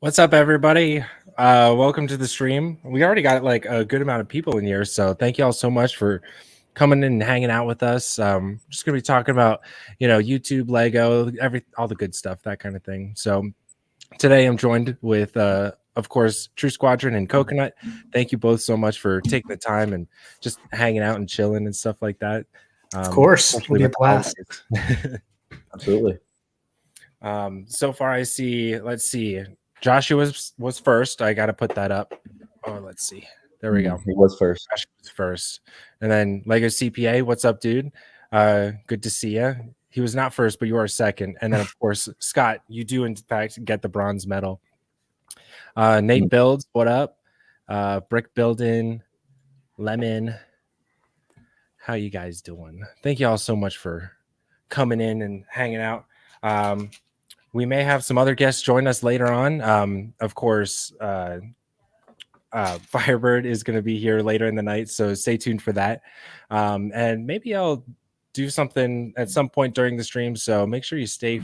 What's up, everybody? Welcome to the stream. We already got like a good amount of people in here, so thank you all so much for coming in and hanging out with us. Just gonna be talking about, YouTube, Lego, all the good stuff, that kind of thing. So today I'm joined with, of course, True Squadron and Coconut. Thank you both so much for taking the time and just hanging out and chilling and stuff like that. Of course, it'll be a blast. Absolutely. So far I see, let's see, Joshua was first. I got to put that up. Oh, let's see. There we go. He was first. Joshua was first. And then Lego CPA, what's up, dude? Good to see you. He was not first, but you are second. And then, of course, Scott, you do, in fact, get the bronze medal. Nate Builds, what up? Brick Building, Lemon. How you guys doing? Thank you all so much for coming in and hanging out. We may have some other guests join us later on. Of course, Firebird is going to be here later in the night, so stay tuned for that. And maybe I'll do something at some point during the stream, so make sure you stay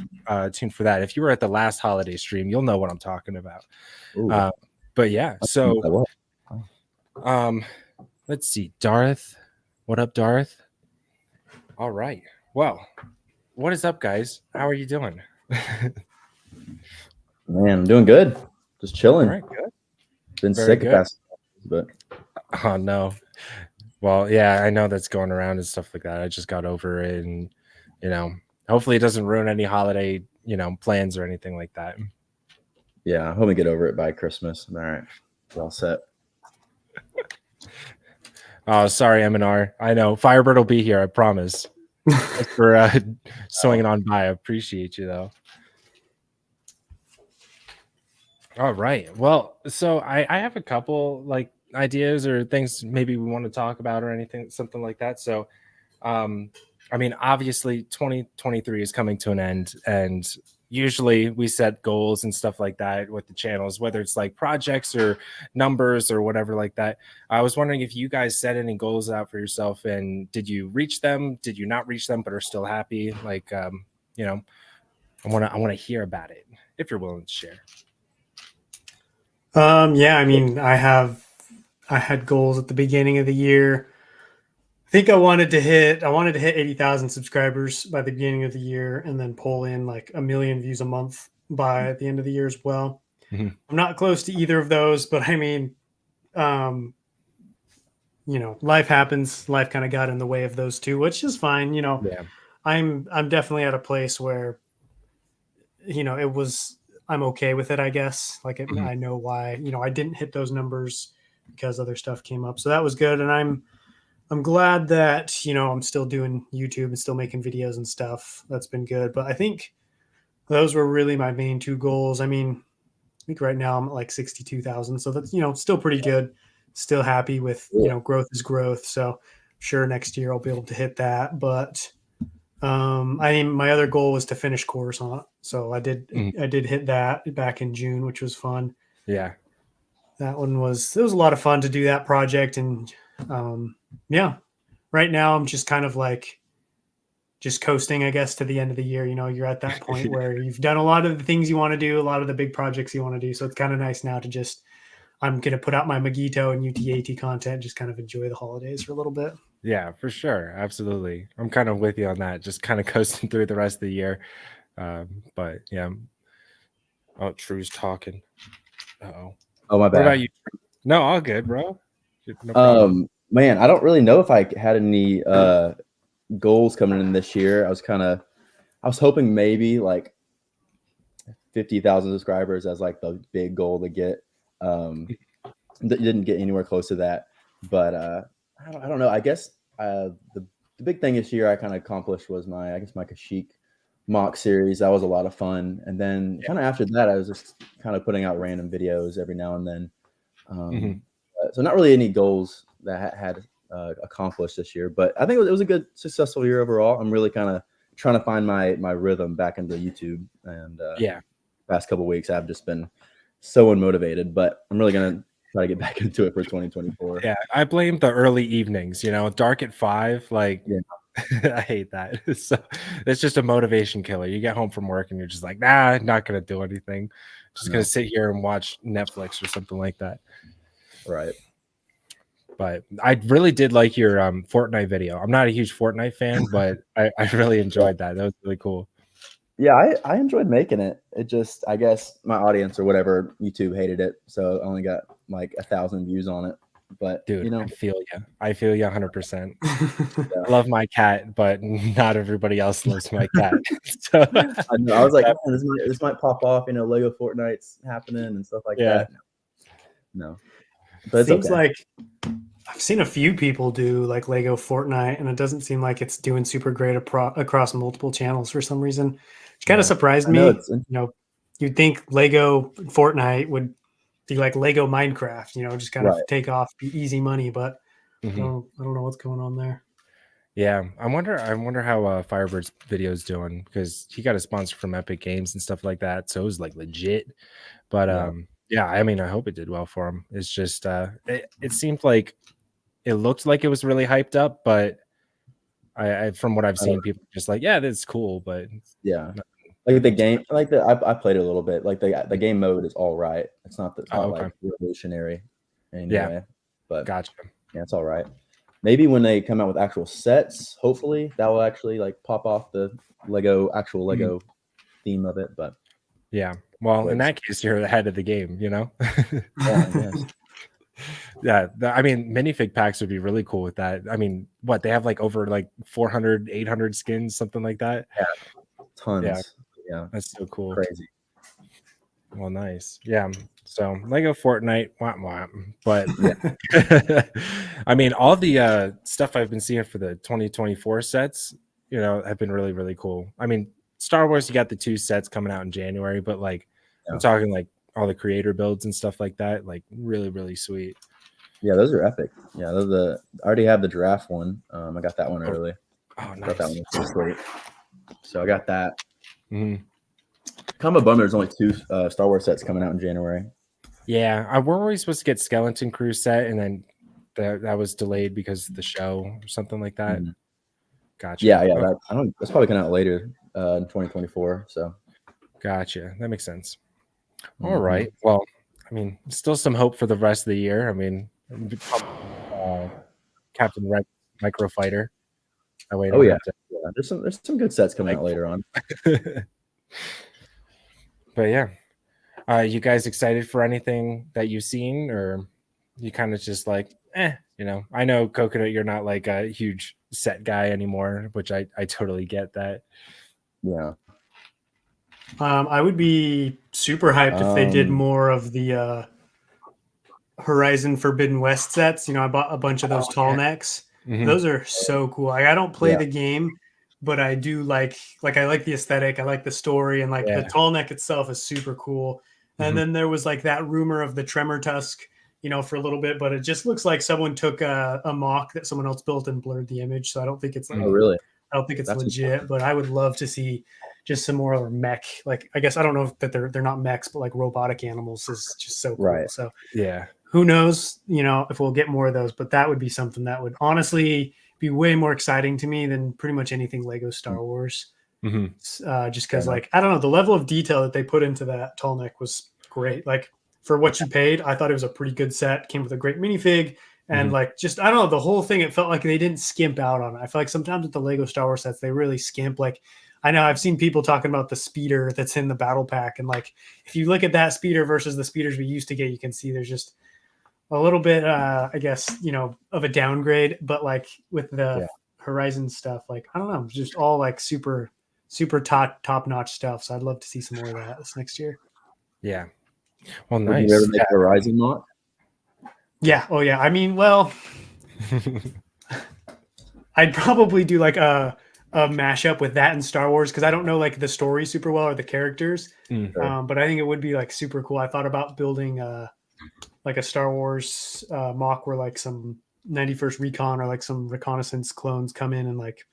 tuned for that. If you were at the last holiday stream, you'll know what I'm talking about. But yeah, so let's see. Darth, what up, Darth? All right. Well, what is up, guys? How are you doing? Man, I'm doing good. Just chilling. All right, good. Been sick the past, but oh no. Well, yeah, I know that's going around and stuff like that. I just got over it, and hopefully it doesn't ruin any holiday, plans or anything like that. Yeah, I hope we get over it by Christmas. All right, we're all set. Oh, sorry, M&R. I know Firebird will be here. I promise. Thanks for swinging on by. I appreciate you, though. All right. Well, so I have a couple like ideas or things maybe we want to talk about or anything, something like that. So, I mean, obviously 2023 is coming to an end, and usually we set goals and stuff like that with the channels, whether it's like projects or numbers or whatever like that. I was wondering if you guys set any goals out for yourself, and did you reach them? Did you not reach them, but are still happy? Like, I want to hear about it if you're willing to share. Yeah, I mean, I had goals at the beginning of the year. I think I wanted to hit 80,000 subscribers by the beginning of the year, and then pull in like 1 million views a month by the end of the year as well. I'm not close to either of those, but I mean, life happens. Life kind of got in the way of those two, which is fine. Yeah. I'm definitely at a place where, I'm okay with it, I guess. Like I know why, I didn't hit those numbers because other stuff came up. So that was good. And I'm glad that, I'm still doing YouTube and still making videos and stuff. That's been good. But I think those were really my main two goals. I mean, I think right now I'm at like 62,000. So that's, still pretty good. Still happy with, growth is growth. So I'm sure next year I'll be able to hit that. But I mean, my other goal was to finish Coruscant, so I did hit that back in June, which was fun. Yeah, that one was a lot of fun to do that project, and yeah, right now I'm just kind of like just coasting, I guess, to the end of the year. You're at that point where you've done a lot of the things you want to do, a lot of the big projects you want to do, so it's kind of nice now to just I'm gonna put out my Magito and UTAT content, just kind of enjoy the holidays for a little bit. Yeah, for sure. Absolutely. I'm kind of with you on that. Just kind of coasting through the rest of the year. But yeah. Oh, True's talking. Oh, my bad. What about you? No, all good, bro. No man, I don't really know if I had any goals coming in this year. I was hoping maybe like 50,000 subscribers as like the big goal to get. Didn't get anywhere close to that, but I don't know. I guess the big thing this year I kind of accomplished was my Kashyyyk mock series. That was a lot of fun. And then kind of after that, I was just kind of putting out random videos every now and then. So not really any goals that I had accomplished this year, but I think it was a good, successful year overall. I'm really kind of trying to find my rhythm back into YouTube. And past couple of weeks, I've just been so unmotivated, but I'm really going to try to get back into it for 2024. Yeah, I blame the early evenings, dark at 5. Like, I hate that. So it's just a motivation killer. You get home from work and you're just like, nah, not gonna do anything. Just gonna sit here and watch Netflix or something like that. Right. But I really did like your Fortnite video. I'm not a huge Fortnite fan, but I really enjoyed that. That was really cool. Yeah, I enjoyed making it. It just, I guess my audience or whatever, YouTube hated it, so I only got like 1,000 views on it. But Dude, you know, I feel you. I feel you 100%. yeah. I love my cat, but not everybody else loves my cat. So I know. I was like, man, this might pop off. You know, Lego Fortnite's happening and stuff like yeah, that. No, but it's Seems okay. like I've seen a few people do like Lego Fortnite, and it doesn't seem like it's doing super great across multiple channels for some reason, which kind of surprised I know me. it's You know, you'd think Lego Fortnite would be like Lego Minecraft, you know, just kind of right. take off, be easy money, but mhm. I don't know what's going on there. Yeah. I wonder how Firebird's video is doing because he got a sponsor from Epic Games and stuff like that. So it was like legit. But Yeah. yeah, I mean, I hope it did well for him. It's just it seemed like it looked like it was really hyped up, but I from what I've seen, people are just like, yeah, that's cool, but Yeah. not- Like the game, like I played it a little bit. Like the game mode is all right. It's not oh, like okay. revolutionary Yeah, anyway, but gotcha. yeah, it's all right. Maybe when they come out with actual sets, hopefully that will actually like pop off the actual Lego theme of it. But Yeah. Well, in wait, that case, you're ahead of the game, you know? yeah, I guess. Yeah. I mean, minifig packs would be really cool with that. I mean, what they have like over like 400, 800 skins, something like that. Yeah. Tons. Yeah, That's so cool. crazy. Well, nice. Yeah. So Lego Fortnite, wah, wah. But Yeah. I mean, all the stuff I've been seeing for the 2024 sets, you know, have been really, really cool. I mean, Star Wars, you got the 2 sets coming out in January, but like I'm Yeah. talking like all the creator builds and stuff like that, like really, really sweet. Yeah, those are epic. Yeah, those I already have the giraffe one. I got that one early. Oh, Thought nice. that one was so sweet. So I got that. Mhm. Kind of a bummer. There's only 2 Star Wars sets coming out in January. Yeah, we're we supposed to get Skeleton Crew set, and then that was delayed because of the show or something like that. Mhm. Gotcha. Yeah, yeah. Okay. That's probably coming out later in 2024. So Gotcha. That makes sense. All mhm. right. Well, I mean, still some hope for the rest of the year. I mean, Captain Red Microfighter. That way, I Oh don't yeah, have to. yeah. There's some good sets coming out later on. But yeah, you guys excited for anything that you've seen, or you kind of just like, you know? I know Coconut, you're not like a huge set guy anymore, which I totally get that. Yeah. I would be super hyped if they did Um, more of the Horizon Forbidden West sets. You know, I bought a bunch of those tall yeah. necks. Mhm. Those are so cool. Like, I don't play Yeah. the game, but I do like I like the aesthetic. I like the story, and like the Yeah. tall neck itself is super cool. And Mhm. then there was like that rumor of the tremor tusk, you know, for a little bit, but it just looks like someone took a mock that someone else built and blurred the image. So I don't think it's like oh really? I don't think it's That's legit, but I would love to see just some more mech. Like, I guess I don't know if that they're not mechs, but like robotic animals is just so cool. right. So Yeah. who knows, you know, if we'll get more of those, but that would be something that would honestly be way more exciting to me than pretty much anything Lego Star Wars. Mhm. Just Fair because, enough. like, I don't know, the level of detail that they put into that tall neck was great. Like, for what you paid, I thought it was a pretty good set. Came with a great minifig, and Mhm. like, just I don't know, the whole thing. It felt like they didn't skimp out on it. I feel like sometimes with the Lego Star Wars sets, they really skimp. Like, I know I've seen people talking about the speeder that's in the battle pack, and like, if you look at that speeder versus the speeders we used to get, you can see there's just a little bit, I guess, you know, of a downgrade. But like with the Yeah. Horizon stuff, like I don't know, just all like super top notch stuff. So I'd love to see some more of that this next year. Yeah. Well, Would you ever nice. make a Horizon mock? Yeah. Oh yeah. I mean, well, I'd probably do like a mashup with that and Star Wars because I don't know like the story super well or the characters. Mm. Sure. But I think it would be like super cool. I thought about building like a Star Wars mock where like some 91st Recon or like some reconnaissance clones come in and like,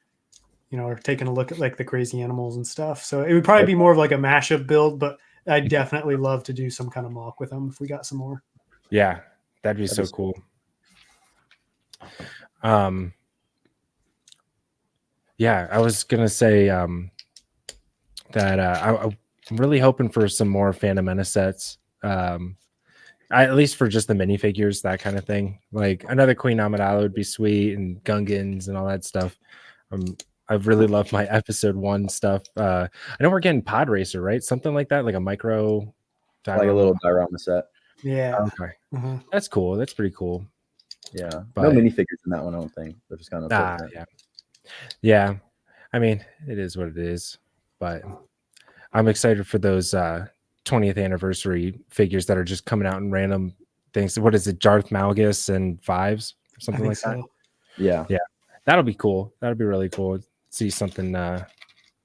you know, are taking a look at like the crazy animals and stuff. So it would probably be more of like a mashup build, but I'd definitely love to do some kind of mock with them if we got some more. Yeah, that'd be so cool. Yeah, I was gonna say that I'm really hoping for some more Phantom Menace sets. At least for just the minifigures, that kind of thing. Like another Queen Amidala would be sweet, and Gungans and all that stuff. I've really loved my episode 1 stuff. I know we're getting Pod Racer, right? Something like that, like a micro Like a diorama. little diorama set. Yeah. Okay, that's cool. That's pretty cool. Yeah. No But minifigures in that one, I don't think, which is kind of unfortunate. yeah. I mean, it is what it is. But I'm excited for those 20th anniversary figures that are just coming out in random things. What is it, Darth Malgus and Fives or I something think like that? so. Yeah. Yeah, that'll be cool. That'll be really cool. See something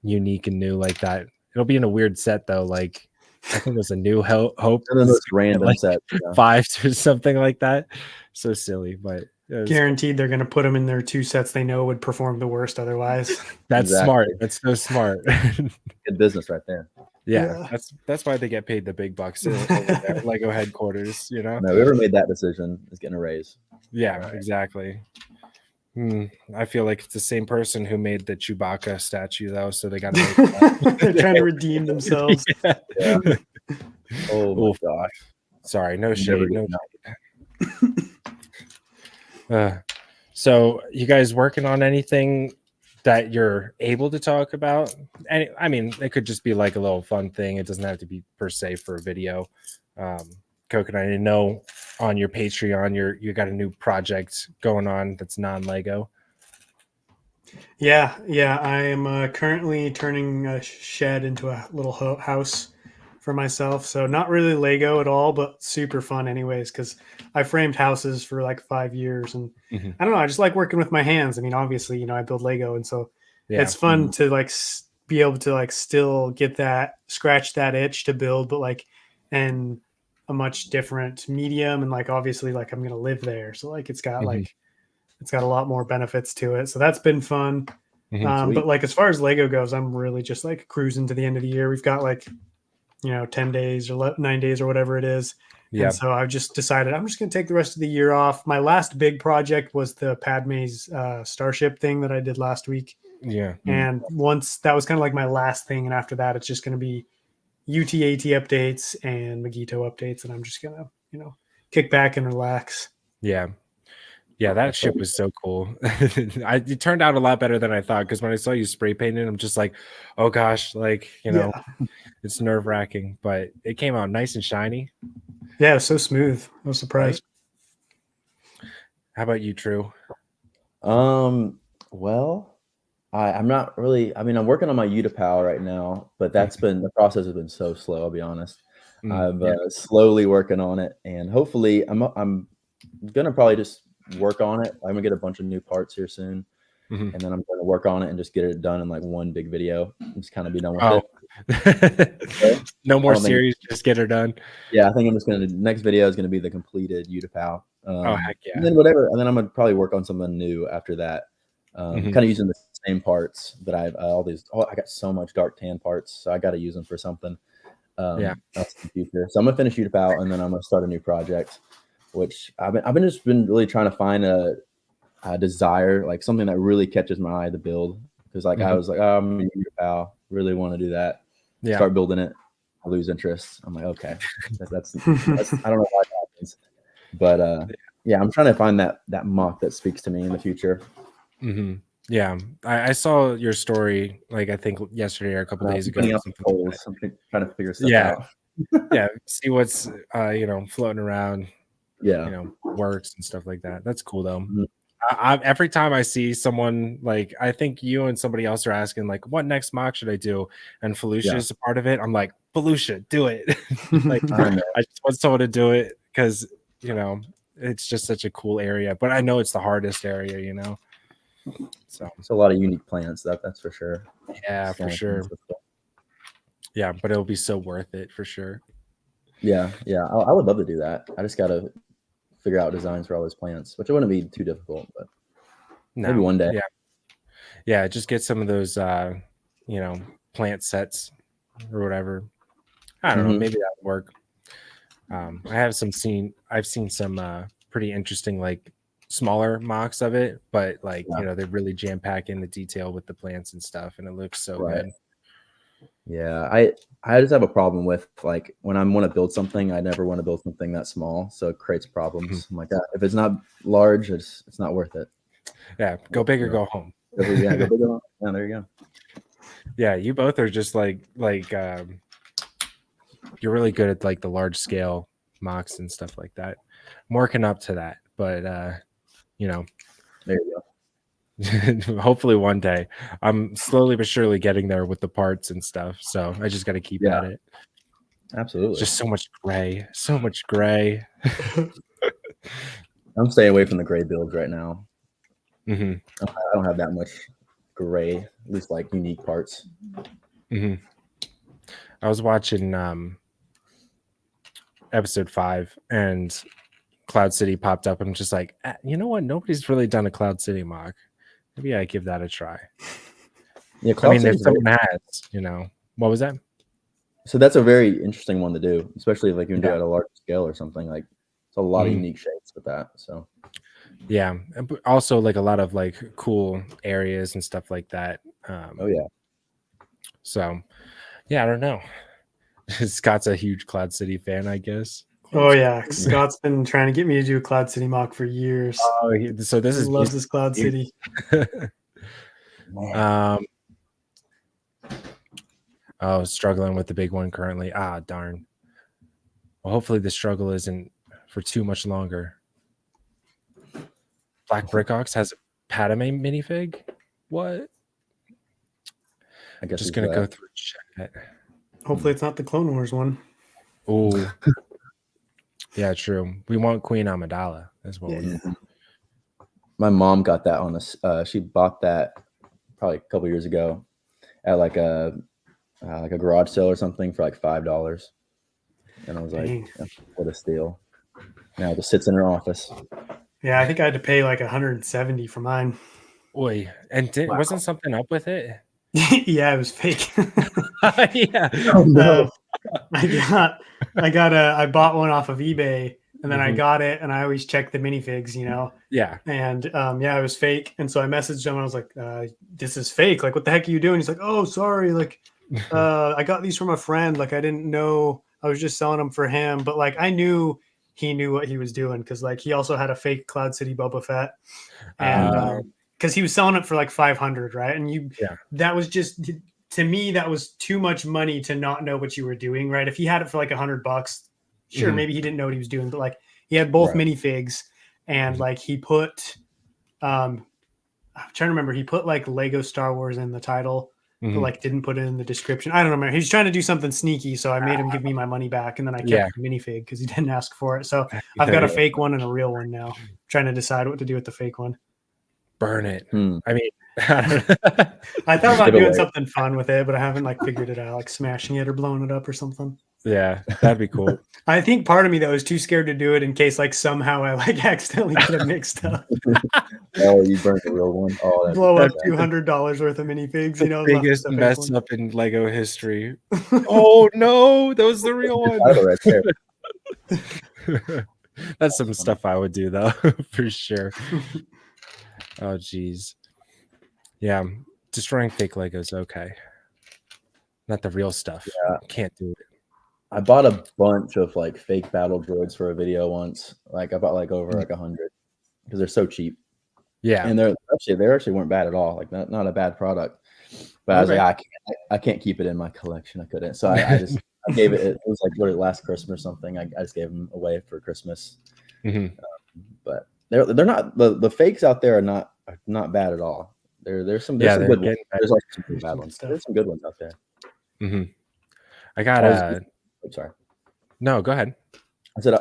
unique and new like that. It'll be in a weird set though. Like I think there's a New Hope, And then those random like sets. Yeah. 5s or something like that. So silly, but Guaranteed they're going to put them in their 2 sets they know would perform the worst otherwise. that's Exactly. smart. That's so smart. Good business right there. Yeah, that's why they get paid the big bucks over there at Lego headquarters, you know? No, whoever made that decision is getting a raise. Yeah, exactly. I feel like it's the same person who made the Chewbacca statue, though, so they got to make that. They're trying to redeem themselves. Yeah. Oh my Oof. gosh. Sorry, no Never shade, get no shade. So you guys working on anything that you're able to talk about? And I mean, it could just be like a little fun thing. It doesn't have to be per se for a video. Coconut, I know on your Patreon you got a new project going on that's non-Lego. Yeah. I am currently turning a shed into a little house for myself. So not really Lego at all, but super fun anyways, because I framed houses for like 5 years, and I don't know, I just like working with my hands. I mean, obviously, I build Lego, and so it's fun to like be able to like still get that, scratch that itch to build, but like and a much different medium, and like obviously like I'm gonna live there, so like it's got a lot more benefits to it. So that's been fun. But like as far as Lego goes, I'm really just like cruising to the end of the year. We've got like 10 days or 9 days or whatever it is. Yeah. And so I've just decided I'm just going to take the rest of the year off. My last big project was the Padme's Starship thing that I did last week. Yeah. And once that was kind of like my last thing. And after that, it's just going to be UTAT updates and Magito updates. And I'm just going to, kick back and relax. Yeah. Yeah, that ship was so cool. It turned out a lot better than I thought, because when I saw you spray painted, I'm just like, oh gosh, like, it's nerve wracking, but it came out nice and shiny. Yeah, it was so smooth. I was surprised. Right? How about you, True? Well, I'm not really. I mean, I'm working on my Utapau right now, but the process has been so slow. I'll be honest. I'm slowly working on it, and hopefully, I'm gonna probably just work on it. I'm gonna get a bunch of new parts here soon, and then I'm gonna work on it and just get it done in like one big video and just kind of be done with it. No more series, just get her done. Yeah, I think I'm just gonna. Next video is gonna be the completed Utapau. Oh heck yeah! And then whatever, and then I'm gonna probably work on something new after that. Kind of using the same parts that I've I got so much dark tan parts, so I got to use them for something. That's the future. So I'm gonna finish Utapau, and then I'm gonna start a new project, which I've been really trying to find a desire, like something that really catches my eye to build. Because like I was like, oh, I'm gonna Utapau, really want to do that. Yeah. Start building it, I lose interest. I'm like, okay, that's I don't know why it happens, but I'm trying to find that mock that speaks to me in the future. Yeah, I saw your story, like I think yesterday or a couple days ago. I'm trying to figure stuff out. Yeah, see what's floating around. Yeah, works and stuff like that. That's cool though. Every time I see someone, like I think you and somebody else are asking like, what next mock should I do? And Felucia is a part of it. I'm like, Felucia, do it. Like I just want someone to do it, because it's just such a cool area. But I know it's the hardest area, So it's a lot of unique plants, that's for sure. Yeah, for sure. Yeah, but it'll be so worth it for sure. Yeah, I would love to do that. I just gotta figure out designs for all those plants, which it wouldn't be too difficult, but maybe one day. Yeah, just get some of those plant sets or whatever. I don't know, maybe that would work. I've seen some pretty interesting like smaller mocks of it, but like Yeah. they really jam pack in the detail with the plants and stuff, and it looks so Right. good. Yeah, I just have a problem with like when I want to build something, I never want to build something that small, so it creates problems. I'm like, if it's not large, it's not worth it. Yeah, go big or go home. Yeah, go big or home. Yeah, there you go. Yeah, you both are just like you're really good at like the large scale mocks and stuff like that. I'm working up to that, but There you go. hopefully one day. I'm slowly but surely getting there with the parts and stuff, so I just got to keep at it. Absolutely. Just so much gray. I'm staying away from the gray builds right now. Mm-hmm. I don't have that much gray, at least like unique parts. Mm-hmm. I was watching episode 5 and Cloud City popped up. I'm just like, you know what? Nobody's really done a Cloud City mock. Maybe I give that a try. Yeah, I mean, if someone has, what was that? So that's a very interesting one to do, especially if like you can do it at a large scale or something. Like it's a lot of unique shapes with that. So yeah, but also like a lot of like cool areas and stuff like that. oh yeah. So yeah, I don't know. Scott's a huge Cloud City fan, I guess. Oh yeah, Scott's been trying to get me to do a Cloud City mock for years. Oh, so this He is loves this Cloud City. Oh, struggling with the big one currently. Ah, darn. Well, hopefully the struggle isn't for too much longer. Black Brick Ox has a Padme minifig? What? I guess Just gonna go through chat. Hopefully it's not the Clone Wars one. Oh. Yeah, true. We want Queen Amidala as well. Yeah. My mom got that on a. She bought that probably a couple years ago at like a garage sale or something for like $5, and I was like, what a steal! Now it just sits in her office. Yeah, I think I had to pay like 170 for mine. Oi, and wasn't something up with it? Yeah, it was fake. Yeah. Oh, no. I bought one off of eBay, and then I got it, and I always check the minifigs, Yeah. And it was fake. And so I messaged him, and I was like, this is fake. Like, what the heck are you doing? He's like, oh, sorry. Like, I got these from a friend. Like, I didn't know. I was just selling them for him. But like, I knew he knew what he was doing, because like he also had a fake Cloud City Boba Fett, and because he was selling it for like 500, right? And that was just, to me, that was too much money to not know what you were doing, right? If he had it for like $100, sure, maybe he didn't know what he was doing, but like he had both minifigs, and like he put, I'm trying to remember, he put like Lego Star Wars in the title, but like didn't put it in the description. I don't remember. He's trying to do something sneaky, so I made him give me my money back, and then I kept the minifig because he didn't ask for it. So I've got a fake one and a real one now. I'm trying to decide what to do with the fake one. Burn it. I mean, I thought about doing something fun with it, but I haven't like figured it out, like smashing it or blowing it up or something. Yeah, that'd be cool. I think part of me though is too scared to do it in case like somehow I like accidentally get it mixed up. Oh, you burned the real one. Oh, blow up $200 worth of minifigs. The biggest mess up in Lego history. Oh no, that was the real one. Right there. That's some stuff I would do though, for sure. Oh geez. Yeah, destroying fake Legos, okay. Not the real stuff. Yeah. Can't do it. I bought a bunch of like fake battle droids for a video once. Like I bought like over like 100 because they're so cheap. Yeah, and they actually weren't bad at all. Like not a bad product. But I was like, I can't keep it in my collection. I couldn't. So I just I gave it. It was like last Christmas or something. I just gave them away for Christmas. But they're not the fakes out there are not bad at all. There's some good ones. There's like some good bad ones. There's some good ones out there. I got I'm sorry. No, go ahead. I said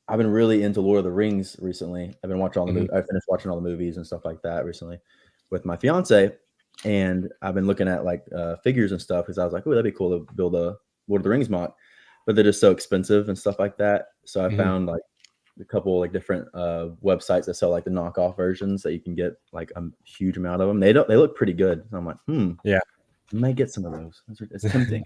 I've been really into Lord of the Rings recently. I've been watching all the I finished watching all the movies and stuff like that recently with my fiance, and I've been looking at like figures and stuff because I was like, oh, that'd be cool to build a Lord of the Rings mock, but they're just so expensive and stuff like that. So I found like a couple like different websites that sell like the knockoff versions that you can get like a huge amount of them. They look pretty good. So I'm like, yeah, I might get some of those. It's tempting.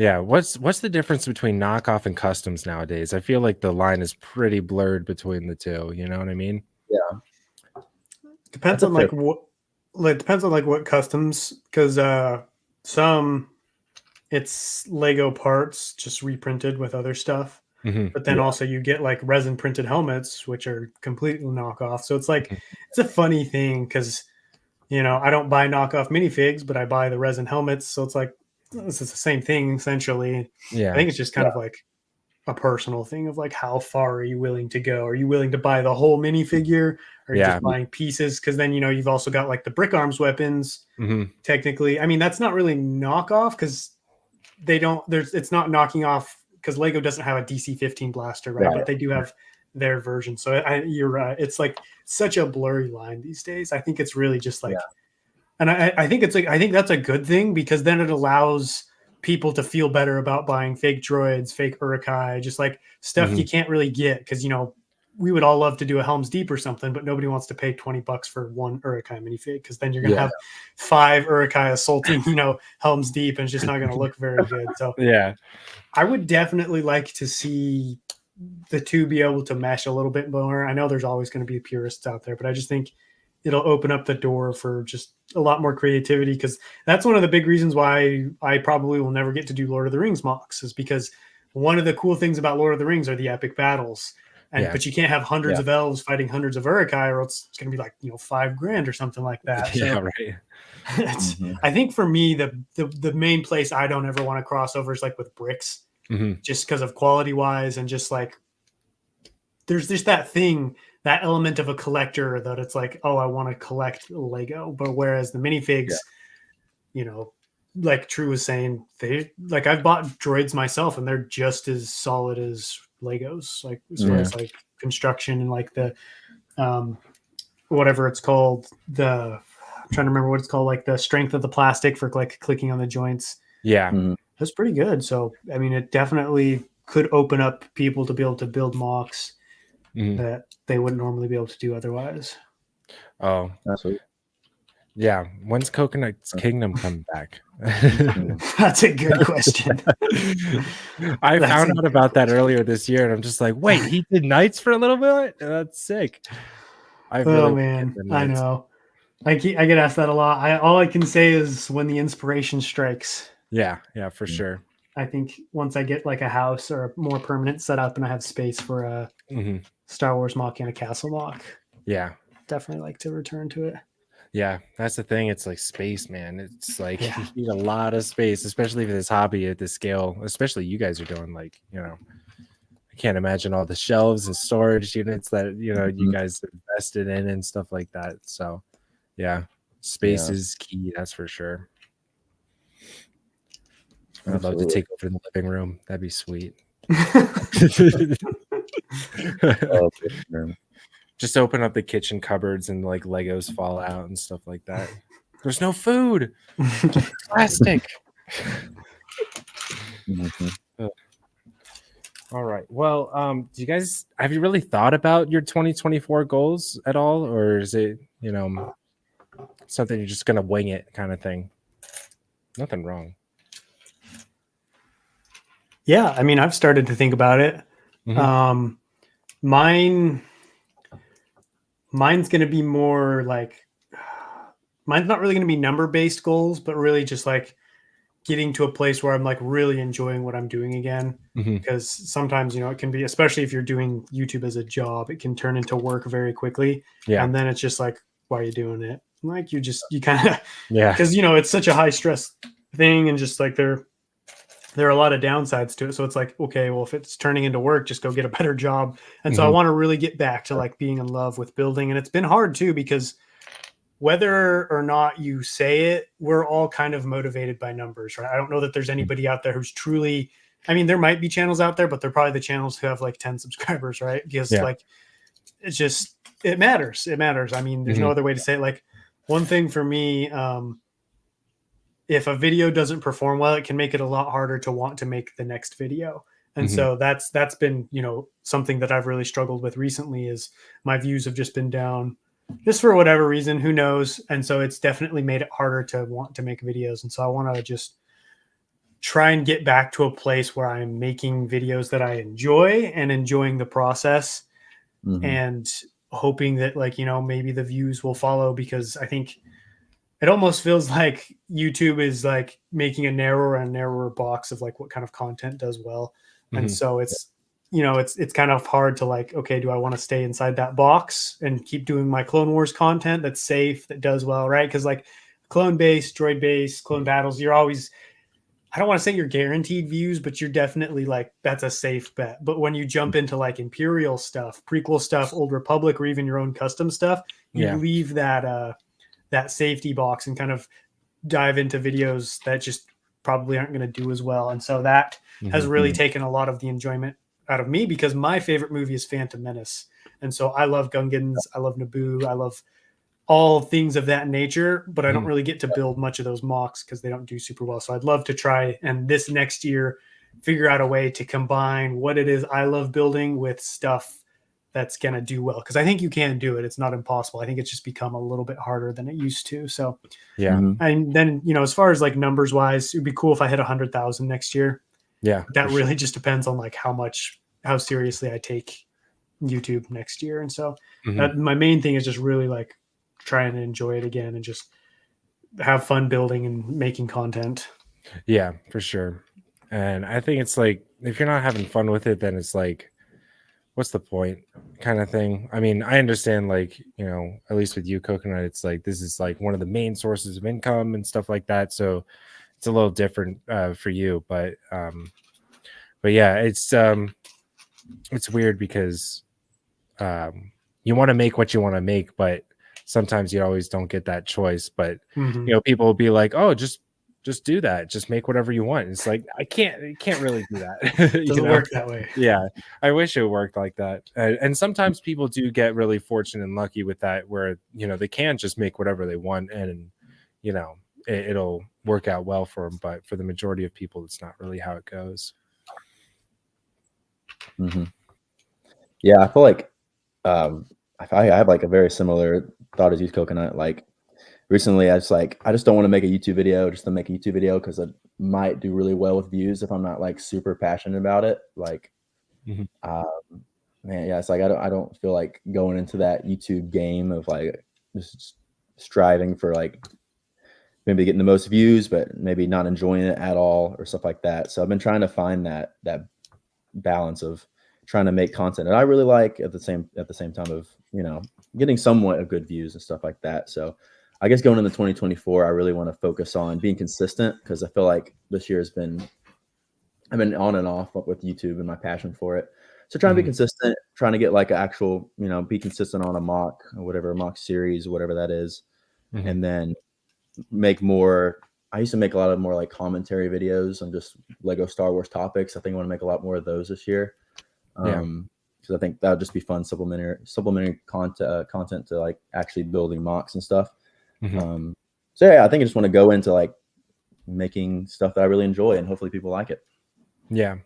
Yeah, what's the difference between knockoff and customs nowadays? I feel like the line is pretty blurred between the two, you know what I mean? Yeah, Depends that's a on fair. like what, like depends on like what customs, because some it's Lego parts just reprinted with other stuff. Mhm, But then Yeah, also you get like resin printed helmets, which are completely knockoff. So it's like mhm. it's a funny thing because I don't buy knockoff minifigs, but I buy the resin helmets. So it's like this is the same thing essentially. I Yeah, think it's just kind yeah, of like a personal thing of like how far are you willing to go? Are you willing to buy the whole minifigure? Or are you yeah, just buying pieces? Because then you've also got like the brick arms weapons. mhm, Technically, I mean that's not really knockoff because they don't. It's not knocking off because Lego doesn't have a DC-15 blaster, right? right. But they do have their version. So you're right. It's like such a blurry line these days. I think it's really just Yeah, like, and I think it's like I think that's a good thing because then it allows people to feel better about buying fake droids, fake Urukai, just like stuff mhm. you can't really get because we would all love to do a Helm's Deep or something, but nobody wants to pay $20 for one Urukai minifig because then you're gonna Yeah, have 5 Urukai assaulting, Helm's Deep, and it's just not gonna look very good. So yeah, I would definitely like to see the two be able to mesh a little bit more. I know there's always going to be purists out there, but I just think it'll open up the door for just a lot more creativity because that's one of the big reasons why I probably will never get to do Lord of the Rings mocks is because one of the cool things about Lord of the Rings are the epic battles. yeah, But you can't have hundreds yeah, of elves fighting hundreds of Urukai or it's going to be like, $5,000 or something like that. yeah, So right. hmm I think for me, the main place I don't ever want to cross over is like with bricks Mhm. just because of quality wise and just like there's just that thing, that element of a collector that it's like, oh, I want to collect Lego. But whereas the yeah, minifigs, you know, like True was saying, they like I've bought droids myself and they're just as solid as Legos, like as far yeah. as like construction and like the um whatever it's called, I'm trying to remember what it's called, like the strength of the plastic for like clicking on the joints. Yeah, Mhm. That's pretty good. So I mean it definitely could open up people to be able to build mocks mhm. that they wouldn't normally be able to do otherwise. Oh, Absolutely. yeah. When's Coconut's Kingdom coming back? Mhm. That's a good question. I That's found a out good about that question. earlier this year, and I'm just like, wait, he did Knights for a little bit? That's sick. I really Oh want to get man, the I Knights. know. I get asked that a lot. All I can say is when the inspiration strikes. Yeah, yeah, for Mhm. sure. I think once I get like a house or a more permanent setup and I have space for a Mhm. Star Wars mock and a castle mock, Yeah. definitely like to return to it. Yeah, that's the thing. It's like space, man. It's like Yeah. you need a lot of space, especially for this hobby at this scale. Especially you guys are doing like, I can't imagine all the shelves and storage units that, you Mhm. guys invested in and stuff like that. So, yeah, space Yeah, is key, that's for sure. I would love to absolutely. take over the living room. That'd be sweet. Oh, for sure. Just open up the kitchen cupboards and like Legos fall out and stuff like that. There's no food. Plastic. Mhm. All right. Well, do you guys have you really thought about your 2024 goals at all, or is it something you're just gonna wing it kind of thing? Nothing wrong. Yeah, I mean, I've started to think about it. Hmm. Um, mine, mine's going to be more like, mine's not really going to be number based goals, but really just like getting to a place where I'm like really enjoying what I'm doing again. Hmm. Because sometimes, it can be, especially if you're doing YouTube as a job, it can turn into work very quickly. Yeah. And then it's just like, why are you doing it? Like you kind of, Yeah. because, it's such a high stress thing. And just like there are a lot of downsides to it. So it's like, okay, well, if it's turning into work, just go get a better job. And so I Hmm. want to really get back to like being in love with building. And it's been hard too, because whether or not you say it, we're all kind of motivated by numbers, right? I don't know that there's anybody out there who's truly, I mean, there might be channels out there, but they're probably the channels who have like 10 subscribers, right? Because Yeah. like, it's just, it matters. It matters. I mean, there's no Hmm. other way to say it. Like one thing for me, if a video doesn't perform well, it can make it a lot harder to want to make the next video. And Hmm. so that's been, something that I've really struggled with recently is my views have just been down just for whatever reason, who knows. And so it's definitely made it harder to want to make videos. And so I want to just try and get back to a place where I'm making videos that I enjoy and enjoying the process, and hoping that, like, you know, maybe the views will follow, because I think it almost feels like YouTube is like making a narrower and narrower box of like what kind of content does well. And Mhm. so it's, you know, it's kind of hard to like, okay, do I want to stay inside that box and keep doing my Clone Wars content that's safe, that does well, right? Because like clone base, droid base, clone battles, you're always, I don't want to say you're guaranteed views, but you're definitely like, that's a safe bet. But when you jump into like Imperial stuff, prequel stuff, Old Republic, or even your own custom stuff, you Yeah. leave that safety box and kind of dive into videos that just probably aren't going to do as well. And so that has really taken a lot of the enjoyment out of me, because my favorite movie is Phantom Menace. And so I love Gungans, I love Naboo, I love all things of that nature, but I don't really get to build much of those mocks because they don't do super well. So I'd love to try, and this next year, figure out a way to combine what it is I love building with stuff that's going to do well. Because I think you can do it. It's not impossible. I think it's just become a little bit harder than it used to. So, Yeah. and then, you know, as far as like numbers wise, it'd be cool if I hit 100,000 next year. Yeah. That really just depends on like how seriously I take YouTube next year. And so my main thing is just really like trying to enjoy it again and just have fun building and making content. Yeah, for sure. And I think it's like, if you're not having fun with it, then it's like, what's the point, kind of thing. I mean, I understand, like, you know, at least with you, Coconut, it's like this is like one of the main sources of income and stuff like that, so it's a little different for you. But yeah, it's weird because you want to make what you want to make, but sometimes you always don't get that choice. But you know, people will be like, oh, just do that, just make whatever you want. It's like, I can't really do that. It doesn't work that way. Yeah, I wish it worked like that. And sometimes people do get really fortunate and lucky with that, where, you know, they can just make whatever they want, and, you know, it'll work out well for them. But for the majority of people, it's not really how it goes. Yeah, I feel like I have like a very similar thought as you, Coconut. Like recently, I just don't want to make a YouTube video just to make a YouTube video, because it might do really well with views if I'm not like super passionate about it. Like, man, yeah, it's like I don't feel like going into that YouTube game of like just striving for like maybe getting the most views, but maybe not enjoying it at all or stuff like that. So I've been trying to find that balance of trying to make content that I really like at the same time of, you know, getting somewhat of good views and stuff like that. So I guess going into 2024, I really want to focus on being consistent, because I feel like this year I've been on and off with YouTube and my passion for it. So trying to be consistent, trying to get like an actual, you know, be consistent on a mock or whatever, a mock series, whatever that is. And then make more. I used to make a lot of more like commentary videos on just Lego Star Wars topics. I think I want to make a lot more of those this year. Because I think that would just be fun supplementary content to like actually building mocks and stuff. So yeah, I think I just want to go into like making stuff that I really enjoy, and hopefully people like it. Yeah.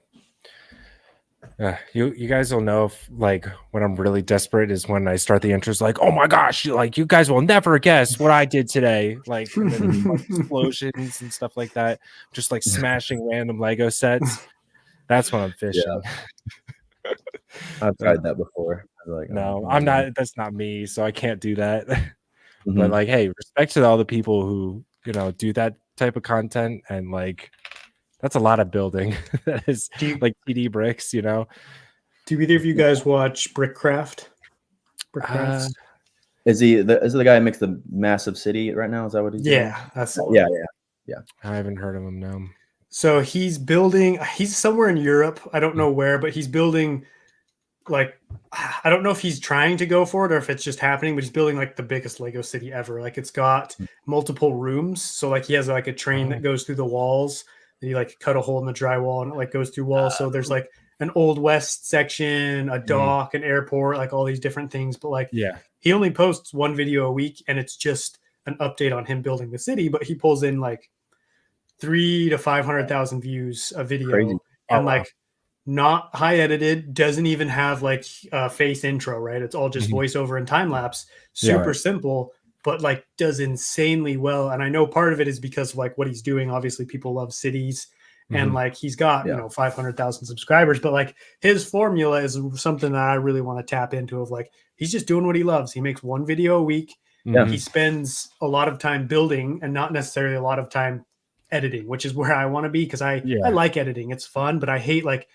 You guys will know if, like, when I'm really desperate is when I start the intros, like, oh my gosh, like, you guys will never guess what I did today, like, and then like, explosions and stuff like that, just like smashing random Lego sets. That's when I'm fishing. Yeah. I've tried that before. Like, no, I'm not. That's not me, so I can't do that. But like, hey, respect to all the people who, you know, do that type of content, and like, that's a lot of building. That is like TD bricks, you know. Do either of you guys watch Brickcraft? Brickcrafts? Is it the guy who makes the massive city right now? Is that what he's doing? Yeah, that's the one. Yeah. I haven't heard of him. No. So he's somewhere in Europe. I don't know where, but he's building, like, I don't know if he's trying to go for it or if it's just happening, but he's building like the biggest Lego city ever. Like, it's got multiple rooms. So like he has like a train that goes through the walls, and you like cut a hole in the drywall and it like goes through walls. So there's like an Old West section, a dock, an airport, like all these different things. But like, he only posts one video a week, and it's just an update on him building the city, but he pulls in like 300,000 to 500,000 views a video. Crazy. And like, not high edited, doesn't even have like a face intro, right? It's all just voiceover and time lapse, super simple, but like does insanely well. And I know part of it is because of like what he's doing. Obviously people love cities, and like he's got 500,000 subscribers, but like his formula is something that I really want to tap into. Of like, he's just doing what he loves. He makes one video a week. Yeah. He spends a lot of time building and not necessarily a lot of time editing, which is where I want to be, because I like editing. It's fun, but I hate like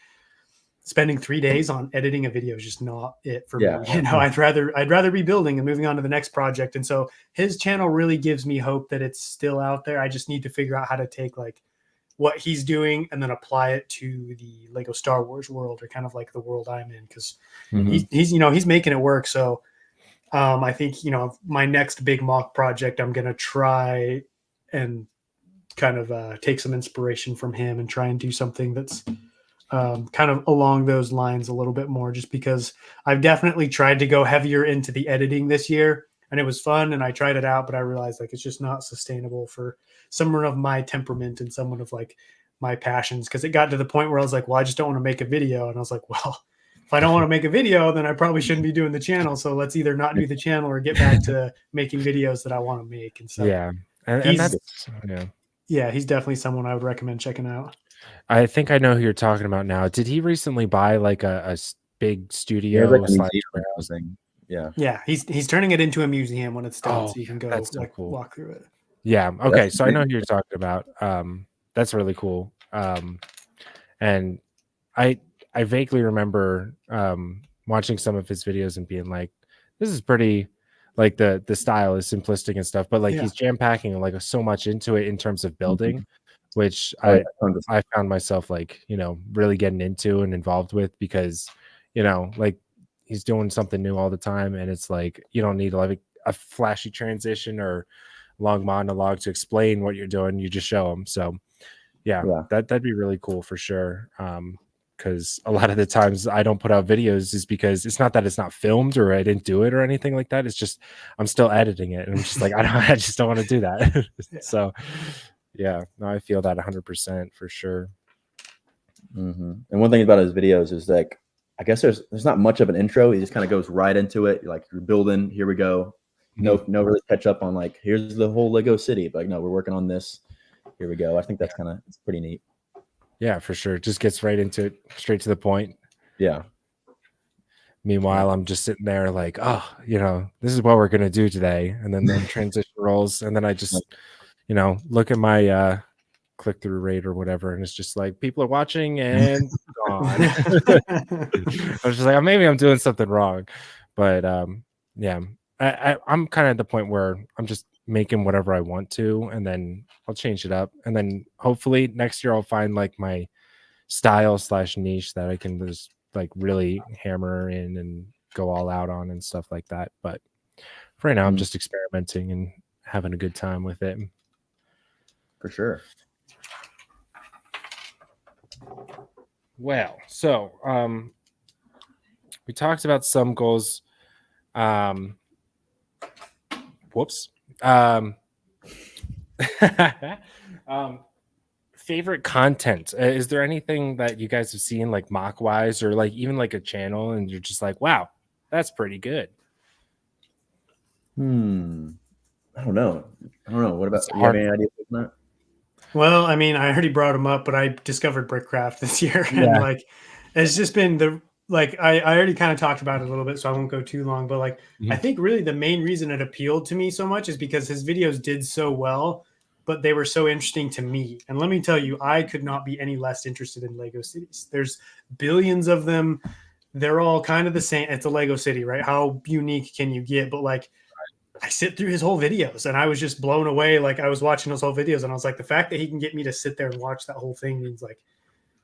spending 3 days on editing a video is just not it for me. You know, I'd rather be building and moving on to the next project. And so his channel really gives me hope that it's still out there. I just need to figure out how to take like what he's doing and then apply it to the Lego Star Wars world, or kind of like the world I'm in, because he's, you know, he's making it work. So I think, you know, my next big mock project, I'm going to try and kind of take some inspiration from him and try and do something that's kind of along those lines a little bit more, just because I've definitely tried to go heavier into the editing this year, and it was fun and I tried it out, but I realized like it's just not sustainable for someone of my temperament and someone of like my passions, because it got to the point where I was like, well, I just don't want to make a video. And I was like, well, if I don't want to make a video, then I probably shouldn't be doing the channel. So let's either not do the channel or get back to making videos that I want to make. And so and that's he's definitely someone I would recommend checking out. I think I know who you're talking about now. Did he recently buy like a big studio? Like a museum yeah, he's turning it into a museum when it's done, so you can go like cool. Walk through it. Yeah. Okay. So I know who you're talking about. That's really cool. And I vaguely remember watching some of his videos and being like, this is pretty, like the style is simplistic and stuff, but like he's jam packing like so much into it in terms of building, which I found myself like, you know, really getting into and involved with, because, you know, like he's doing something new all the time, and it's like you don't need like a flashy transition or long monologue to explain what you're doing. You just show them. So that'd be really cool for sure. Because a lot of the times I don't put out videos is because it's not that it's not filmed or I didn't do it or anything like that. It's just I'm still editing it, and I'm just like I just don't want to do that. So I feel that 100% for sure. And one thing about his videos is like, I guess there's not much of an intro. He just kind of goes right into it. Like, you're building, here we go. No really catch up on like, here's the whole Lego city. But like, no, we're working on this. Here we go. I think that's it's pretty neat. Yeah, for sure. Just gets right into it, straight to the point. Yeah. Meanwhile, I'm just sitting there like, oh, you know, this is what we're gonna do today, and then transition rolls, and then I just, you know, look at my click-through rate or whatever, and it's just like people are watching and gone. I was just like, maybe I'm doing something wrong, but I'm kind of at the point where I'm just making whatever I want to, and then I'll change it up, and then hopefully next year I'll find like my style / niche that I can just like really hammer in and go all out on and stuff like that. But for right now, I'm just experimenting and having a good time with it. For sure. Well, so we talked about some goals. Favorite content. Is there anything that you guys have seen like mock wise, or like even like a channel, and you're just like, wow, that's pretty good? I don't know. What about you? Have any idea on that? Well, I mean, I already brought him up, but I discovered Brickcraft this year, and like it's just been I already kind of talked about it a little bit, so I won't go too long, but like I think really the main reason it appealed to me so much is because his videos did so well, but they were so interesting to me. And let me tell you, I could not be any less interested in Lego cities. There's billions of them. They're all kind of the same. It's a Lego city, right? How unique can you get? But like, I sit through his whole videos and I was just blown away. Like, I was watching those whole videos and I was like, the fact that he can get me to sit there and watch that whole thing means like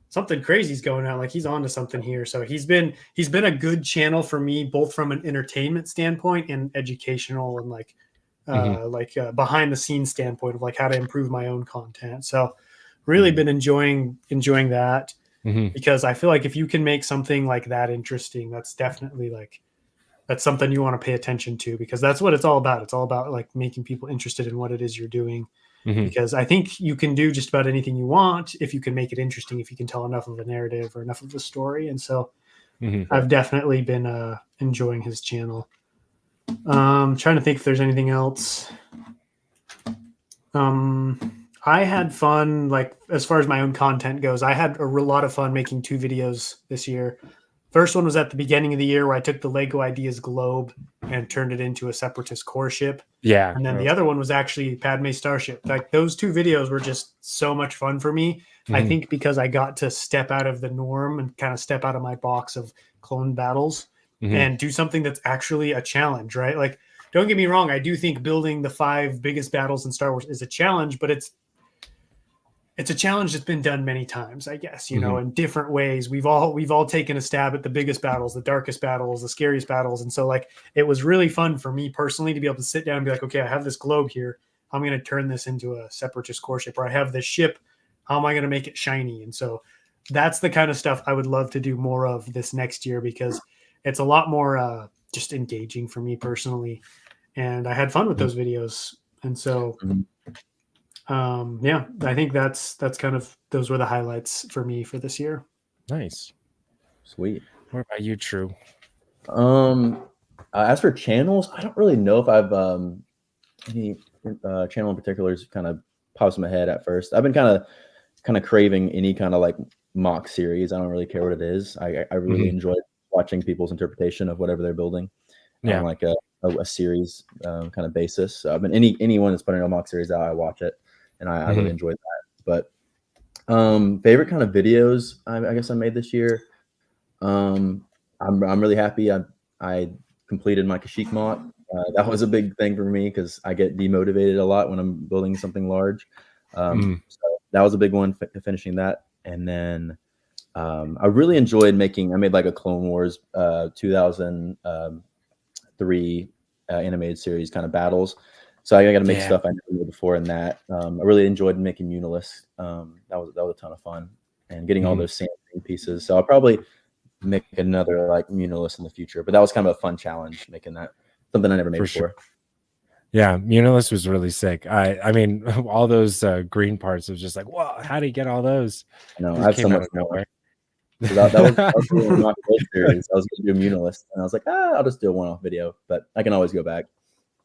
something crazy's going on. Like, he's on to something here. So he's been a good channel for me, both from an entertainment standpoint and educational, and like behind the scenes standpoint of like how to improve my own content. So really been enjoying that, because I feel like if you can make something like that interesting, that's definitely like, that's something you want to pay attention to, because that's what it's all about. It's all about like making people interested in what it is you're doing, because I think you can do just about anything you want if you can make it interesting, if you can tell enough of a narrative or enough of a story. And so I've definitely been enjoying his channel. Trying to think if there's anything else. I had fun, like as far as my own content goes. I had a lot of fun making 2 videos this year. First one was at the beginning of the year where I took the Lego Ideas globe and turned it into a separatist core ship. Yeah. And then the other one was actually Padme Starship. Like those 2 videos were just so much fun for me. I think because I got to step out of the norm and kind of step out of my box of clone battles and do something that's actually a challenge, right? Like, don't get me wrong, I do think building the 5 biggest battles in Star Wars is a challenge, but it's a challenge that's been done many times, I guess, you know, in different ways. We've all taken a stab at the biggest battles, the darkest battles, the scariest battles. And so like it was really fun for me personally to be able to sit down and be like, okay, I have this globe here. I'm going to turn this into a separatist core ship, or I have this ship. How am I going to make it shiny? And so that's the kind of stuff I would love to do more of this next year, because it's a lot more just engaging for me personally. And I had fun with those videos. And so yeah, I think that's kind of, those were the highlights for me for this year. Nice. Sweet. What about you, True? As for channels, I don't really know if I've any channel in particular is kind of pops in my head at first. I've been kind of craving any kind of like mock series. I don't really care what it is. I really enjoy watching people's interpretation of whatever they're building on like a series kind of basis. So I've been anyone that's putting a mock series out, I watch it, and I really enjoy that. But favorite kind of videos I guess I made this year. I'm really happy I completed my Kashyyyk mock. That was a big thing for me because I get demotivated a lot when I'm building something large. So that was a big one, finishing that. And then I really enjoyed I made like a Clone Wars 2003 animated series kind of battles. So I got to make stuff I never made before in that. I really enjoyed making Munilis. That was a ton of fun, and getting all those sand pieces. So I'll probably make another like Munilis in the future. But that was kind of a fun challenge, making that something I never made before. Sure. Yeah, Munilis was really sick. I mean, all those green parts was just like, whoa, how do you get all those? No, I have so much more. So that was really not the series. I was going to do Munilis, and I was like, I'll just do a one-off video, but I can always go back.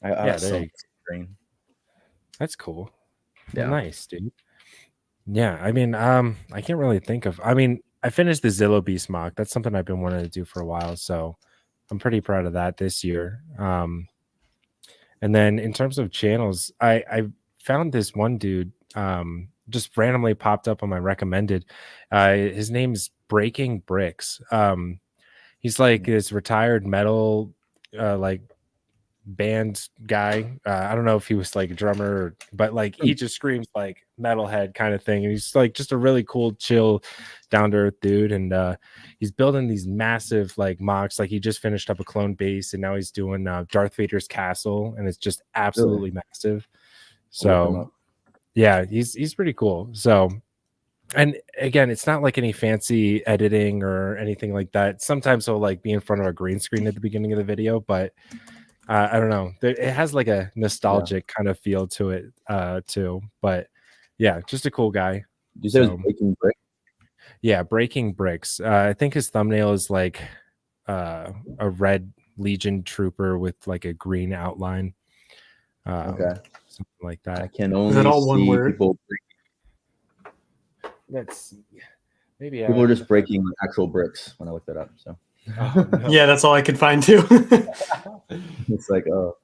I have so much green. That's cool. Yeah, nice, dude. Yeah, I mean, I can't really think of. I mean, I finished the Zillow Beast mock. That's something I've been wanting to do for a while, so I'm pretty proud of that this year. And then in terms of channels, I found this one dude just randomly popped up on my recommended. His name's Breaking Bricks. He's like this retired metal like band guy. I don't know if he was like a drummer, but like he just screams like metalhead kind of thing. And he's like just a really cool, chill, down to earth dude. And he's building these massive like mocks. Like he just finished up a clone base, and now he's doing Darth Vader's castle, and it's just absolutely massive. So yeah, he's pretty cool. So, and again, it's not like any fancy editing or anything like that. Sometimes he'll like be in front of a green screen at the beginning of the video, but I don't know. It has like a nostalgic kind of feel to it too. But yeah, just a cool guy. Did you say it was Breaking Bricks? Yeah, Breaking Bricks. I think his thumbnail is like a red Legion trooper with like a green outline. Okay, something like that. I can only Is that all one see word? people. That's maybe People are just breaking actual bricks when I looked that up. So yeah, that's all I could find too. it's like, oh,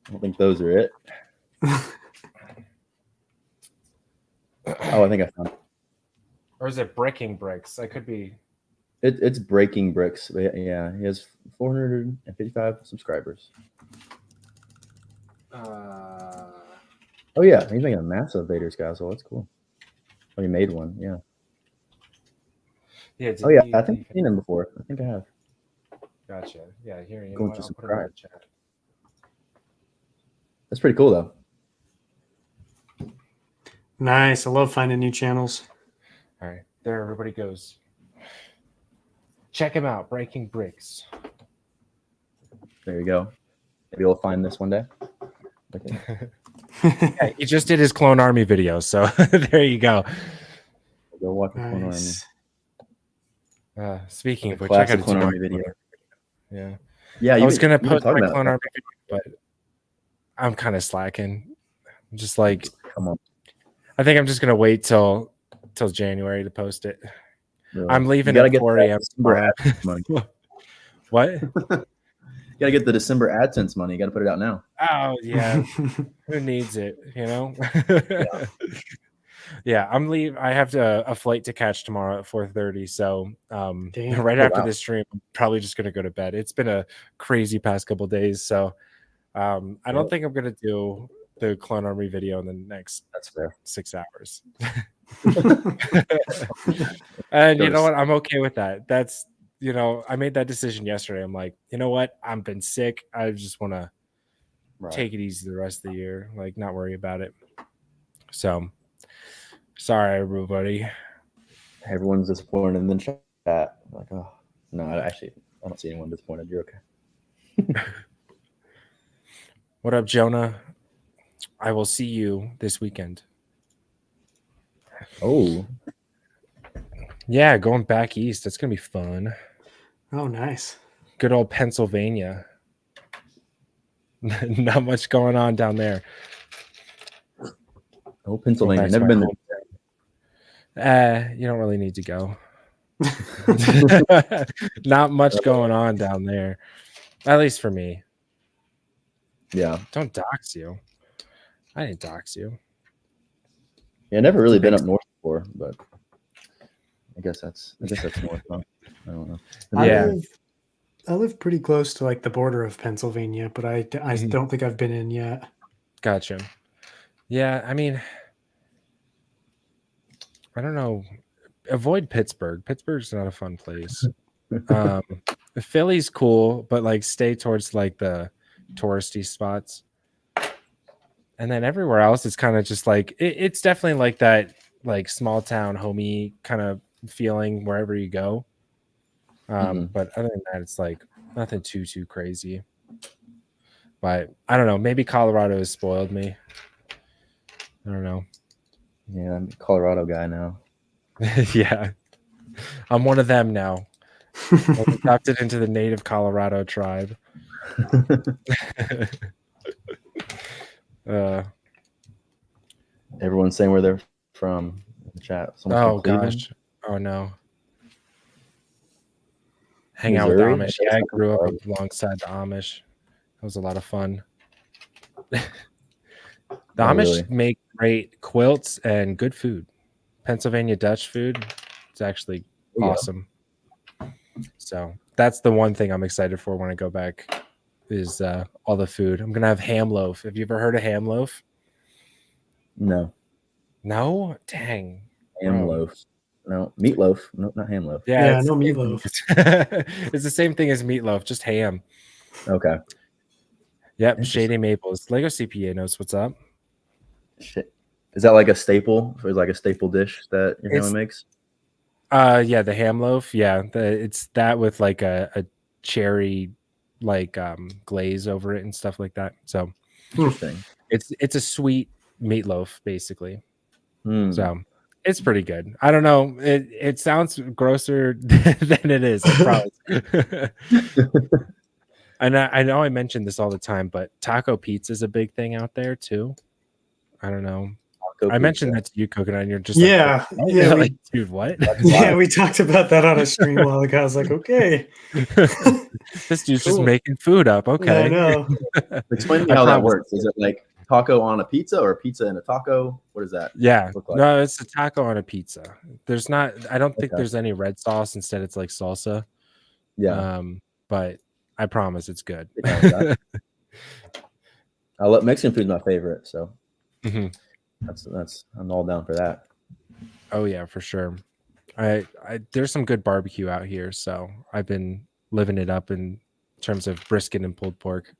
I don't think those are it. Oh, I think I found it. Or is it Breaking Bricks? I could be. It's Breaking Bricks. Yeah, he has 455 subscribers. Oh yeah, he's making a massive Vader's castle. That's cool. Oh, he made one. Yeah. Yeah. Oh yeah, I think I've seen him before. I think I have. Gotcha. Yeah. Here, you Go know what? to I'll put it in the chat. That's pretty cool though. Nice. I love finding new channels. All right, there everybody goes. Check him out, Breaking Bricks. There you go. Maybe we'll find this one day. Okay. Yeah, he just did his Clone Army video, so there you go. Go watch the Clone Army. Speaking of which, I classic got Clone Army video. Yeah, yeah. I was gonna post my Clone Army video, but I'm kind of slacking. I'm just like, come on. I think I'm just gonna wait till January to post it. Really. I'm leaving You gotta at get 4 that a.m. December tomorrow. AdSense money. What? You gotta get the December AdSense money. You gotta put it out now. Oh yeah, who needs it? You know. Yeah, I'm leave. I have a flight to catch tomorrow at 4:30. So Damn. right Oh, after wow. this stream, I'm probably just gonna go to bed. It's been a crazy past couple days, so I don't Yep. think I'm gonna do the Clone Army video in the next That's fair. 6 hours. And you know Goes. what? I'm okay with that. That's I made that decision yesterday. I'm like, you know what? I've been sick. I just want to Right. take it easy the rest of the year, like not worry about it. So sorry, everybody. Everyone's disappointed in the chat. Like, oh no, I don't see anyone disappointed. You're okay. What up, Jonah? I will see you this weekend. Oh, Yeah, going back east. That's gonna be fun. Oh, nice. Good old Pennsylvania. Not much going on down there. oh, Pennsylvania. Going back Never to been my there. hometown. You don't really need to go. Not much going on down there, at least for me. Yeah. Don't dox you. I didn't dox you. Yeah, never really been up north before, but I guess that's north. Huh? I don't know. Yeah. I live pretty close to like the border of Pennsylvania, but I don't think I've been in yet. Gotcha. Yeah, I mean, I don't know. Avoid Pittsburgh. Pittsburgh's not a fun place. Philly's cool, but like stay towards like the touristy spots. And then everywhere else is kind of just like it's definitely like that like small town homey kind of feeling wherever you go. But other than that, it's like nothing too crazy. But I don't know. Maybe Colorado has spoiled me. I don't know. Yeah, I'm a Colorado guy now. Yeah, I'm one of them now. I was adopted into the native Colorado tribe. Everyone's saying where they're from in the chat. Someone's from Cleveland. Gosh. Oh no. Hang out with Missouri? Amish. Yeah, I grew up alongside the Amish. That was a lot of fun. The Amish make great quilts and good food. Pennsylvania Dutch food. It's actually awesome. So that's the one thing I'm excited for when I go back is all the food. I'm gonna have ham loaf. Have you ever heard of ham loaf? No. No? Dang. Ham loaf. No, meatloaf. No, not ham loaf. Yeah, no meatloaf. It's the same thing as meatloaf, just ham. Okay. Yep, Shady Maples. Lego CPA knows what's up. Shit. Is that like a staple? Or like a staple dish that your family makes? Yeah, the ham loaf. Yeah, it's that with like a cherry like glaze over it and stuff like that. So interesting. It's a sweet meatloaf basically. So it's pretty good. I don't know. It sounds grosser than it is. I promise. And I know I mentioned this all the time, but taco pizza is a big thing out there too. I don't know. I mentioned that to you, Coconut, and you're just like, dude, what? Yeah, we talked about that on a stream a while ago. I was like, okay. This dude's just making food up. Okay. Yeah, I know. Explain to me how that works. Is it like taco on a pizza or pizza in a taco? What does that look like? No, it's a taco on a pizza. There's not, I don't think there's any red sauce. Instead, it's like salsa. Yeah. But I promise it's good. Mexican food is my favorite, so that's I'm all down for that. Oh yeah, for sure. I there's some good barbecue out here, so I've been living it up in terms of brisket and pulled pork.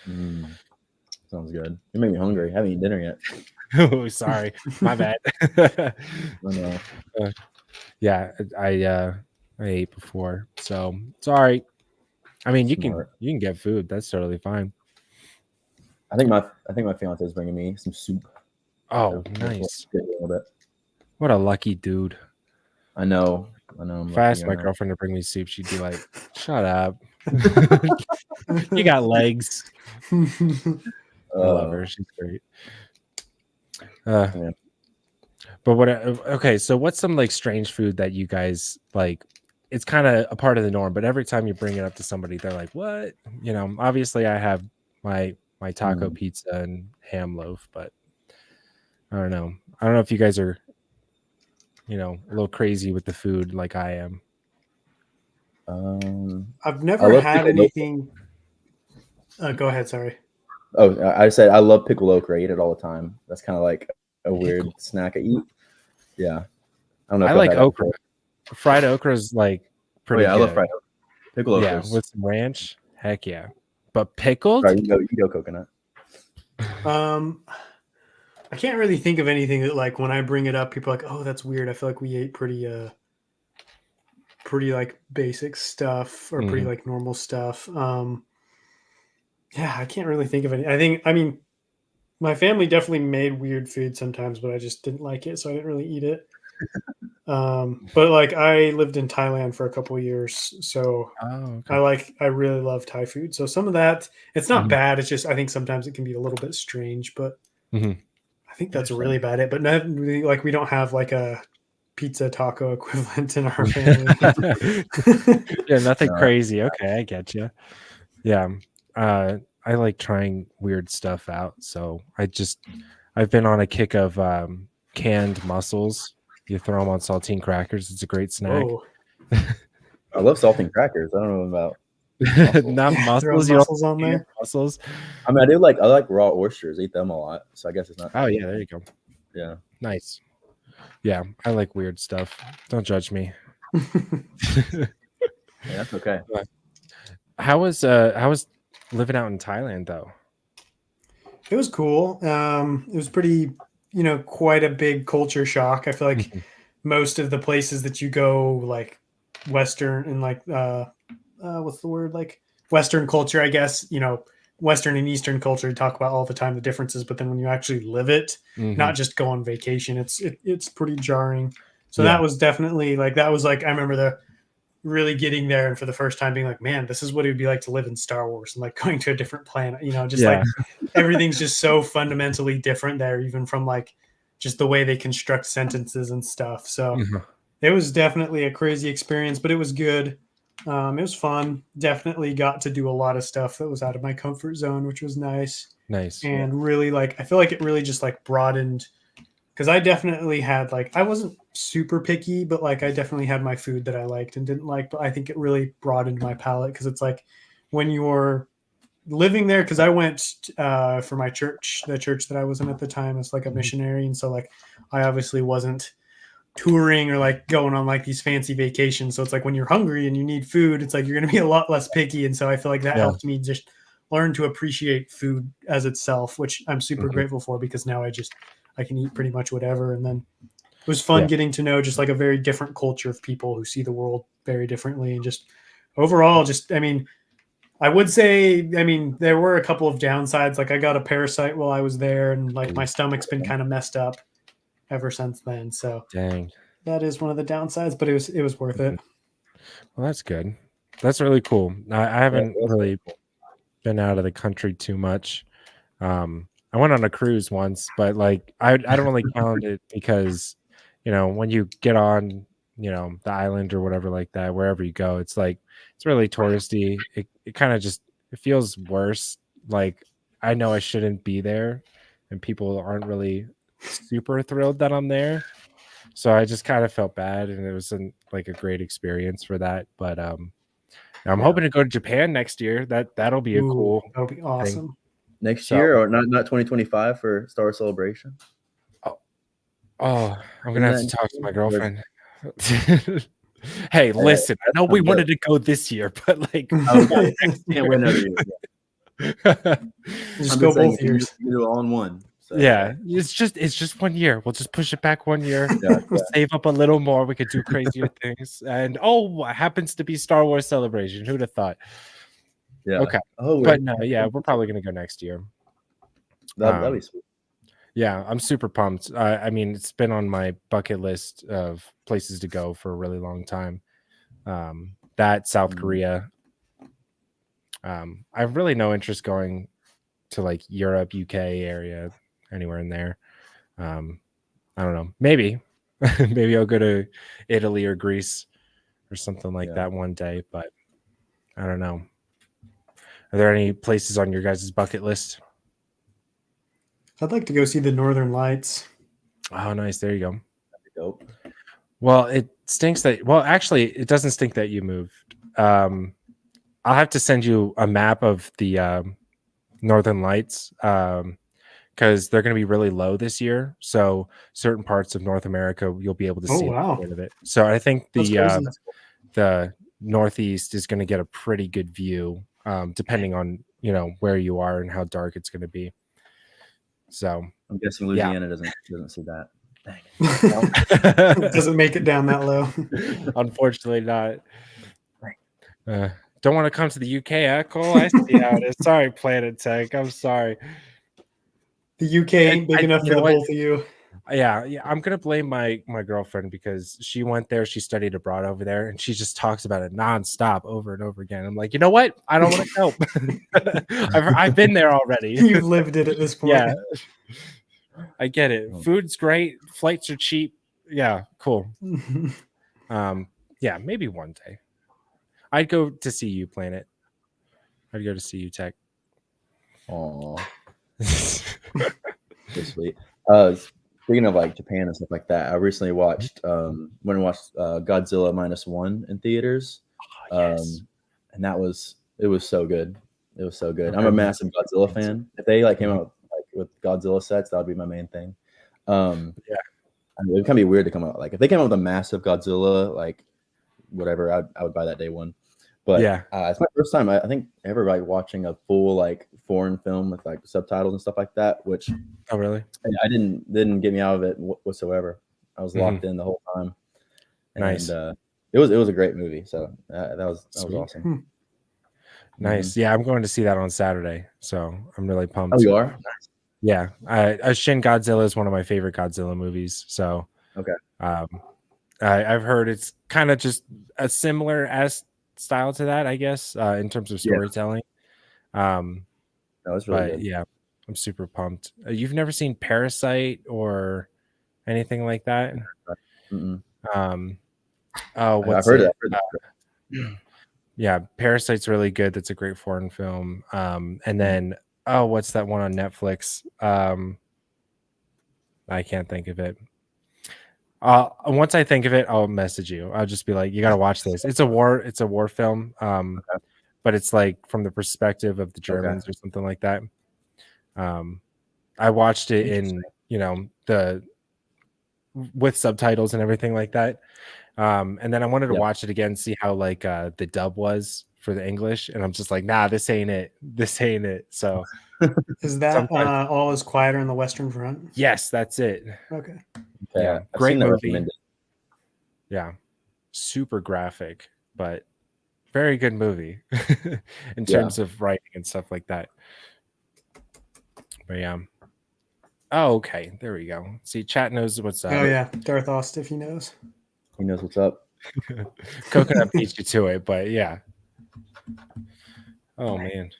Sounds good. You made me hungry. I haven't eaten dinner yet. Oh, sorry, my bad. Yeah, I ate before, so sorry. I mean, you can get food. That's totally fine. I think my fiance is bringing me some soup. Oh, nice. What a lucky dude. I know. If I asked my girlfriend to bring me soup, she'd be like, "Shut up. You got legs." I love her. She's great. But what? Okay, so what's some like strange food that you guys like? It's kind of a part of the norm, but every time you bring it up to somebody, they're like, "What?" You know. Obviously, I have my taco Mm. pizza and ham loaf, but I don't know. I don't know if you guys are, you know, a little crazy with the food like I am. I've I never love had pickled okra. anything. Go ahead. Sorry. Oh, I said I love pickled okra. I eat it all the time. That's kind of like a weird Pickle. snack I eat. Yeah, I don't know I if y'all like had that okra. before. Fried okra is like Oh pretty yeah, I love good. fried okra. Pickled Yeah, okras. with some ranch. Heck yeah. But pickled? Sorry, you go coconut. Um, I can't really think of anything that like when I bring it up, people are like, "Oh, that's weird." I feel like we ate pretty like basic stuff or pretty Mhm. like normal stuff. Yeah, I can't really think of any. I mean, my family definitely made weird food sometimes, but I just didn't like it, so I didn't really eat it. But like I lived in Thailand for a couple of years, so Oh, okay. I really love Thai food. So some of that, it's not Mhm. bad. It's just I think sometimes it can be a little bit strange, but Mhm. I think that's Interesting. really about it. But not really, like we don't have like a pizza taco equivalent in our family. Yeah, nothing No, crazy. Okay, I get you. Yeah. I like trying weird stuff out. So I've been on a kick of canned mussels. You throw them on saltine crackers. It's a great snack. Whoa. I love salting crackers. I don't know about mussels. Not Yeah, throwing mussels. You don't mussels on like canned there. mussels. I mean, I like raw oysters. I eat them a lot, so I guess it's not. Oh yeah, there you go. Yeah, Nice. Yeah, I like weird stuff. Don't judge me. yeah, that's okay. But how was living out in Thailand though? It was cool. It was pretty, quite a big culture shock. I feel like Mhm. most of the places that you go, like Western and like what's the word, like Western culture, I guess, Western and Eastern culture, you talk about all the time the differences, but then when you actually live it, not Mhm. just go on vacation, it's pretty jarring. So that Yeah. was definitely like that was like I remember the really getting there and for the first time being like, man, this is what it would be like to live in Star Wars and like going to a different planet, just Yeah. like everything's just so fundamentally different there, even from like just the way they construct sentences and stuff. So Mhm. it was definitely a crazy experience, but it was good. It was fun. Definitely got to do a lot of stuff that was out of my comfort zone, which was nice. Nice. Yeah, And really, like, I feel like it really just like broadened because I definitely had like I wasn't super picky, but like I definitely had my food that I liked and didn't like. But I think it really broadened my palate because it's like when you're living there, because I went for my church, the church that I was in at the time, it's like a Mhm. missionary, and so like I obviously wasn't touring or like going on like these fancy vacations. So it's like when you're hungry and you need food, it's like you're going to be a lot less picky. And so I feel like that Yeah. helped me just learn to appreciate food as itself, which I'm super Mhm. grateful for because now I can eat pretty much whatever. And then it was fun Yeah. getting to know just like a very different culture of people who see the world very differently and just overall, just, I mean, I would say, I mean, there were a couple of downsides. Like I got a parasite while I was there and like my Ooh, stomach's been kind of messed up ever since then. So dang. that is one of the downsides, but it was worth Mhm. it. Well, that's good. That's really cool. I yeah, haven't that's really really cool. been out of the country too much. I went on a cruise once, but like I don't really count it because when you get on the island or whatever like that, wherever you go, it's like it's really touristy. It kind of just it feels worse. Like I know I shouldn't be there, and people aren't really super thrilled that I'm there. So I just kind of felt bad, and it wasn't like a great experience for that. But I'm Yeah, hoping to go to Japan next year. That'll be a Ooh, cool that'll be thing. awesome. next So, year or not 2025 for Star Celebration. oh, oh, I'm gonna Isn't have that to next talk to year? my Or is, girlfriend. Hey, listen, I that know we sounds wanted dope. to go this year, but like Okay, not next can't year. wait another year. Just I'm go just saying both if you years. can do it all in one. So Yeah, it's just 1 year. We'll just push it back 1 year. yeah, We'll save up a little more. We could do crazier things. And what happens to be Star Wars Celebration? Who'd have thought? yeah. Okay. Oh, But no, yeah, we're probably gonna go next year. that'd be Um, sweet. yeah, I'm super pumped. I mean, it's been on my bucket list of places to go for a really long time. That South Mm. Korea. I have really no interest going to like Europe, UK area, anywhere in there. Um, I don't know. Maybe, maybe I'll go to Italy or Greece or something like Yeah. that one day. But I don't know. Are there any places on your guys' bucket list? I'd like to go see the Northern Lights. Oh, nice. There you go. Dope. Well, it stinks that. Well, actually, it doesn't stink that you moved. I'll have to send you a map of the Northern Lights because they're going to be really low this year. So certain parts of North America, you'll be able to Oh see wow, the end of it. So I think that's crazy. the Northeast is going to get a pretty good view, depending on where you are and how dark it's going to be. So I'm guessing yeah. Louisiana doesn't see that. Dang. It doesn't make it down that low. Unfortunately, not. Don't want to come to the UK, Cole? I see how it is. Sorry, Planet Tech. I'm sorry. The UK ain't big enough for the both of you. Yeah, I'm gonna blame my girlfriend because she went there, she studied abroad over there, and she just talks about it nonstop over and over again. I'm like, you know what? I don't want to go. I've been there already. You've lived it at this point. Yeah, I get it. Food's great, flights are cheap. Yeah, cool. Yeah, maybe one day. I'd go to see you, Planet. I'd go to see you, Tech. Oh, so sweet. Speaking of like Japan and stuff like that, I recently watched went and watched Godzilla -1 in theaters. Yes. And it was so good. It was so good. I'm a massive Godzilla fan. If they like came out like with Godzilla sets, that would be my main thing. Yeah. I mean, it would kind of be weird to come out like if they came out with a massive Godzilla, like whatever, I would buy that day one. But yeah, it's my first time I think ever like watching a full like foreign film with like subtitles and stuff like that, which oh really? I didn't get me out of it whatsoever. I was locked in the whole time. And, Nice. it was a great movie. So that was awesome. Nice. Yeah, I'm going to see that on Saturday, so I'm really pumped. Oh, you are? Yeah, Shin Godzilla is one of my favorite Godzilla movies. So Okay. I've heard it's kind of just a similar as style to that, I guess, in terms of storytelling. No, it's really good. Yeah, I'm super pumped. You've never seen Parasite or anything like that? Mm-mm. Oh, I've heard that. Yeah, Parasite's really good. That's a great foreign film. And then what's that one on Netflix? I can't think of it. Once I think of it, I'll message you. I'll just be like, you gotta watch this. It's a war film. But it's like from the perspective of the Germans or something like that. I watched it in, with subtitles and everything like that. And then I wanted to watch it again, see how like the dub was for the English, and I'm just like, nah, this ain't it. This ain't it. So is that All Is Quieter on the Western Front? Yes, that's it. Okay. Yeah, great movie. Yeah, super graphic, but very good movie in terms of writing and stuff like that. But yeah. Oh, okay. There we go. See, chat knows what's up. Oh yeah, Darth Ost, if he knows. He knows what's up. Coconut beats you to it, but yeah. Oh man.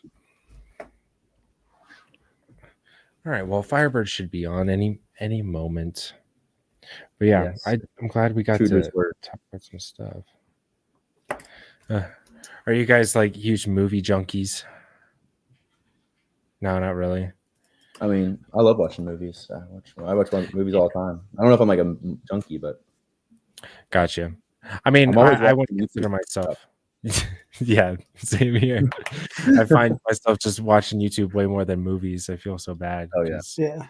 All right. Well, Firebird should be on any moment. But yeah, I'm glad we got to talk about some stuff. Are you guys like huge movie junkies? No, not really. I mean, I love watching movies. I watch movies all the time. I don't know if I'm like a junkie, but gotcha. I mean, I wouldn't consider myself. Yeah, same here. I find myself just watching YouTube way more than movies. I feel so bad. Oh yeah.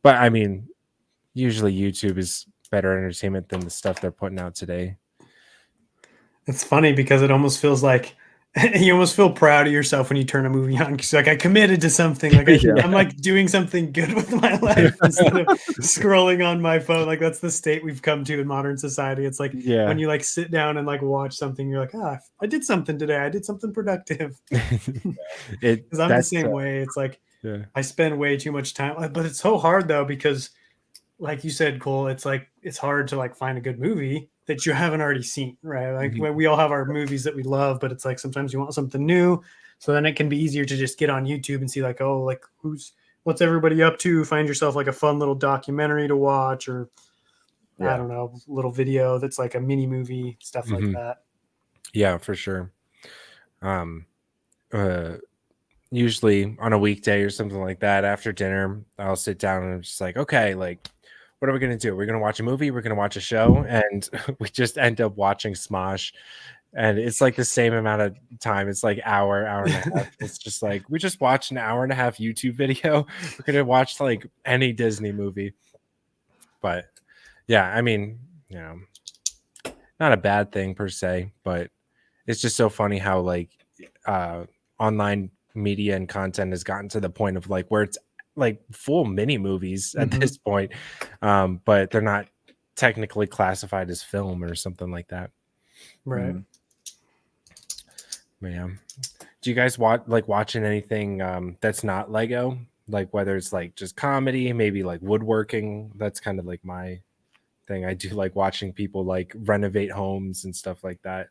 But I mean, usually YouTube is better entertainment than the stuff they're putting out today. It's funny because it almost feels like you almost feel proud of yourself when you turn a movie on because like I committed to something. Like I'm like doing something good with my life instead of scrolling on my phone. Like that's the state we've come to in modern society. It's like when you like sit down and like watch something, you're like, I did something today. I did something productive. Because I'm the same way. It's like I spend way too much time, but it's so hard though because, like you said, Cole, it's like it's hard to like find a good movie that you haven't already seen, right? Like when we all have our movies that we love, but it's like sometimes you want something new. So then it can be easier to just get on YouTube and see like, oh, like what's everybody up to? Find yourself like a fun little documentary to watch, or I Yeah. don't know, little video that's like a mini movie, stuff like that. Yeah, for sure. Usually on a weekday or something like that, after dinner, I'll sit down and I'm just like, okay, like, what are we gonna do? We're gonna watch a movie, we're gonna watch a show, and we just end up watching Smosh. And it's like the same amount of time. It's like hour and a half. It's just like we just watched an hour and a half YouTube video. We're gonna watch like any Disney movie. But yeah, I mean, you know, not a bad thing per se, but it's just so funny how like online media and content has gotten to the point of like where it's like full mini movies at this point, but they're not technically classified as film or something like that. Right. But yeah, do you guys watching anything that's not Lego, like whether it's like just comedy, maybe like woodworking? That's kind of like my thing. I do like watching people like renovate homes and stuff like that.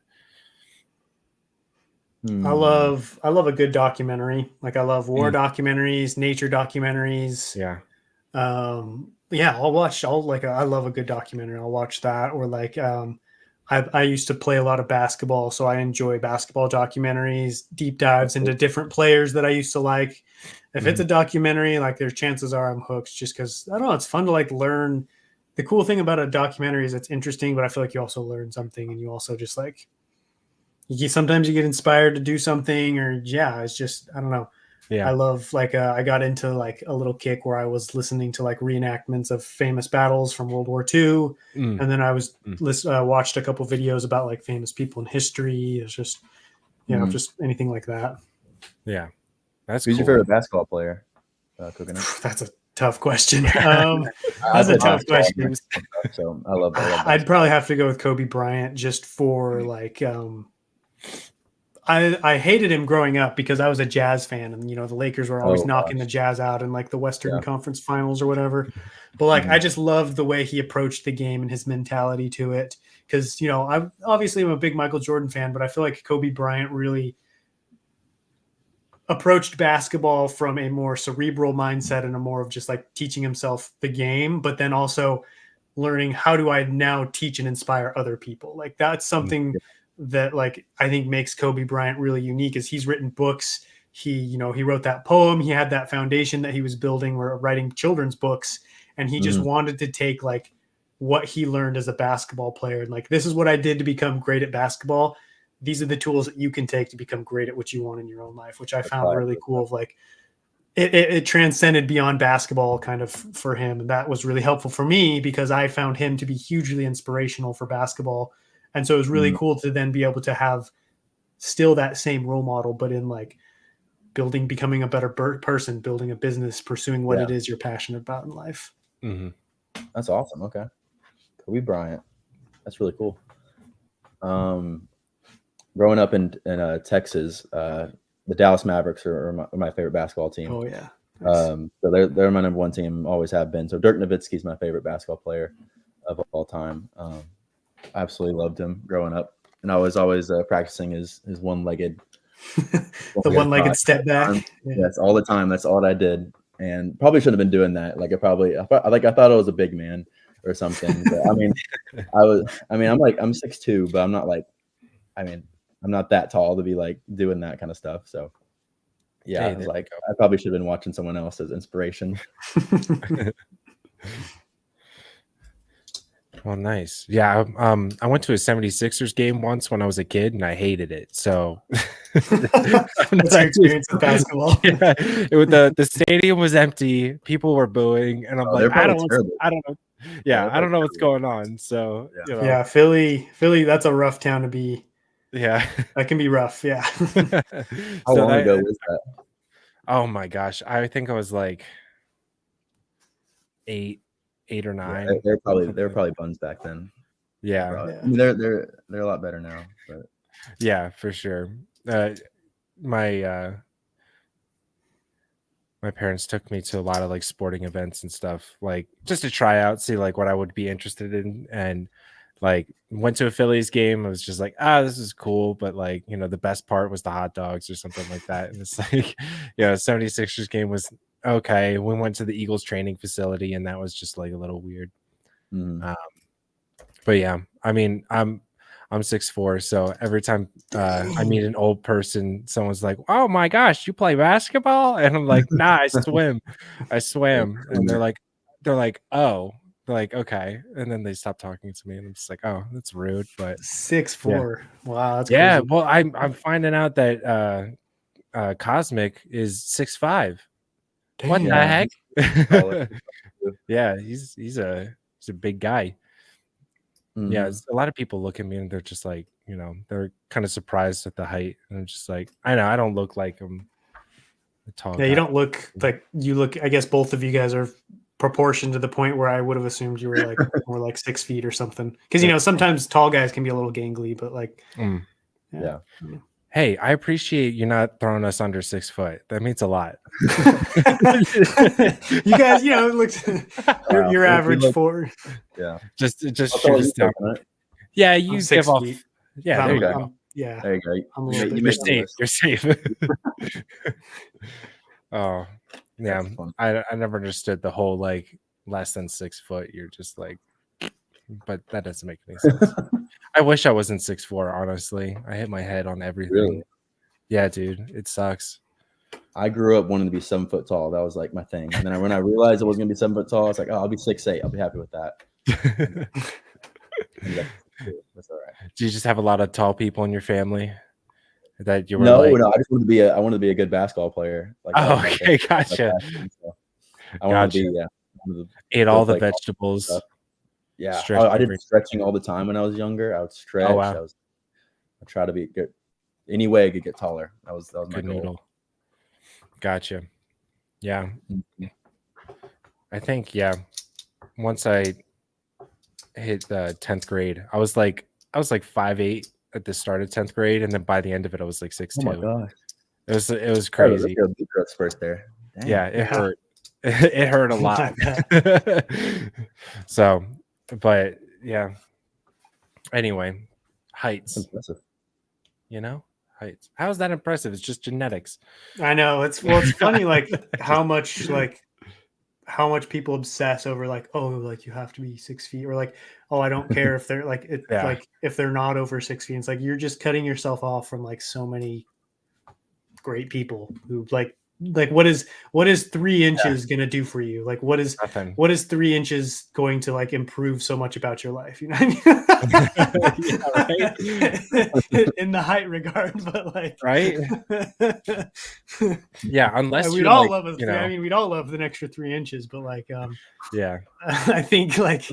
I love a good documentary. Like I love war documentaries, nature documentaries. Yeah. Yeah, I love a good documentary. I'll watch that. Or like I used to play a lot of basketball, so I enjoy basketball documentaries, deep dives into different players that I used to like. If it's a documentary, like there's chances are I'm hooked, just because I don't know, it's fun to like learn. The cool thing about a documentary is it's interesting, but I feel like you also learn something, and you also just like sometimes you get inspired to do something, or it's just I don't know. Yeah. I love like I got into like a little kick where I was listening to like reenactments of famous battles from World War II, and then I was watched a couple videos about like famous people in history. It's just just anything like that. Yeah, that's Who's cool. your favorite basketball player? Cooking it. That's a tough question. That's a tough question. So I love I'd probably have to go with Kobe Bryant just for like I hated him growing up because I was a Jazz fan, and the Lakers were always knocking the Jazz out in like the Western Conference Finals or whatever. But like I just loved the way he approached the game and his mentality to it. Because I obviously am a big Michael Jordan fan, but I feel like Kobe Bryant really approached basketball from a more cerebral mindset and a more of just like teaching himself the game, but then also learning how do I now teach and inspire other people. Like that's something that like I think makes Kobe Bryant really unique. Is he's written books. He wrote that poem. He had that foundation that he was building, where writing children's books, and he just wanted to take like what he learned as a basketball player and like, this is what I did to become great at basketball. These are the tools that you can take to become great at what you want in your own life, which I found really cool. Of like it transcended beyond basketball kind of for him. And that was really helpful for me because I found him to be hugely inspirational for basketball. And so it was really cool to then be able to have still that same role model, but in like becoming a better person, building a business, pursuing what it is you're passionate about in life. That's awesome. Okay. Kobe Bryant. That's really cool. Growing up in Texas, the Dallas Mavericks are my favorite basketball team. Oh yeah. Nice. So they're my number one team, always have been. So Dirk Nowitzki is my favorite basketball player of all time. I absolutely loved him growing up, and I was always practicing his one-legged, one-legged step back. Yes, all the time. That's all I did, and probably shouldn't have been doing that. Like I thought I was a big man or something. But I'm 6'2", but I'm not like, I'm not that tall to be like doing that kind of stuff. So yeah, I was like, I probably should have been watching someone else as inspiration. Well, nice. Yeah. I went to a 76ers game once when I was a kid and I hated it. So that's our experience with basketball. Yeah, the stadium was empty. People were booing. And I'm like, I don't know. Yeah, I don't know what's going on. So yeah, Philly, that's a rough town to be. Yeah. That can be rough. Yeah. How long ago was that? Oh my gosh. I think I was like 8 or 9. Yeah, they were probably buns back then. Yeah. I mean, they're a lot better now. But yeah, for sure. My parents took me to a lot of like sporting events and stuff, like just to try out, see like what I would be interested in, and like went to a Phillies game. I was just like, this is cool, but like, the best part was the hot dogs or something like that. And it's like, 76ers game was okay. We went to the Eagles training facility, and that was just like a little weird. Mhm. But yeah, I mean, I'm 6'4", so every time I meet an old person, someone's like, "Oh my gosh, you play basketball?" And I'm like, "Nah, I swim. I swam." And they're like, "Oh." They're like, "Okay." And then they stop talking to me, and I'm just like, "Oh, that's rude." But 6'4". Wow, that's yeah, crazy. well, I'm finding out that Cosmic is 6'5". What the Damn. heck? Solid. Yeah, he's a big guy. Yeah, Mhm. it's, a lot of people look at me and they're just like, they're kind of surprised at the height, and I'm just like, I know I don't look like I'm a tall Yeah, you guy. don't look like you look. I guess both of you guys are proportioned to the point where I would have assumed you were like more like 6 feet or something. Because sometimes tall guys can be a little gangly, but like, Mm. Yeah. Hey, I appreciate you not throwing us under 6 foot. That means a lot. You guys, it looks your We average look- for. Yeah. just How shoot tall are us you, down. Coconut? Yeah, I'm you 6 give off. feet. Yeah, there you Okay. go. Yeah, There you go. I'm a little bit You You're make the safe. list. You're safe. Oh, yeah. That's fun. I never understood the whole like less than 6 foot. You're just like, but that doesn't make any sense. I wish I wasn't 6'4", honestly. I hit my head on everything. Really? Yeah, dude, it sucks. I grew up wanting to be 7 foot tall. That was like my thing. And then when I realized I was gonna be 7 foot tall, I was like, oh, I'll be 6'8". I'll be happy with that. And that's all right. Do you just have a lot of tall people in your family that you were No, like? no, I just wanted to be I wanted to be a good basketball player. Like that Oh, was my okay, thing. That was my gotcha. passion, so I wanted to be wanted to Ate go all the play college vegetables. stuff. Yeah, Stretch I did every- stretching all the time when I was younger. I would stretch. Oh wow, I try to be good any way I could get taller. That was my good goal. noodle. Gotcha. Yeah, Mhm. I think once I hit the 10th grade, I was like 5'8" at the start of 10th grade, and then by the end of it, I was like 6'2". Oh my gosh. It was Oh, that's crazy. a big growth spurt there. Dang. Yeah, it hurt. It hurt a lot. So, but yeah. Anyway, heights. That's impressive. Heights. How is that impressive? It's just genetics. I know it's funny like how much people obsess over like, oh, like you have to be 6 feet, or like, oh, I don't care if they're like like if they're not over 6 feet. It's like you're just cutting yourself off from like so many great people who like what is 3 inches gonna do for you? Like what is Nothing. 3 inches going to like improve so much about your life? You know what I mean? In the height regard, but like Right? Yeah, unless we'd you're all like, love we'd all love an extra 3 inches, but like yeah. I think like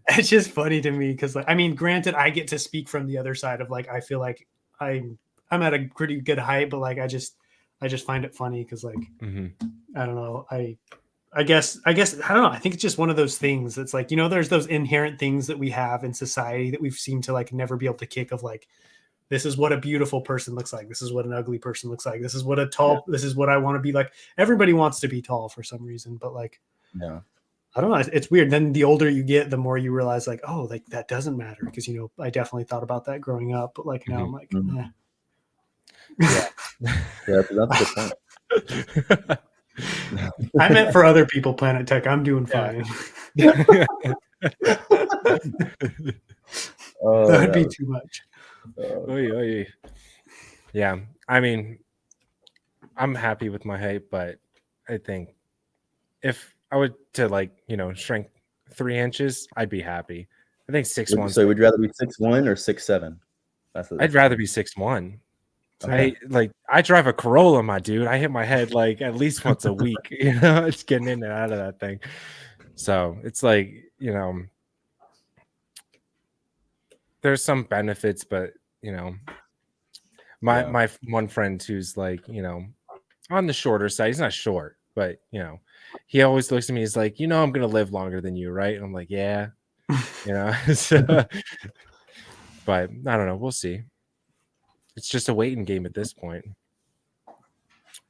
it's just funny to me because like, I mean, granted, I get to speak from the other side of like I feel like I'm at a pretty good height, but like I just find it funny because like I don't know, I guess I don't know, I think it's just one of those things that's like, there's those inherent things that we have in society that we've seemed to like never be able to kick, of like, this is what a beautiful person looks like, this is what an ugly person looks like, this is what this is what I want to be like. Everybody wants to be tall for some reason, but like I don't know, it's weird. Then the older you get, the more you realize like, oh, like that doesn't matter, because I definitely thought about that growing up, but like now I'm like Yeah, that's a good point. I meant for other people, Planet Tech. I'm doing fine. Oh, That would be too much. Yeah, I mean, I'm happy with my height, but I think if I were to like, shrink 3 inches, I'd be happy. I think 6'1". So would you rather be 6'1" or 6'7"? I'd rather be 6'1". Okay. I drive a Corolla, my dude. I hit my head like at least once a week, it's getting in and out of that thing. So it's like, there's some benefits, but my one friend who's like, on the shorter side, he's not short, but he always looks at me, he's like, I'm gonna live longer than you, right? And I'm like, yeah, so, but I don't know, we'll see. It's just a waiting game at this point.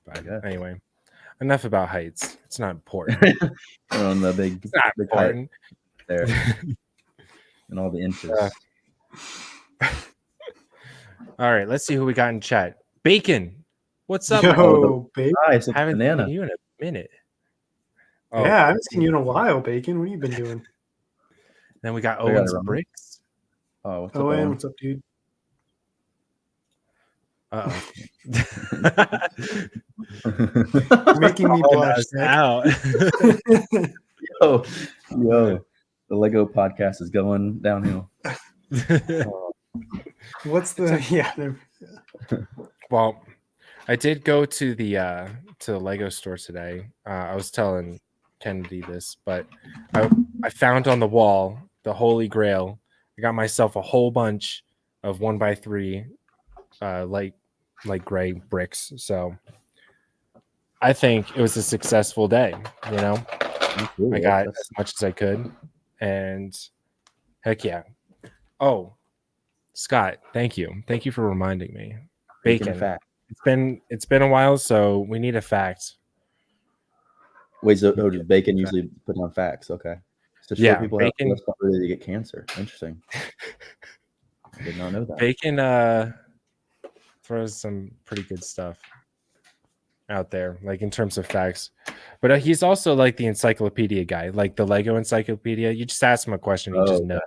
But anyway, enough about heights. It's not important. On the big, it's not big important there, and all the inches. All right, let's see who we got in chat. Bacon, what's up? Yo, babe. Nice, Haven't banana. seen you in a minute. Oh, Yeah, I haven't seen you in a while, Bacon. What have you been doing? then we got I got it Owen's wrong. bricks. Oh, what's up, Owen, Owen? what's up, dude? Uh-oh. You're making me Calling blush. us Zach. out. yo, the Lego podcast is going downhill. What's the Well, I did go to the Lego store today. I was telling Kennedy this, but I found on the wall the Holy Grail. I got myself a whole bunch of 1x3 light gray bricks. So I think it was a successful day. You know, Ooh, I got as much as I could, and heck yeah. Oh, Scott, thank you for reminding me. Bacon. fact. It's been a while, so we need a fact. Wait, so does Bacon usually put down facts? Okay, so show people how Bacon less probability to get cancer. Interesting. Did not know that. Bacon throws some pretty good stuff out there, like in terms of facts. But he's also like the encyclopedia guy, like the Lego encyclopedia. You just ask him a question, he just knows.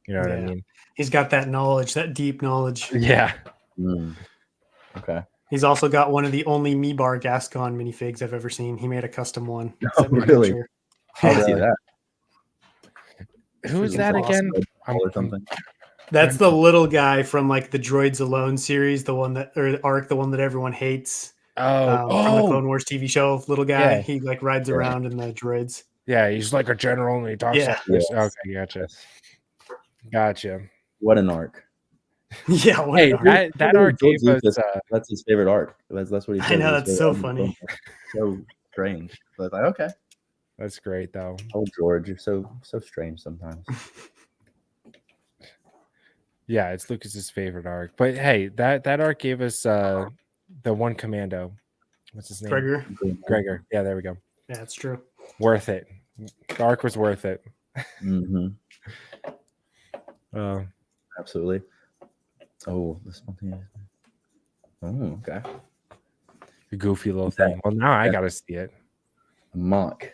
You know what I mean? He's got that knowledge, that deep knowledge. Yeah. Okay. He's also got one of the only Meebar Gascon minifigs I've ever seen. He made a custom one. Oh, really? Picture. How see that? Who's Freaking that awesome. again? Or something. That's the little guy from like the Droids Alone series, the one that or Arc, the one that everyone hates. From the Clone Wars TV show. Little guy, Yeah. he like rides around in the droids. Yeah, he's like a general and he talks like this. Yes. Okay, gotcha. What an arc. Yeah, hey, that arc gave us that's his favorite arc. That's what he says. I know, that's so funny. So strange. But like, okay. That's great though. Oh, George, you're so strange sometimes. Yeah, it's Lucas's favorite arc. But hey, that arc gave us the one commando. What's his name? Gregor. Yeah, there we go. Yeah, it's true. Worth it. The arc was worth it. Mm-hmm. Oh, absolutely. Oh, this one. Oh, okay. A goofy little thing. Well, now I gotta see it. Mock.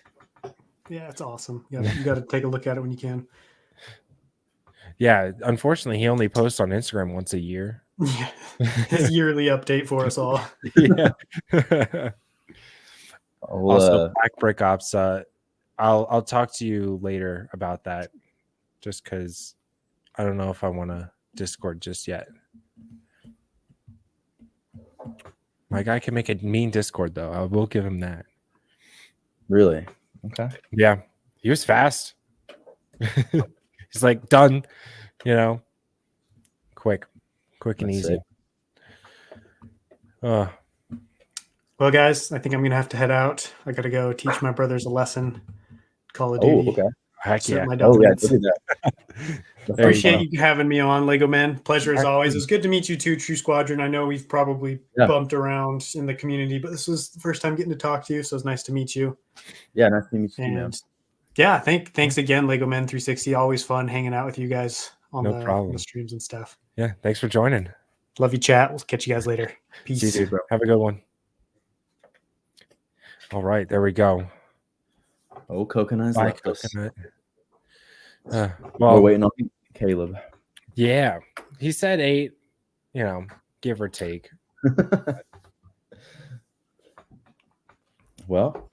Yeah, it's awesome. You got to take a look at it when you can. Yeah, unfortunately, he only posts on Instagram once a year. Yeah, his yearly update for us all. Yeah. Also, Black Brick Ops. I'll talk to you later about that, just because I don't know if I want to Discord just yet. My guy can make a mean Discord though. I will give him that. Really? Okay. Yeah, he was fast. He's like done, quick and easy. Well, guys, I think I'm gonna have to head out. I gotta go teach my brothers a lesson. Call of Duty. Oh, okay. Heck yeah. Appreciate you having me on, Lego Man. Pleasure as always. It was good to meet you too, True Squadron. I know we've probably bumped around in the community, but this was the first time getting to talk to you, so it's nice to meet you. Yeah, nice to meet you, man. Yeah, thanks again, Legomen360. Always fun hanging out with you guys on the streams and stuff. Yeah, thanks for joining. Love you, chat. We'll catch you guys later. Peace. See you, bro. Have a good one. All right, there we go. Oh, coconut. Coconut. Well, we're waiting on Caleb. Yeah, he said 8. Give or take. Well,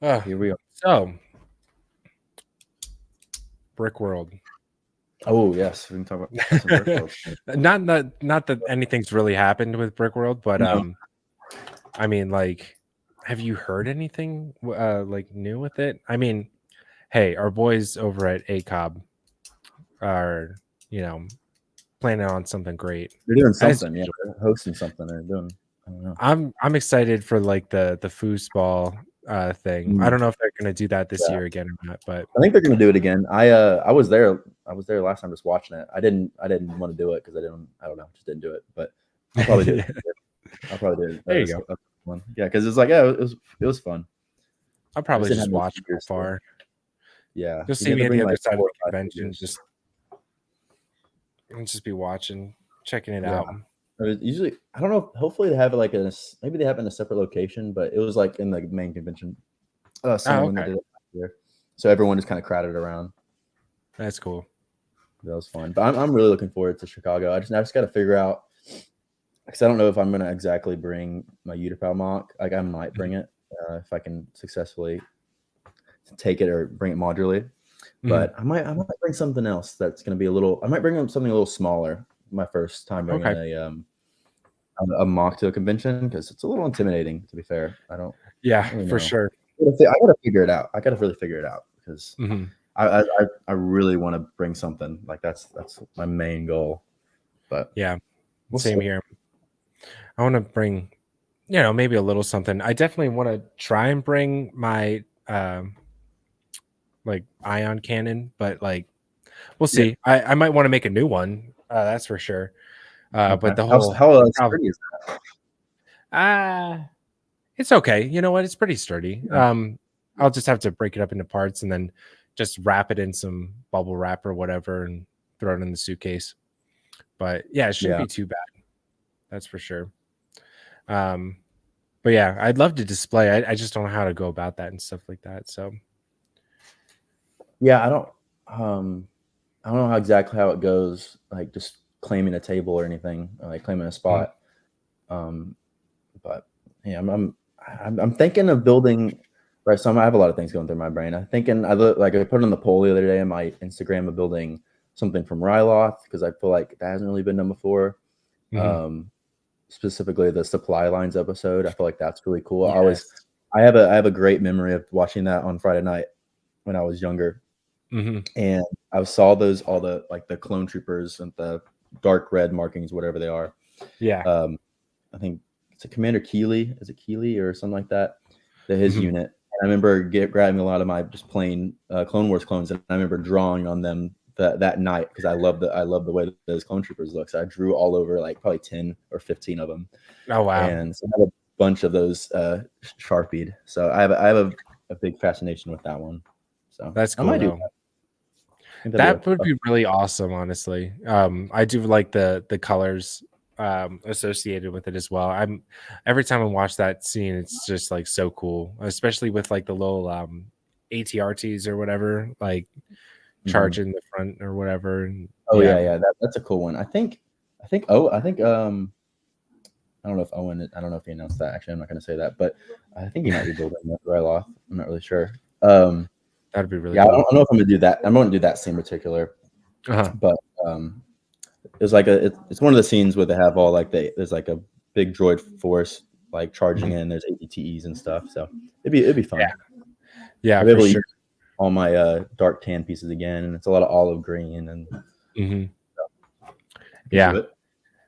here we are. So, Brick World. Oh yes, we can talk about some Brick World. not that anything's really happened with Brick World, but I mean, like, have you heard anything like new with it? I mean, hey, our boys over at ACOB are planning on something great. They're doing something, yeah. They're hosting something. They're doing. I don't know. I'm excited for like the foosball thing. I don't know if they're gonna do that this year again or not, but I think they're gonna do it again. I was there last time just watching it. I didn't want to do it because I don't know, just didn't do it. But I'll probably do it. I'll probably do it. There you go. One. Yeah, because it's like it was fun. I'll probably just watch from far. Yeah, you'll see me on the other side of the convention. Just be watching, checking it out. Usually, I don't know. Hopefully, they have it like maybe they have it in a separate location, but it was like in the main convention center when they Okay. did it last year. So everyone just kind of crowded around. That's cool. That was fun. But I'm really looking forward to Chicago. I just got to figure out, because I don't know if I'm going to exactly bring my Utah mock. Like I might bring it if I can successfully take it or bring it modularly. But I might bring something else that's going to be a little. I might bring something a little smaller. My first time bringing a mock to a convention, because it's a little intimidating. To be fair, I don't really for know. sure. I gotta figure it out. I gotta really figure it out because I really want to bring something like that's my main goal. But Yeah, we'll same see. here. I want to bring, maybe a little something. I definitely want to try and bring my like ion cannon, but like we'll see. I might want to make a new one. That's for sure. But the whole how problem, sturdy is it's okay. You know what? It's pretty sturdy. that? I'll just have to break it up into parts and then just wrap it in some bubble wrap or whatever and throw it in the suitcase. But yeah, it shouldn't be too bad. That's for sure. But yeah, I'd love to display. I just don't know how to go about that and stuff like that. So Yeah, I don't know how exactly how it goes, like just claiming a table or anything, like claiming a spot. But yeah, I'm thinking of building. Right, so I have a lot of things going through my brain. I'm thinking I put on the poll the other day on my Instagram of building something from Ryloth, because I feel like that hasn't really been done before. Specifically the supply lines episode. I feel like that's really cool. yes. I have a great memory of watching that on Friday night when I was younger. And I saw all the like the clone troopers and the dark red markings, whatever they are. Yeah. I think it's a Commander Keeley. Is it Keeley or something like that? His unit. And I remember grabbing a lot of my just plain Clone Wars clones, and I remember drawing on them that night because I love the way that those clone troopers look. So I drew all over like probably 10 or 15 of them. Oh wow. And so I have a bunch of those sharpied. So I have a big fascination with that one. So that's cool. I might do that. That would be really awesome, honestly. I do like the colors associated with it as well. Every time I watch that scene, it's just like so cool, especially with like the little ATRTs or whatever, like charge in the front or whatever. And, yeah, that's a cool one. I think I don't know if Owen. I don't know if he announced that. Actually, I'm not going to say that, but I think he might be building that Ryloth. I'm not really sure. That'd be really cool. I don't know if I'm going to do that. I'm going to do that scene in particular. But it's like it's one of the scenes where they have all like there's like a big droid force like charging in. There's ATTEs and stuff. So it'd be fun. Yeah, for sure. Use all my dark tan pieces again, and it's a lot of olive green and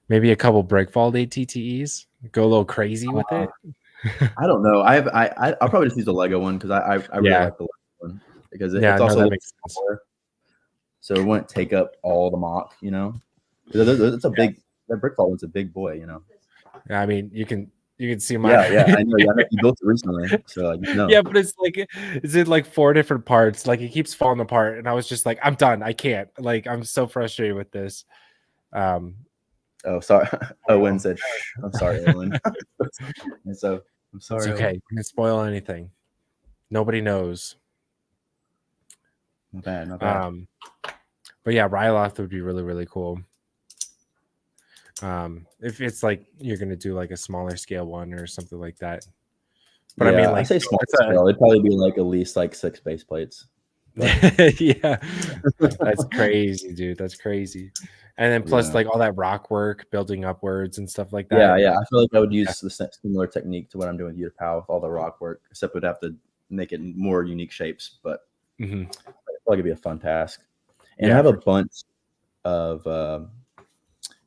maybe a couple breakvault ATTEs. Go a little crazy with it. I don't know. I'll probably just use the Lego one because I really like the Lego one because it's also that makes sense. So it wouldn't take up all the mock, It's a big that brickball one's a big boy, I mean, you can see my yeah. I know you built it recently, so yeah, but it's in like 4 different parts. Like it keeps falling apart, and I was just like, I'm done. I can't. Like I'm so frustrated with this. Oh, sorry. Owen said, Shh. I'm sorry, Owen. So I'm sorry. It's okay. You can spoil anything. Nobody knows. Not bad. But yeah, Ryloth would be really, really cool. If it's like you're gonna do like a smaller scale one or something like that. But yeah, I mean, like I say small scale. It'd probably be like at least like 6 base plates. Yeah, that's crazy, dude. That's crazy. And then plus like all that rock work building upwards and stuff like that. Yeah. I feel like I would use the similar technique to what I'm doing with Utah with all the rock work, except we'd have to make it more unique shapes. But it'd probably be a fun task. And I have a bunch of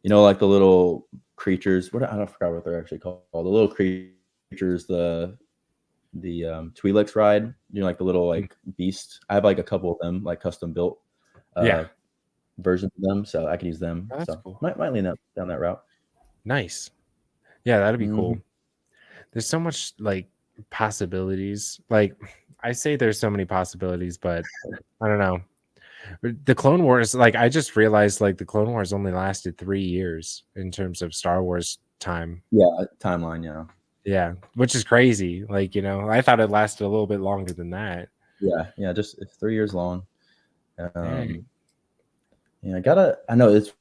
like the little creatures. I don't forget what they're actually called. The little creatures, the Twi'leks ride. Like the little like beast. I have like a couple of them, like custom built. Versions of them, so I could use them. Oh, that's cool. Might lean down that route. Nice. Yeah, that'd be cool. There's so much like possibilities. Like I say there's so many possibilities, but I don't know. The Clone Wars, like I just realized, like the Clone Wars only lasted 3 years in terms of Star Wars time. Yeah, timeline. Yeah, Yeah, which is crazy. Like, you know, I thought it lasted a little bit longer than that. yeah. Just it's 3 years long. Dang. Yeah, I know it's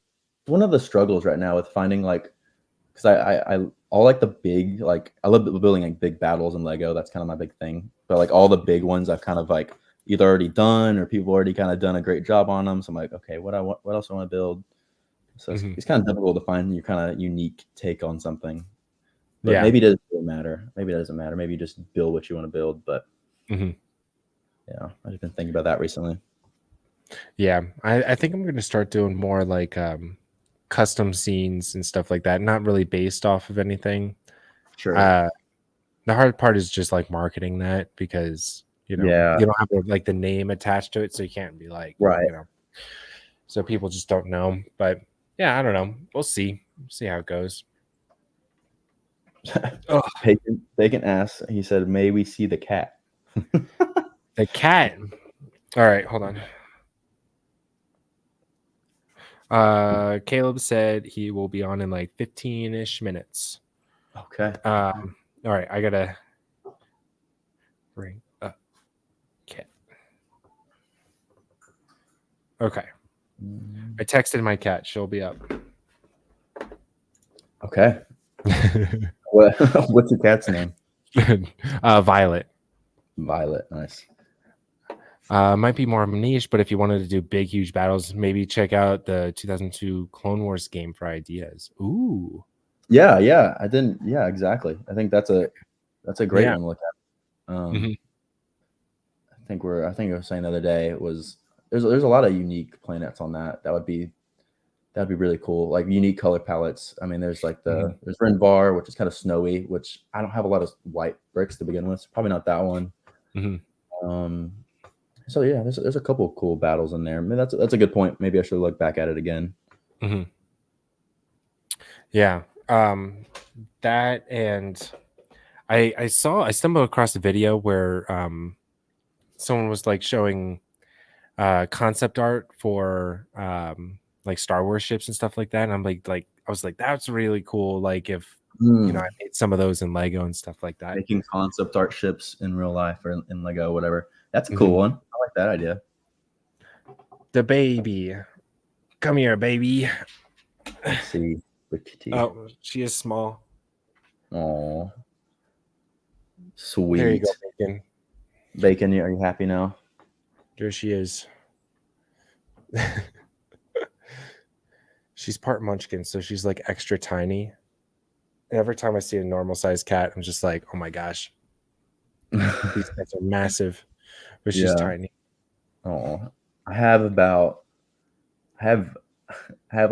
one of the struggles right now with finding like, because I all like the big, like I love building like big battles in Lego. That's kind of my big thing. But like all the big ones, I've kind of like either already done or people already kind of done a great job on them. So I'm like, okay, what else I want to build? So it's kind of difficult to find your kind of unique take on something. But maybe it doesn't really matter. Maybe it doesn't matter. Maybe you just build what you want to build. But yeah, I've just been thinking about that recently. Yeah, I think I'm going to start doing more like custom scenes and stuff like that. Not really based off of anything. Sure. The hard part is just like marketing that, because you know you don't have like the name attached to it, so you can't be like, right. You know, so people just don't know. But yeah, I don't know. We'll see how it goes. Bacon ass. He said, "May we see the cat?" The cat. All right, hold on. Caleb said he will be on in like 15-ish minutes. Okay. All right, I gotta bring up cat. Okay. I texted my cat. She'll be up. Okay. What's the cat's name? Violet. Violet. Nice. Might be more niche, but if you wanted to do big, huge battles, maybe check out the 2002 Clone Wars game for ideas. Ooh. Yeah. I didn't. Yeah, exactly. I think that's a great one to look at. I think I was saying the other day there's a lot of unique planets on that. That'd be really cool. Like unique color palettes. I mean, there's like there's Renvar, which is kind of snowy, which I don't have a lot of white bricks to begin with. So probably not that one. So yeah, there's a couple of cool battles in there. I mean, that's a good point. Maybe I should look back at it again. Yeah. That, and I stumbled across a video where someone was like showing concept art for like Star Wars ships and stuff like that. And I'm like I was like, that's really cool. Like if you know, I made some of those in Lego and stuff like that. Making concept art ships in real life or in Lego, whatever. That's a cool one. I like that idea. The baby. Come here, baby. Let's see. Oh, she is small. Oh, sweet. There you go, Bacon. Bacon, are you happy now? There she is. She's part munchkin, so she's like extra tiny. And every time I see a normal sized cat, I'm just like, oh my gosh. These cats are massive, but she's tiny. Oh, I have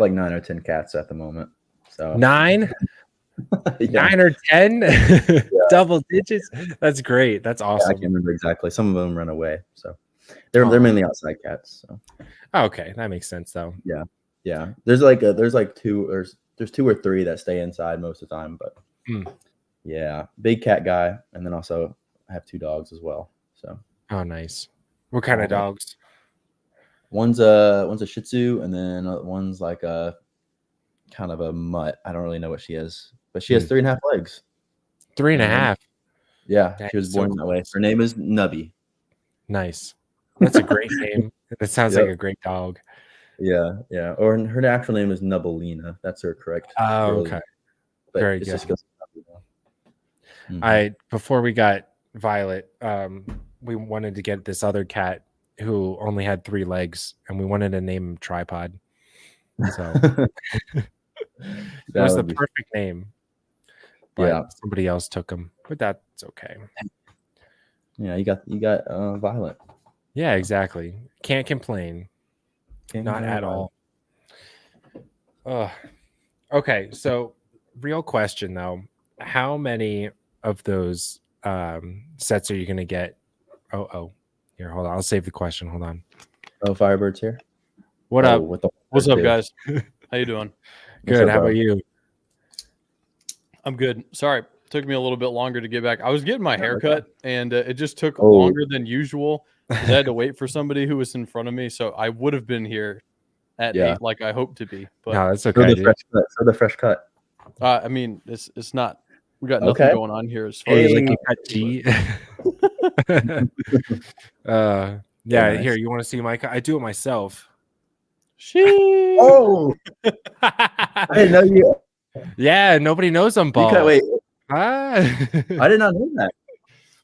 like 9 or 10 cats at the moment. So 9? 9 or 10? Double digits? That's great. That's awesome. I can't remember exactly. Some of them run away. So they're mainly outside cats. So okay, that makes sense though. Yeah. There's like 2 or 3 that stay inside most of the time, but yeah, big cat guy, and then also I have 2 dogs as well. So nice. What kind of dogs? One's a Shih Tzu, and then one's like a kind of a mutt. I don't really know what she is, but she has 3.5 legs. 3.5. Yeah, she was born that way. Her name is Nubby. Nice. That's a great name. That sounds like a great dog. Yeah. Or her actual name is Nubbelina. That's her correct. Okay. But very good. Before we got Violet, we wanted to get this other cat who only had 3 legs, and we wanted to name him Tripod. So it was the perfect name. But somebody else took him, but that's okay. Yeah, you got Violet. Yeah, exactly. Can't complain. Not at all. Okay, so real question though. How many of those sets are you going to get? Here, hold on. I'll save the question. Hold on. Oh, Firebird's here. What up? What's up, guys? How you doing? Good. How about you? I'm good. Sorry, took me a little bit longer to get back. I was getting my hair cut, and it just took Oh. longer than usual because I had to wait for somebody who was in front of me. So I would have been here at 8 like I hoped to be. But No, that's So okay, the dude. fresh cut. So the fresh cut. I mean, it's not. We got nothing Okay. going on here as far Hey, as like Hey. you cut G. Yeah, nice. here, you want to see my cut? I do it myself. Sheesh. Oh, I didn't know you. Yeah, nobody knows I'm You bald. cut. Wait, Ah. I did not know that.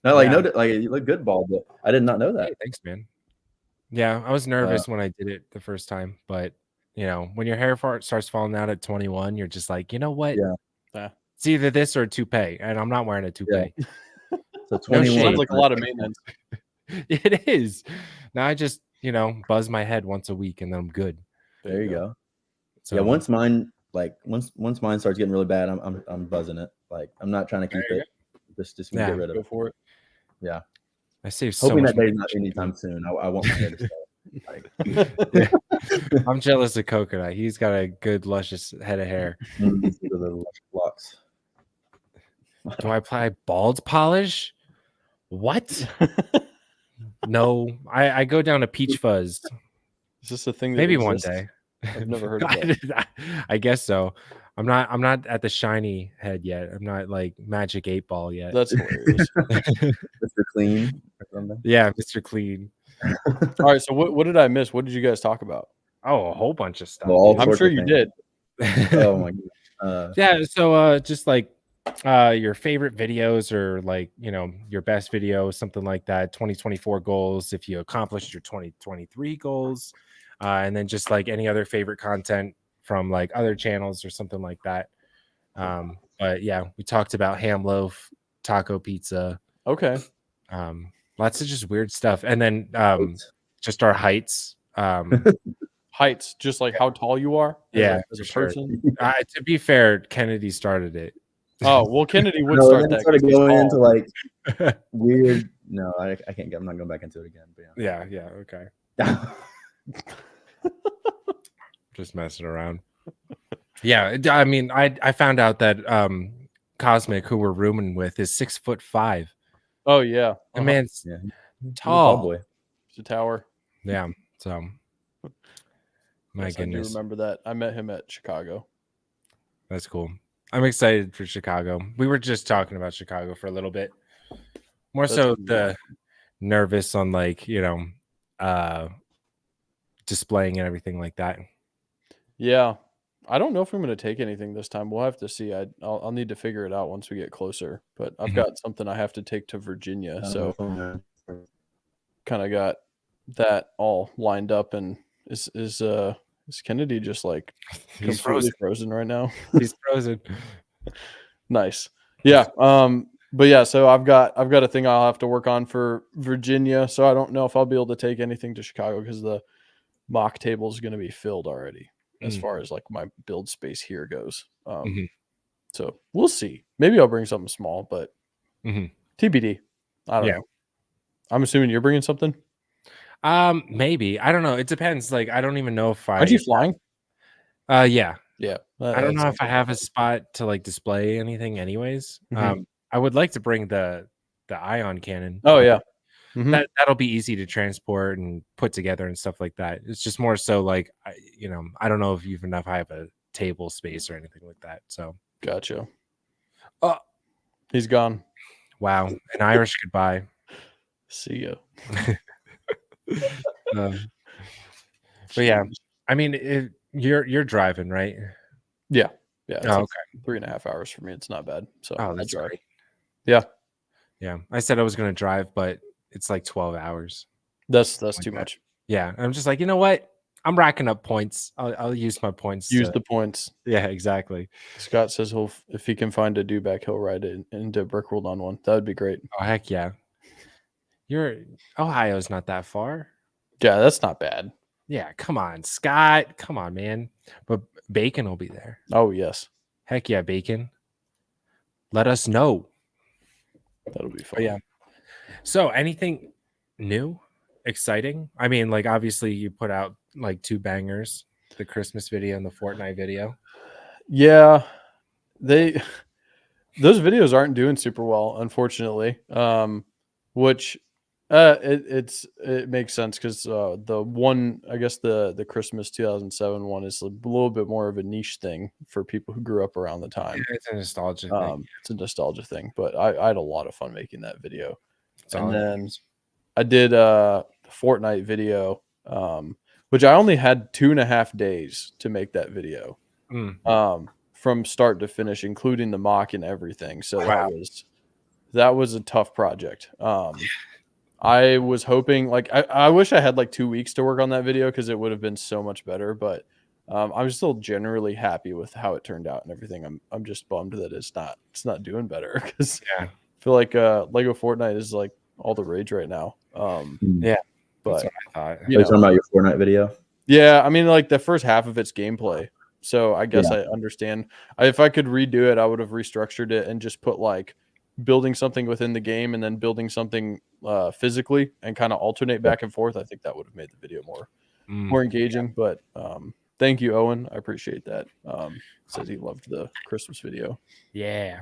No, like Yeah. no, like you look good bald, but I did not know that. Hey, thanks, man. Yeah, I was nervous when I did it the first time, but you know, when your hair starts falling out at 21, you're just like, you know what? Yeah. It's either this or a toupee, and I'm not wearing a toupee. So No 21. shade. Sounds like a lot of maintenance. It is. Now I just, buzz my head once a week, and then I'm good. There you go. So Yeah, once mine starts getting really bad, I'm buzzing it. Like I'm not trying to keep There you it. Just Yeah. get rid of Go it. for it. Yeah. I save so Hoping much that day's money. not anytime soon. I want my hair to stay. I'm jealous of Coconut. He's got a good, luscious head of hair. The little locks. Do I apply bald polish? What? No, I go down to peach fuzz. Is this a thing that Maybe one exists? day. I've never heard of that. I guess so. I'm not at the shiny head yet. I'm not like Magic 8-Ball yet. That's hilarious. Mr. Clean or something. Yeah, Mr. Clean. All right, so what did I miss? What did you guys talk about? Oh, a whole bunch of stuff. Well, all dude. I'm sorts sure of you things. did. Oh my god. Yeah, so just like your favorite videos or like, your best video, something like that, 2024 goals, if you accomplished your 2023 goals, and then just like any other favorite content from like other channels or something like that. But yeah, we talked about ham loaf, taco pizza, Okay. lots of just weird stuff. And then just our heights. Heights, just like how tall you are as for a sure. person. To be fair, Kennedy started it. Oh, well, Kennedy would No, start then that. it started 'cause he's going into tall. like weird. No, I can't. I'm not going back into it again. But Yeah, okay. yeah. Just messing around. Yeah, I mean, I found out that Cosmic, who we're rooming with, is 6'5". Oh yeah. The man's Yeah. He's a tall. boy. It's a tower. Yeah, so my Yes, I do goodness, remember that. I met him at Chicago. that's cool. I'm excited for Chicago. We were just talking about Chicago for a little bit. More That's so gonna be the nervous on like, displaying and everything like that. Yeah. I don't know if I'm going to take anything this time. We'll have to see. I'll need to figure it out once we get closer. But I've got something I have to take to Virginia, so kind of got that all lined up. And is Kennedy just like He's completely frozen right now? He's frozen. Nice. Yeah. But yeah, so I've got a thing I'll have to work on for Virginia. So I don't know if I'll be able to take anything to Chicago because the mock table is going to be filled already as far as like my build space here goes. So we'll see. Maybe I'll bring something small, but TBD. I don't know. I'm assuming you're bringing something. Maybe, I don't know. It depends. Like, I don't even know if Aren't you flying? Yeah. Yeah. I don't know if I have a spot to like display anything anyways. I would like to bring the ion cannon. Oh yeah. Mm-hmm. That'll be easy to transport and put together and stuff like that. It's just more so like, I don't know if even if I have a table space or anything like that. So gotcha. Oh, he's gone. Wow. An Irish goodbye. See ya. But yeah, I mean, you're driving, right? Yeah. It's Oh, like okay. 3.5 hours for me. It's not bad. So That's drive. great. Yeah. Yeah. I said I was going to drive, but it's like 12 hours. That's like too much. Yeah. I'm just like, you know what? I'm racking up points. I'll use my points. Use the points. Yeah, exactly. Scott says if he can find a dewback, he'll ride it into Brickworld on one. That would be great. Oh, heck yeah. Ohio's not that far. Yeah, that's not bad. Yeah, come on, Scott. Come on, man. But Bacon will be there. Oh, yes. Heck yeah, Bacon. Let us know. That'll be fun. But yeah. So anything new, exciting? I mean, like obviously you put out like 2 bangers, the Christmas video and the Fortnite video. Yeah. They those videos aren't doing super well, unfortunately. Which it makes sense because the one, I guess the Christmas 2007 one is a little bit more of a niche thing for people who grew up around the time. It's a nostalgia thing. It's a nostalgia thing, but I had a lot of fun making that video. It's all And it then is. I did the Fortnite video, which I only had 2.5 days to make that video, from start to finish, including the mock and everything. So Wow. that was a tough project. I was hoping, like, I wish I had like 2 weeks to work on that video because it would have been so much better. But I'm still generally happy with how it turned out and everything. I'm just bummed that it's not doing better because Yeah. I feel like Lego Fortnite is like all the rage right now. Yeah. But That's what I thought. Are you talking about your Fortnite video? yeah, I mean, like the first half of its gameplay. So I guess Yeah. I understand. If I could redo it, I would have restructured it and just put like building something within the game and then building something physically and kind of alternate back and forth. I think that would have made the video more engaging. But thank you, Owen. I appreciate that. Says he loved the Christmas video. Yeah.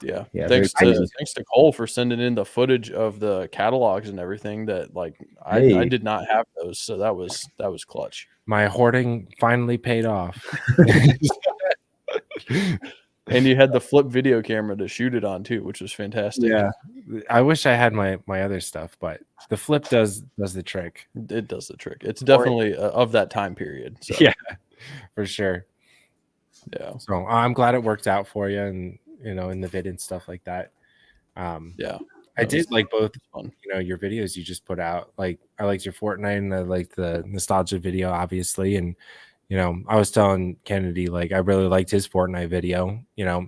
Yeah. Yeah, Thanks very to cool. Cole for sending in the footage of the catalogs and everything that like I Hey. did not have those. So that was clutch. My hoarding finally paid off. And you had the flip video camera to shoot it on too, which was fantastic. Yeah. I wish I had my other stuff, but the flip does the trick. It does the trick. It's definitely of that time period. So Yeah, for sure. yeah. So I'm glad it worked out for you, and in the vid and stuff like that. Yeah. I did like both, fun. your videos you just put out. Like I liked your Fortnite and I liked the nostalgia video, obviously. And I was telling Kennedy, like, I really liked his Fortnite video,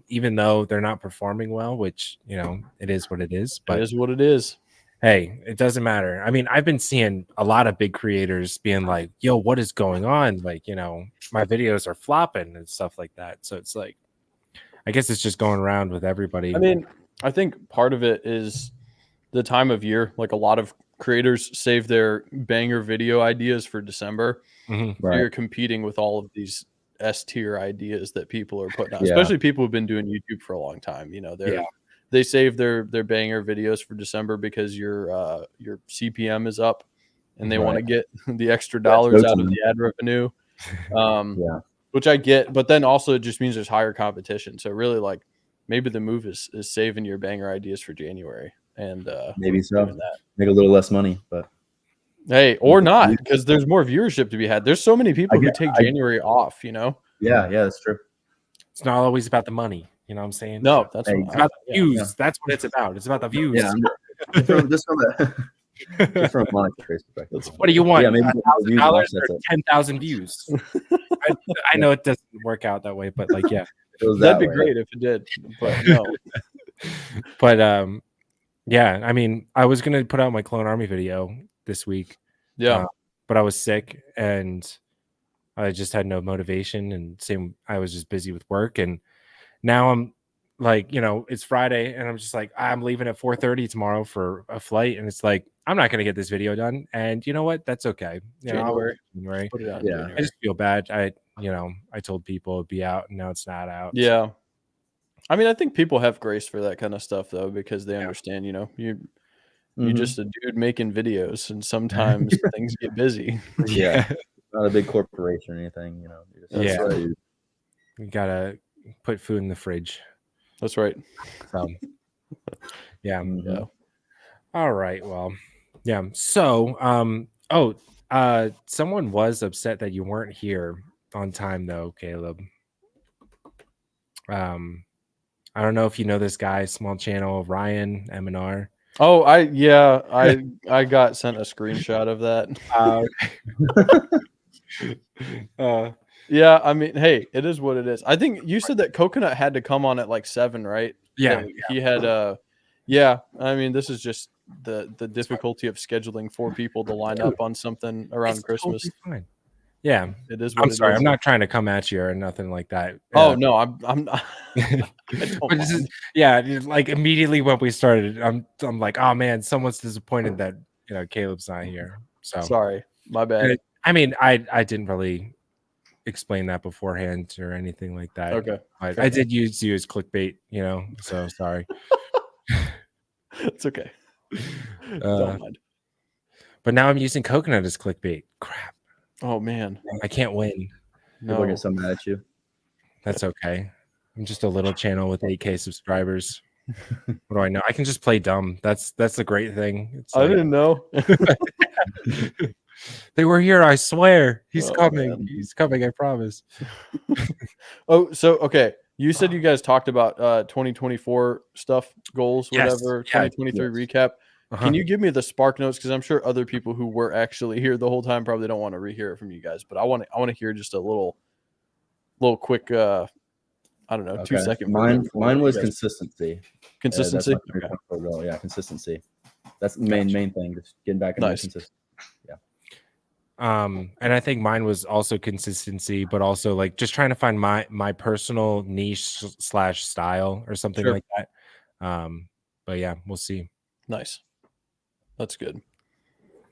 even though they're not performing well, which, it is what it is. But It is what it is. hey, it doesn't matter. I mean, I've been seeing a lot of big creators being like, yo, what is going on? Like, my videos are flopping and stuff like that. So it's like, I guess it's just going around with everybody. I mean, I think part of it is the time of year. Like a lot of creators save their banger video ideas for December. Mhm. So Right. you're competing with all of these S tier ideas that people are putting out, Yeah. especially people who've been doing YouTube for a long time. They save their banger videos for December because your CPM is up and they want to get the extra dollars out of the ad revenue. Yeah. Which I get, but then also it just means there's higher competition. So really, like, maybe the move is saving your banger ideas for January and Maybe so. doing that. Make a little less money, but Hey, or not, because there's more viewership to be had. There's so many people who take January off, yeah, that's true. It's not always about the money. You know what I'm saying? No, that's Hey, It's about the views. yeah. That's what it's about. It's about the views. Yeah, just from a monetary perspective. What do you want? Yeah, maybe $1,000 offsets or it. 10,000 views? I know it doesn't work out that way, but like, yeah. It was that'd that be way. great if it did, but no. But yeah, I mean, I was gonna put out my Clone Army video this week. Yeah, But I was sick and I just had no motivation, and I was just busy with work, and now I'm like, it's Friday and I'm just like, I'm leaving at 4:30 tomorrow for a flight, and it's like, I'm not gonna get this video done, and you know what? That's okay. January. January. Put it out. Yeah. January. I just feel bad. I told people it'd be out, and now it's not out. Yeah. I mean, I think people have grace for that kind of stuff though, because they understand, you're Mhm. just a dude making videos, and sometimes things get busy. Yeah. Not a big corporation or anything, you're just Yeah. a dude. You gotta put food in the fridge. That's right. So yeah. Mhm. Yeah. All right. Well, yeah. So someone was upset that you weren't here on time though, Caleb. I don't know if you know this guy, small channel, Ryan M&R. Oh, I got sent a screenshot of that. Yeah, I mean, hey, it is what it is. I think you said that Coconut had to come on at like 7, right? Yeah. That he had yeah, I mean, this is just the difficulty of scheduling 4 people to line up on something around It's Christmas. totally fine. Yeah. It is what I'm it sorry. is. I'm not trying to come at you or nothing like that. Oh no, I'm not. I don't But this is, mind. yeah, like immediately when we started, I'm like, oh man, someone's disappointed that Caleb's not here. So Sorry, my bad. I mean, I didn't really explain that beforehand or anything like that. Okay. But I did use you as clickbait, you know, so sorry. It's okay. Uh, Don't mind. But now I'm using coconut as clickbait. Crap. Oh man. I can't win. People No. get so mad at you. That's okay. I'm just a little channel with 8K subscribers. What do I know? I can just play dumb. That's the great thing. It's I like, didn't know. they were here, I swear. He's Oh, coming. man. He's coming, I promise. Oh, so okay. You said you guys talked about 2024 stuff, goals, Yes. whatever, Yeah. 2023 Yes. recap. Uh-huh. Can you give me the spark notes? Because I'm sure other people who were actually here the whole time probably don't want to rehear it from you guys, but I want to hear just a little quick I don't know, Okay. 2-second Mine version for you was guys. consistency. Consistency. That's my 2024 goal. Yeah, consistency. That's the main thing. Just getting back into Nice. consistency. And I think mine was also consistency, but also like just trying to find my personal niche / style or something Sure. like that. But yeah, we'll see. Nice. That's good.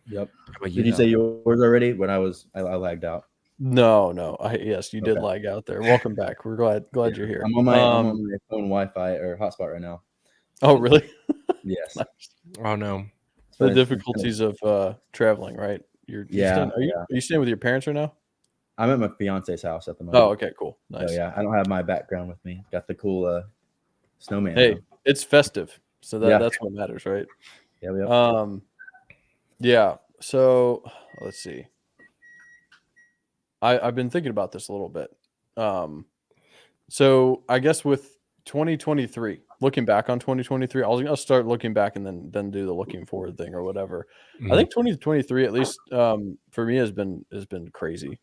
Yep. How about Did you though? say yours already? When I lagged out. No. Yes, you did Okay. lag out there. Welcome back. We're glad you're here. I'm on my phone Wi-Fi or hotspot right now. Oh, really? Yes. Nice. Oh no. The But it's difficulties of traveling, right? Are you staying with your parents right now? I'm at my fiance's house at the moment. Oh, okay, cool. Nice. So yeah, I don't have my background with me. Got the cool snowman. Hey, though. it's festive, so Yeah. that's what matters, right? Yep. Yeah. So let's see. I've been thinking about this a little bit. So I guess with 2023, looking back on 2023, I'll start looking back and then do the looking forward thing or whatever. I think 2023, at least for me, has been crazy.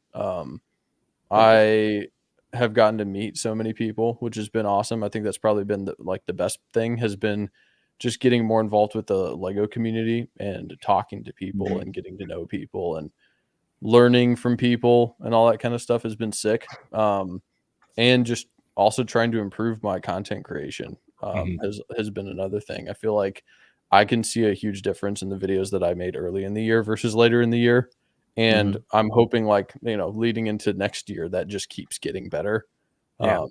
I have gotten to meet so many people, which has been awesome. I think that's probably been the best thing has been just getting more involved with the Lego community and talking to people and getting to know people and learning from people and all that kind of stuff has been sick. And just also trying to improve my content creation has been another thing. I feel like I can see a huge difference in the videos that I made early in the year versus later in the year. And I'm hoping leading into next year, that just keeps getting better. Yeah.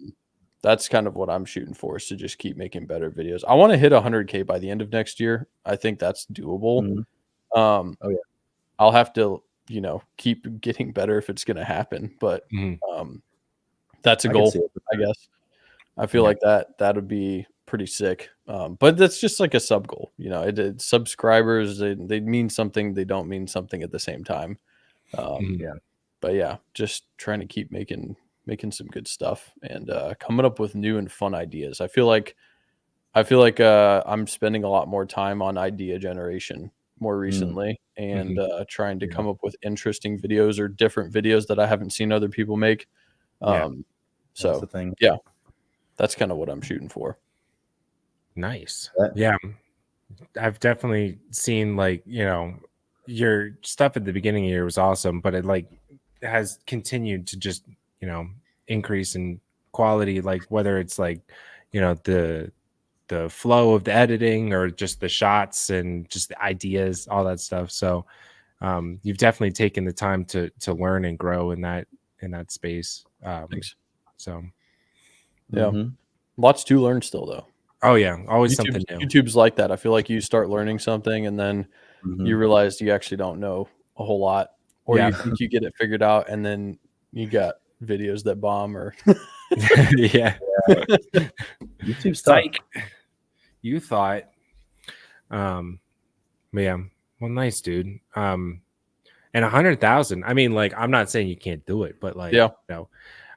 That's kind of what I'm shooting for, is to just keep making better videos. I want to hit 100K by the end of next year. I think that's doable. Oh yeah. I'll have to, keep getting better if it's going to happen, but that's a goal, I guess. I feel like that would be pretty sick. But that's just like a sub goal, subscribers, they mean something, they don't mean something at the same time. But yeah, just trying to keep making some good stuff and coming up with new and fun ideas. I feel like I'm spending a lot more time on idea generation more recently and trying to come up with interesting videos or different videos that I haven't seen other people make. So that's the thing. Yeah, that's kind of what I'm shooting for. Nice. Yeah. I've definitely seen your stuff at the beginning of the year was awesome, but it has continued to just, increase in quality, whether it's the flow of the editing or just the shots and just the ideas, all that stuff. So you've definitely taken the time to learn and grow in that space. Thanks. So yeah, lots to learn still though. Oh yeah, always something new. YouTube's like that. I feel like you start learning something and then you realize you actually don't know a whole lot, or you think you get it figured out, and then you got videos that bomb or yeah. YouTube's tough. You thought, yeah. Well, nice, dude. And 100,000. I mean, I'm not saying you can't do it, but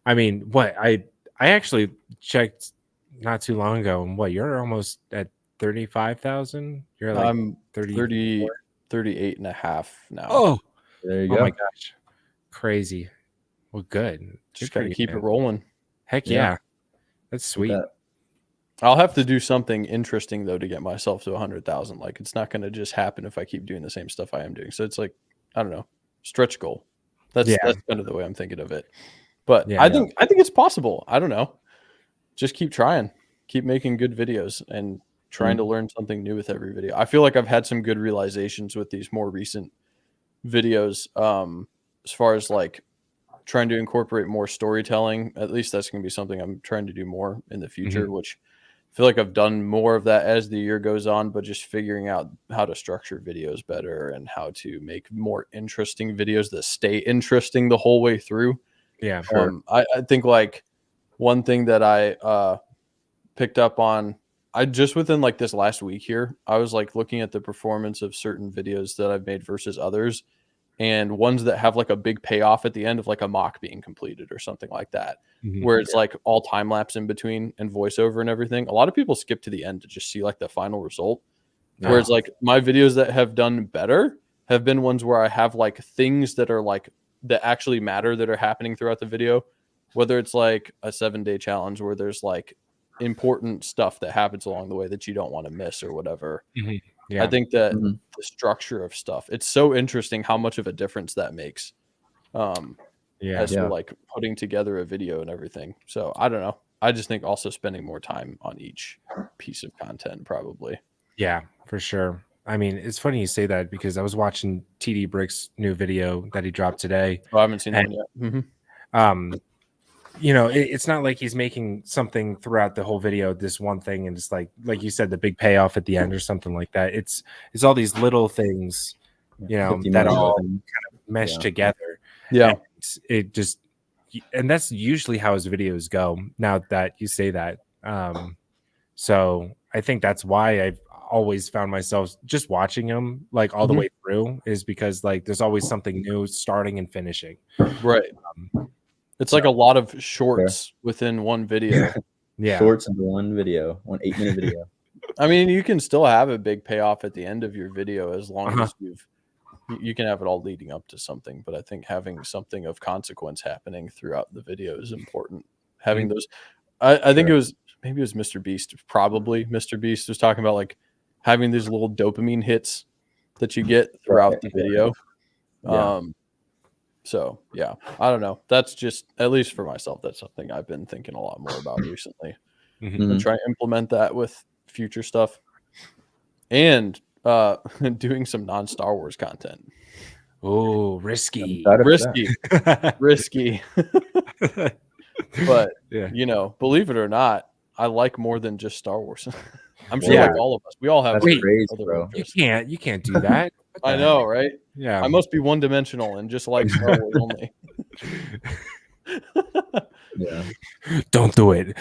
I mean, what I actually checked not too long ago, and you're almost at 35,000. You're I'm 38 and a half now. Oh, there you go. Oh my gosh, crazy. Well, good. Just gotta keep it rolling. Heck yeah, that's sweet. I'll have to do something interesting though to get myself to 100,000. It's not going to just happen if I keep doing the same stuff I am doing. So it's I don't know, stretch goal. That's kind of the way I'm thinking of it. But I think it's possible. I don't know. Just keep trying, keep making good videos, and trying to learn something new with every video. I feel like I've had some good realizations with these more recent videos. As far as trying to incorporate more storytelling. At least that's going to be something I'm trying to do more in the future, which I feel like I've done more of that as the year goes on, but just figuring out how to structure videos better and how to make more interesting videos that stay interesting the whole way through. Yeah. I think like one thing that I picked up on, I just within like this last week here, I was like looking at the performance of certain videos that I've made versus others, and ones that have like a big payoff at the end of like a mock being completed or something like that, where it's like all time lapse in between and voiceover and everything. A lot of people skip to the end to just see like the final result. Whereas like my videos that have done better have been ones where I have like things that are like that actually matter that are happening throughout the video, whether it's like a 7-day challenge where there's like important stuff that happens along the way that you don't want to miss or whatever. Yeah. I think that the structure of stuff, it's so interesting how much of a difference that makes. As to like putting together a video and everything. So I don't know. I just think also spending more time on each piece of content probably. Yeah, for sure. I mean, it's funny you say that because I was watching TD Brick's new video that he dropped today. Oh, I haven't seen that yet. You know, it's not like he's making something throughout the whole video, this one thing, and just like you said, the big payoff at the end or something like that. It's all these little things, you know, that all kind of mesh together. Yeah. And it just, and that's usually how his videos go. Now that you say that, so I think that's why I've always found myself just watching him like all the way through, is because like there's always something new starting and finishing. Right. It's like a lot of shorts within one video. Yeah. Shorts into one video, 8-minute video. I mean, you can still have a big payoff at the end of your video as long as you can have it all leading up to something. But I think having something of consequence happening throughout the video is important. Having those, I think it was Mr. Beast. Probably Mr. Beast was talking about like having these little dopamine hits that you get throughout the video. So yeah, I don't know. That's just, at least for myself, that's something I've been thinking a lot more about recently. And try to implement that with future stuff, and doing some non-Star Wars content. Oh, risky. Risky. But you know, believe it or not, I like more than just Star Wars. I'm sure like all of us, we all have crazy, bro. You can't do that. I know, right? Yeah. I must be one-dimensional and just like Star Wars only. Don't do it.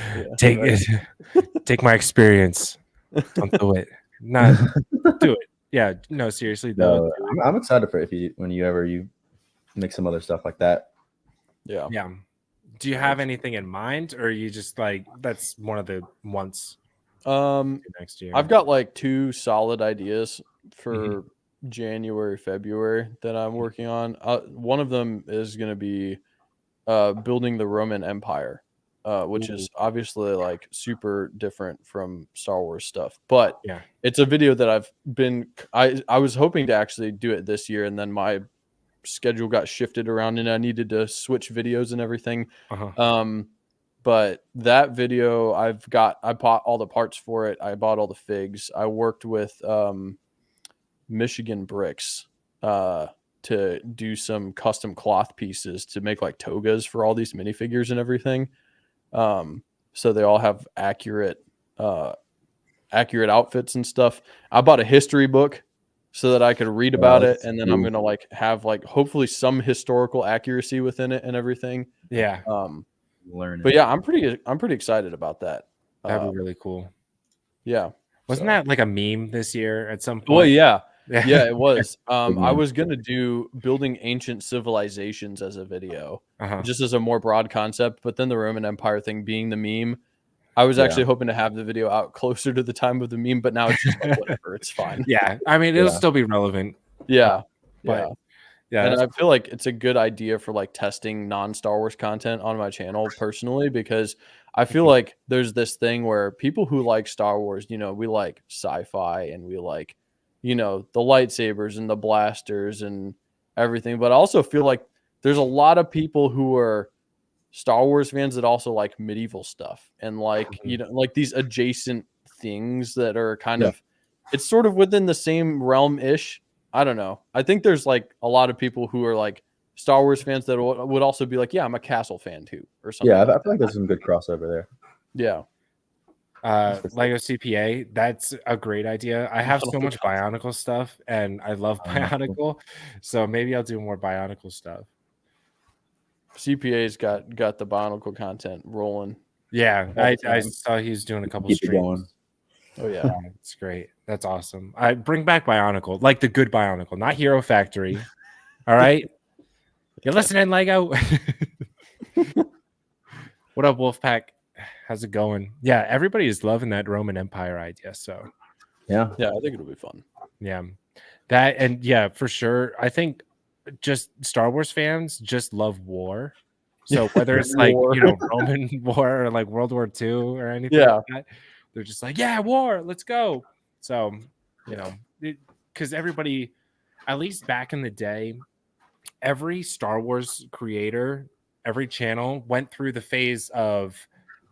Take my experience. Don't do it. Not do it. Yeah. No, seriously. No, I'm excited for when you make some other stuff like that. Yeah. Yeah. Do you have anything in mind, or are you just like that's one of the ones next year? I've got like 2 solid ideas for January, February that I'm working on. One of them is going to be building the Roman Empire, which is obviously like super different from Star Wars stuff. But it's a video that I was hoping to actually do it this year, and then my schedule got shifted around and I needed to switch videos and everything. But that video, I bought all the parts for it. I bought all the figs. I worked with Michigan Bricks to do some custom cloth pieces to make like togas for all these minifigures and everything. So they all have accurate outfits and stuff. I bought a history book so that I could read about it, and then I'm gonna like have like hopefully some historical accuracy within it and everything. Yeah. Learn. But yeah, I'm pretty excited about that. That'd be really cool. Yeah. Wasn't that like a meme this year at some point? Well, yeah, it was. I was gonna do building ancient civilizations as a video, just as a more broad concept. But then the Roman Empire thing being the meme, I was actually hoping to have the video out closer to the time of the meme. But now it's just like whatever, it's fine. Yeah, I mean it'll still be relevant. Yeah, but and I feel like it's a good idea for like testing non-Star Wars content on my channel personally, because I feel like there's this thing where people who like Star Wars, you know, we like sci-fi and we like, you know, the lightsabers and the blasters and everything. But I also feel like there's a lot of people who are Star Wars fans that also like medieval stuff and like, you know, like these adjacent things that are kind of, it's sort of within the same realm-ish. I don't know. I think there's like a lot of people who are like Star Wars fans that would also be like, yeah, I'm a Castle fan too, or something. Yeah, I like feel like there's some good crossover there. Yeah. Lego CPA, that's a great idea. I have so much Bionicle stuff and I love Bionicle, so maybe I'll do more Bionicle stuff. CPA's got the Bionicle content rolling. Yeah, I saw he was doing a couple Keep it streams. going. Oh yeah, it's great. That's awesome. I bring back Bionicle, like the good Bionicle, not Hero Factory. All right, you listening, Lego? What up, Wolfpack? How's it going? Yeah, everybody is loving that Roman Empire idea. So Yeah, I think it'll be fun. Yeah, that and yeah, for sure. I think just Star Wars fans just love war. So whether it's like Roman War or like World War II or anything like that, they're just like, yeah, war, let's go. So because everybody, at least back in the day, every Star Wars creator, every channel went through the phase of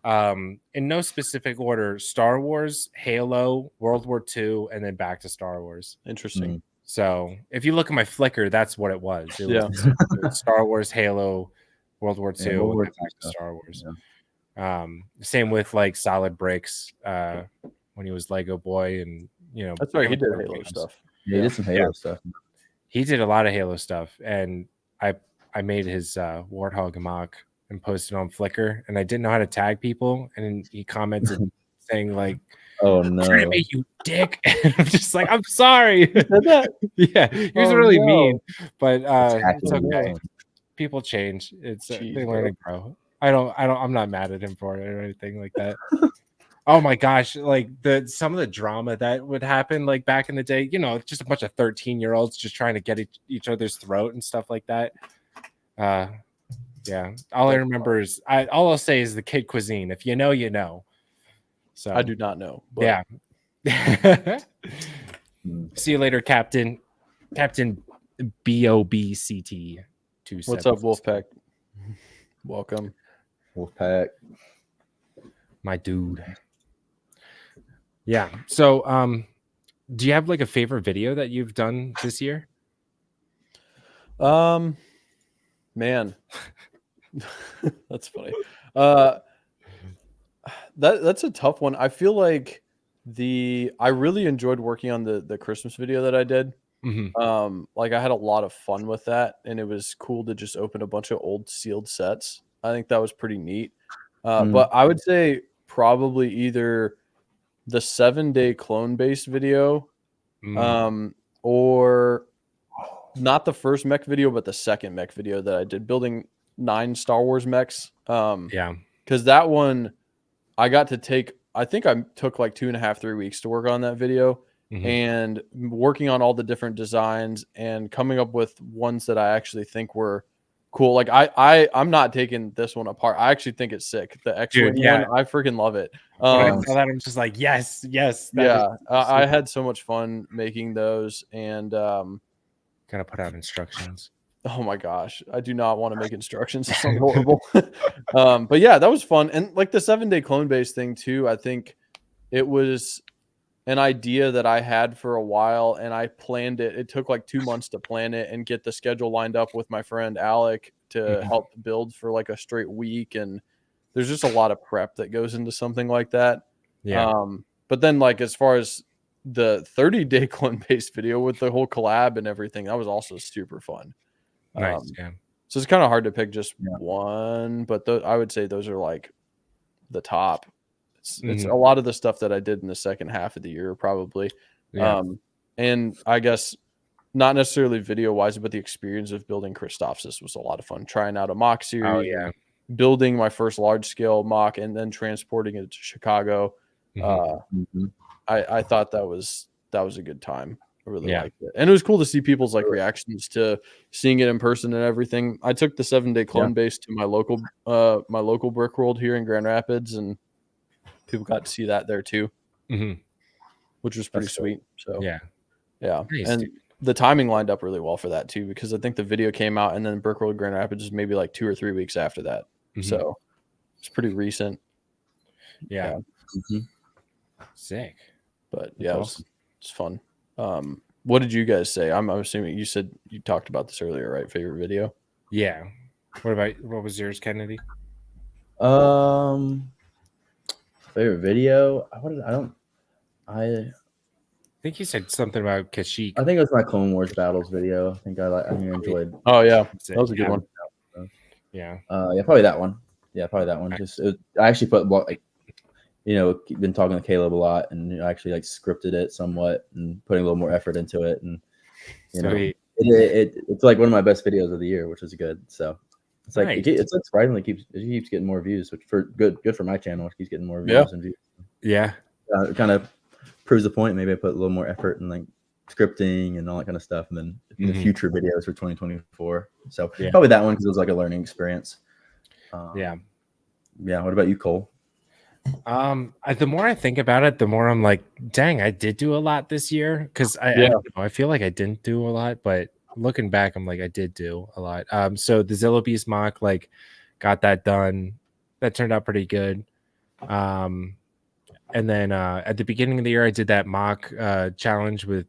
in no specific order, Star Wars, Halo, World War II, and then back to Star Wars. Interesting. So if you look at my Flickr, that's what it was. It was Star Wars, Halo, World War II, and then back to Star Wars. Yeah. Same with like Solid Bricks when he was Lego Boy, and that's right. He did Halo stuff. Yeah, he did some Halo stuff. He did a lot of Halo stuff, and I made his Warthog mock and posted on Flickr, and I didn't know how to tag people, and he commented saying like, "Oh no, turn at me, you dick!" And I'm just like, "I'm sorry." Yeah, he was really mean, but it's okay. People change. It's they learn and grow. I'm not mad at him for it or anything like that. Oh my gosh, like some of the drama that would happen like back in the day, just a bunch of 13-year-olds just trying to get each other's throat and stuff like that. Yeah, all I remember is all I'll say is the kid cuisine. If you know, you know. So I do not know. Yeah. See you later, Captain BOBCT. What's up, Wolfpack? Welcome, Wolfpack. My dude. Yeah. So, do you have like a favorite video that you've done this year? Man, that's funny. That's a tough one. I feel like I really enjoyed working on the Christmas video that I did. Like I had a lot of fun with that, and it was cool to just open a bunch of old sealed sets. I think that was pretty neat. But I would say probably either the 7-day clone based video, or not the first mech video, but the second mech video that I did, building 9 Star Wars mechs. Because that one I got to take, I think I took like 2.5-3 weeks to work on that video, and working on all the different designs and coming up with ones that I actually think were cool. Like I'm not taking this one apart. I actually think it's sick. The X-Wing one, I freaking love it. When I saw that, I'm just like, yes. I had so much fun making those, and gotta put out instructions. Oh my gosh, I do not want to make instructions. It sounds horrible. But yeah, that was fun. And like the 7-day clone base thing too, I think it was an idea that I had for a while, and I planned it. It took like 2 months to plan it and get the schedule lined up with my friend Alec to help build for like a straight week. And there's just a lot of prep that goes into something like that. But then like as far as the 30-day clone based video with the whole collab and everything, that was also super fun. Nice. So it's kind of hard to pick just one, but I would say those are like the top. It's a lot of the stuff that I did in the second half of the year, probably. And I guess not necessarily video wise, but the experience of building Christophsis was a lot of fun. Trying out a mock series, building my first large scale mock, and then transporting it to Chicago. I thought that was a good time. I really liked it, and it was cool to see people's like reactions to seeing it in person and everything. I took the 7-day clone base to my local brick world here in Grand Rapids, and people got to see that there too, which was pretty sweet. So yeah, nice, and the timing lined up really well for that too, because I think the video came out and then brick world Grand Rapids was maybe like 2 or 3 weeks after that, so it's pretty recent. Sick. But yeah, awesome. It's fun. What did you guys say? I'm assuming you said you talked about this earlier, right? Favorite video? Yeah. What was yours, Kennedy? Favorite video? I think you said something about Kashyyyk. think it was my Clone Wars battles video. I think I enjoyed. Oh yeah, That's that was a good one. Yeah. Yeah, probably that one. Yeah, probably that one. I actually put like, been talking to Caleb a lot, and actually like scripted it somewhat and putting a little more effort into it, and it's like one of my best videos of the year, which is good. So it's like it's like surprisingly keeps getting more views, which for good for my channel. It keeps getting more views and views. Yeah. It kind of proves the point. Maybe I put a little more effort in like scripting and all that kind of stuff, and then the future videos for 2024. So probably that one because it was like a learning experience. Yeah. What about you, Cole? The more I think about it, the more I'm like, dang, I did do a lot this year, because I feel like I didn't do a lot, but looking back, I'm like, I did do a lot. So the Zillow Beast mock, like, got that done. That turned out pretty good. And then at the beginning of the year, I did that mock challenge with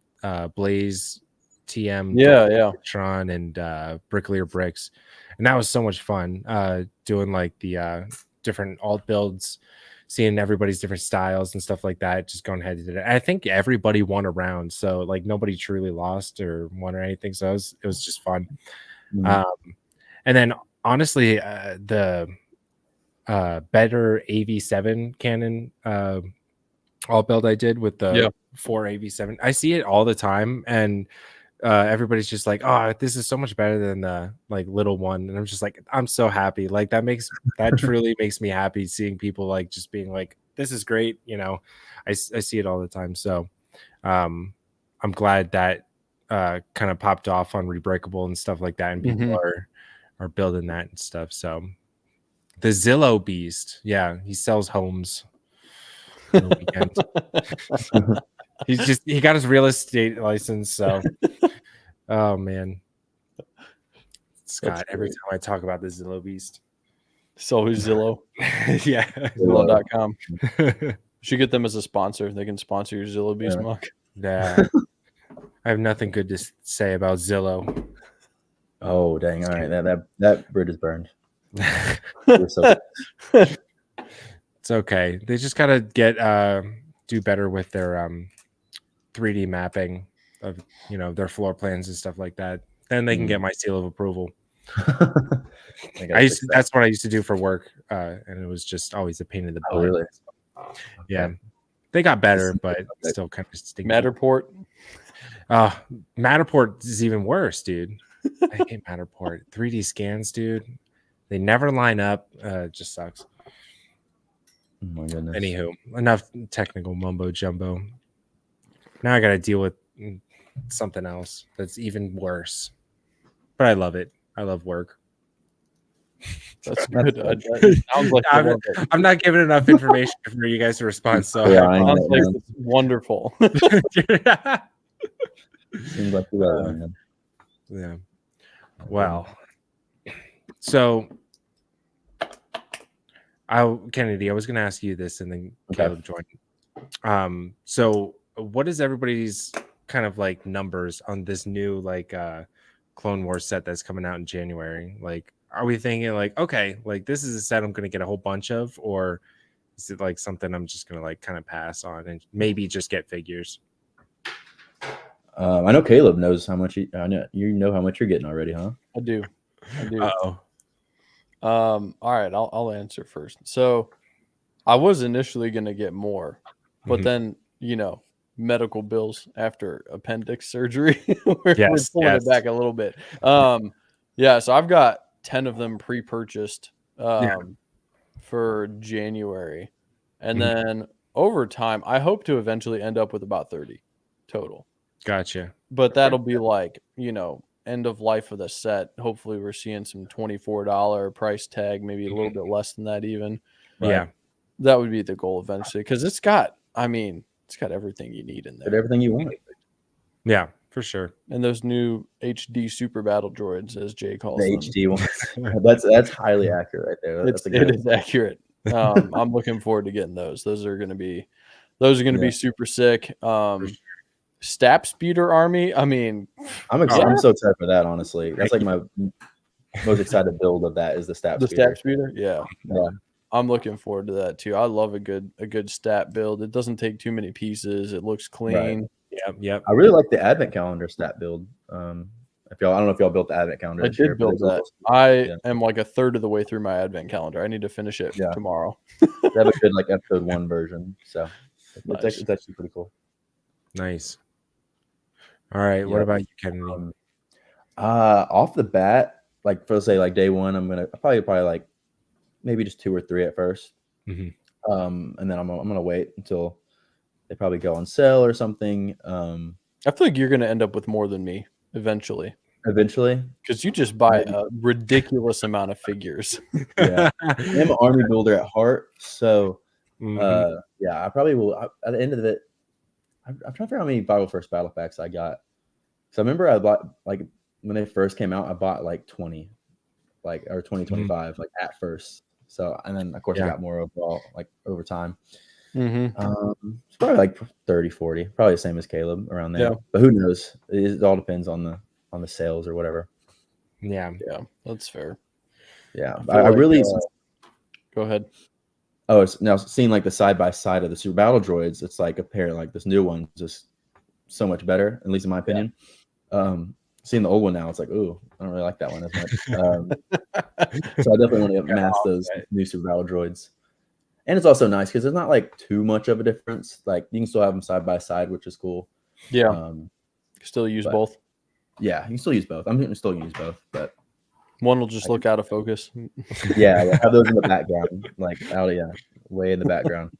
Blaze, TM, Tron, and Bricklayer Bricks, and that was so much fun. Doing like the different alt builds, seeing everybody's different styles and stuff like that. Just going ahead and did it. I think everybody won a round, so like nobody truly lost or won or anything. So it was just fun. And then honestly, the better AV7 Canon all build I did with the 4 AV7. I see it all the time, and everybody's just like, oh, this is so much better than the like little one, and I'm just like, I'm so happy. Like that truly makes me happy seeing people like just being like, this is great. I see it all the time. So I'm glad that kind of popped off on Rebreakable and stuff like that, and people are building that and stuff. So the Zillow Beast, he sells homes on the weekend. he got his real estate license, so oh man, Scott, every time I talk about the Zillow Beast, so who's Zillow? Zillow.com. Should get them as a sponsor. They can sponsor your Zillow Beast mock. Yeah. I have nothing good to say about Zillow. Oh dang! All right, that bridge is burned. It's okay. They just gotta do better with their 3D mapping of their floor plans and stuff like that. Then they can get my seal of approval. That's what I used to do for work, and it was just always a pain in the butt. Oh, really? Yeah, they got better, but still kind of stinky. Matterport. Matterport is even worse, dude. I hate Matterport. 3D scans, dude. They never line up. It just sucks. Oh my goodness. Anywho, enough technical mumbo jumbo. Now I got to deal with something else that's even worse. But I love it. I love work. That's good. Sounds like I'm not giving enough information for you guys to respond. So sounds like it's wonderful. Seems like you are, man. Yeah. Well, so Kennedy, I was going to ask you this, and then Caleb joined. So what is everybody's kind of like numbers on this new like Clone Wars set that's coming out in January? Like, are we thinking like, okay, like this is a set I'm going to get a whole bunch of, or is it like something I'm just going to like kind of pass on and maybe just get figures? I know Caleb knows how much I know how much you're getting already, huh? I do. Uh-oh. All right, I'll answer first. So I was initially going to get more, but then medical bills after appendix surgery we're pulling it back a little bit. So I've got 10 of them pre-purchased for January, and then over time I hope to eventually end up with about 30 total. Gotcha. But that'll be like end of life of the set. Hopefully we're seeing some $24 price tag, maybe a little bit less than that even. Yeah, that would be the goal eventually, because it's got everything you need in there. Everything you want. Yeah, for sure. And those new HD super battle droids, as Jay calls the them. HD ones. That's highly accurate right there. It is accurate. I'm looking forward to getting those. Those are going to be be super sick. Stap Speeder Army. I mean, I'm so excited for that. Honestly, that's like my most excited build of that is the stat The speeder. stat speeder, yeah. Yeah. I'm looking forward to that too. I love a good stat build. It doesn't take too many pieces. It looks clean. Yep. I really like the advent calendar stat build. If y'all, I don't know if y'all built the advent calendar I this year, did but build it's that. almost- I yeah. am like a third of the way through my advent calendar. I need to finish it Yeah. tomorrow. They have a good like episode 1 version, so Nice. it's actually pretty cool. Nice. All right. What Yeah. about you, Kennedy? Off the bat, like for say like day one, I'm gonna probably like maybe just 2 or 3 at first, Mhm. And then I'm gonna wait until they probably go on sale or something. I feel like you're going to end up with more than me eventually Eventually, because you just buy a ridiculous amount of figures. yeah. I'm an army builder at heart, so Mhm. yeah, I probably will. At the end of it, I'm trying to figure out how many Bible First battle packs I got. So I remember I bought like when they first came out, I bought like 20, like or 2025, like at first. So and then of course I got more overall, like over time. It's probably like 30, 40, probably the same as Caleb around there. Yeah. But who knows? It all depends on the sales or whatever. Yeah. Yeah, that's fair. Yeah, I I really. Go ahead. Oh, it's now seeing like the side by side of the Super Battle Droids. It's like a pair like this new one, just so much better, at least in my opinion. Seeing the old one now, it's like, ooh, I don't really like that one as much. So I definitely want to mass those new Super Battle Droids. And it's also nice because there's not like too much of a difference. Like you can still have them side by side, which is cool. Yeah. Still use both. Yeah, you can still use both. I'm going to still use both, but one will just look out of focus. Yeah, have those in the background, like way in the background.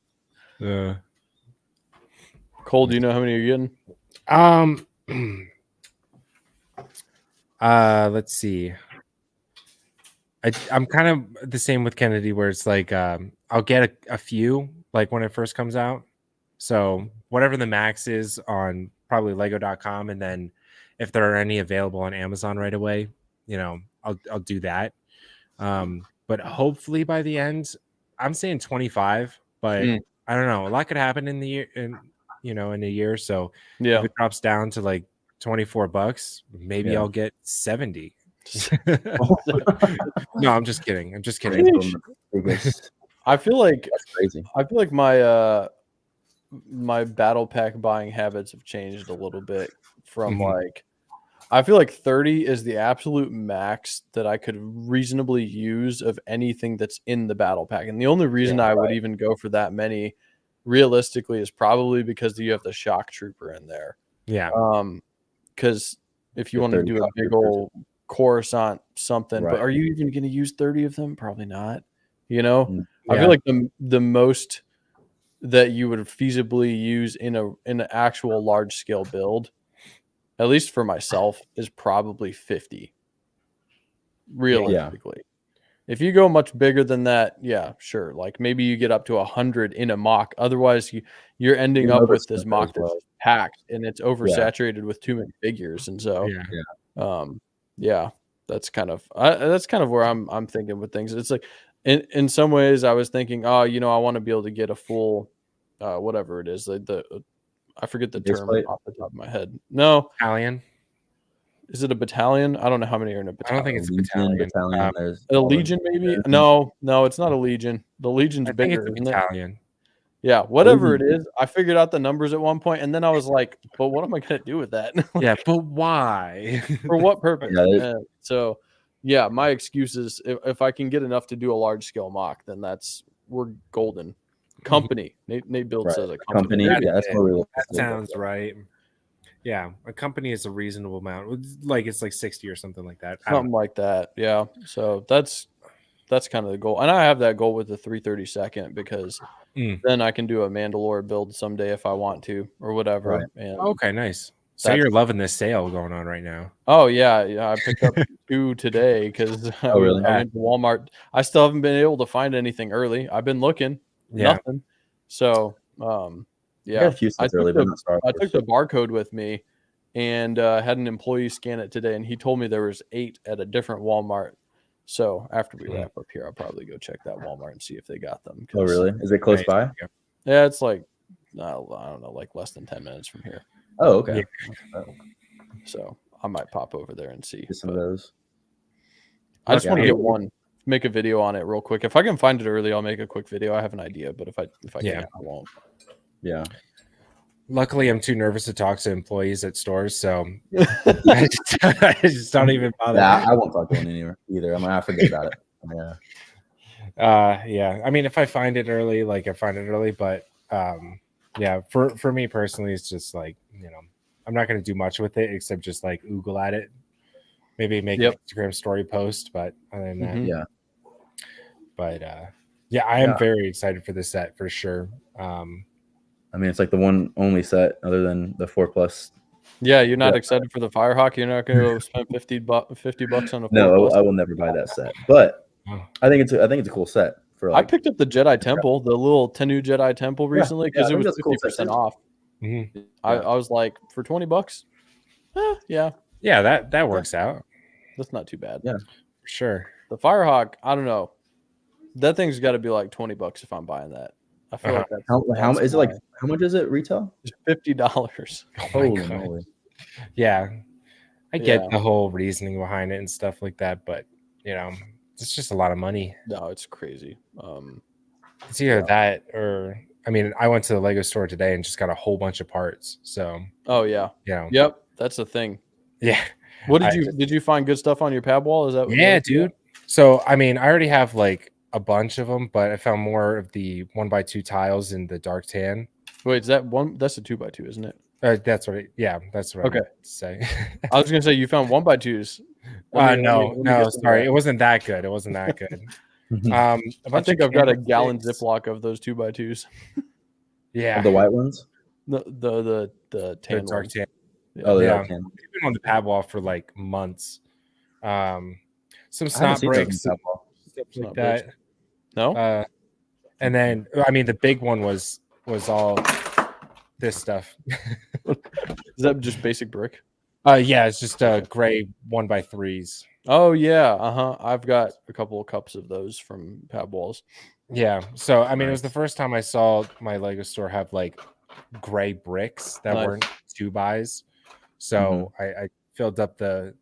Cole, do you know how many you're getting? Let's see. I'm kind of the same with Kennedy, where it's like I'll get a few like when it first comes out. So whatever the max is on probably Lego.com, and then if there are any available on Amazon right away, I'll do that. But hopefully by the end, I'm saying 25, but I don't know. A lot could happen in the year, in a year. So if it drops down to like $24, maybe I'll get 70. No, I'm just kidding. I feel like that's crazy. I feel like my battle pack buying habits have changed a little bit from like I feel like 30 is the absolute max that I could reasonably use of anything that's in the battle pack. And the only reason I would even go for that many realistically is probably because you have the shock trooper in there. Yeah. Because if you want to do a big old Coruscant something, but are you even going to use 30 of them? Probably not. I feel like the most that you would feasibly use in an actual large scale build, at least for myself, is probably 50. Realistically. If you go much bigger than that, yeah, sure. Like maybe you get up to 100 in a mock. Otherwise, you're ending up with this mock that's packed and it's oversaturated with too many figures. And so, that's kind of where I'm thinking with things. It's like in some ways, I was thinking, I want to be able to get a full, whatever it is, I forget the term off the top of my head. No, battalion. Is it a battalion? I don't know how many are in a battalion. I don't think it's a battalion. There's a legion, maybe. No, it's not a legion. The legion's bigger. I think it's a battalion. Yeah, whatever it is. I figured out the numbers at one point, and then I was like, "But what am I going to do with that?" Yeah, but why? For what purpose? So, yeah, my excuse is if I can get enough to do a large scale mock, then we're golden. Company. Nate Build says a company. That's more realistic. That sounds right. Yeah, a company is a reasonable amount. Like it's like 60 or something like that. Something like that. Yeah. So that's kind of the goal. And I have that goal with the 332nd because then I can do a Mandalore build someday if I want to or whatever. Right. And okay, nice. So you're loving this sale going on right now. Oh yeah. I picked up 2 today because I went to Walmart. I still haven't been able to find anything early. I've been looking. Nothing. So yeah, I took the barcode with me and had an employee scan it today, and he told me there was 8 at a different Walmart. So after we wrap up here, I'll probably go check that Walmart and see if they got them. Oh, really? Is it close by? Yeah, it's like I don't know, like less than 10 minutes from here. Oh, okay. So I might pop over there and see some of those. I just Okay, want to I'm get looking- one. Make a video on it real quick. If I can find it early, I'll make a quick video. I have an idea, but if I Yeah. can't, I won't. Yeah. Luckily, I'm too nervous to talk to employees at stores, so I just don't even bother. Yeah, I won't talk to one anywhere either. I forget about it. Yeah. Yeah. I mean, if I find it early, like I find it early, but yeah, for me personally, it's just like, I'm not going to do much with it except just like oogle at it, maybe make an Instagram story post, but other than that, Yeah. But yeah, I am Yeah. very excited for this set for sure. I mean, it's like the one only set other than the 4+. Yeah, you're not excited for the Firehawk. You're not going to go spend $50 on a 4+. No, I will never buy that set. But Oh. I think it's a cool set for I picked up the Jedi Temple, the little Tennu Jedi Temple recently because I it think was that's a cool set 50% too. off. Mhm. I was like, for $20, yeah, Yeah, that works out that's not too bad. Yeah. for sure. The Firehawk, I don't know. That thing's got to be like $20 if I'm buying that. I feel like that's How is it like? How much is it retail? $50. Oh my Holy God. moly! Yeah, I get Yeah. the whole reasoning behind it and stuff like that, but it's just a lot of money. No, it's crazy. It's either Yeah. that or I mean, I went to the Lego store today and just got a whole bunch of parts. So Oh yeah, yep, that's the thing. yeah. What did you find good stuff on your pad wall? Is that Yeah, dude. So I mean, I already have like a bunch of them, but I found more of the 1x2 tiles in the dark tan. Wait, is that one? That's a 2x2, isn't it? That's what. That's what. Okay. I meant to say. I was gonna say you found 1x2s. No, sorry, it wasn't that good. It wasn't that good. I think I've got a candlesticks. gallon Ziploc of those 2x2s. Yeah, The white ones. The tan dark ones. tan. Oh, Yeah. dark tan. We've been on the pad wall for like months. Some I haven't snot seen those in breaks, pad wall. stuff like Snot breaks. that. No, And then I mean the big one was all this stuff. is that just basic brick? Yeah, it's just gray 1x3s. Oh yeah, I've got a couple of cups of those from pad walls. Yeah. So I mean, it was the first time I saw my Lego store have like gray bricks that Nice. weren't 2x. So I filled up the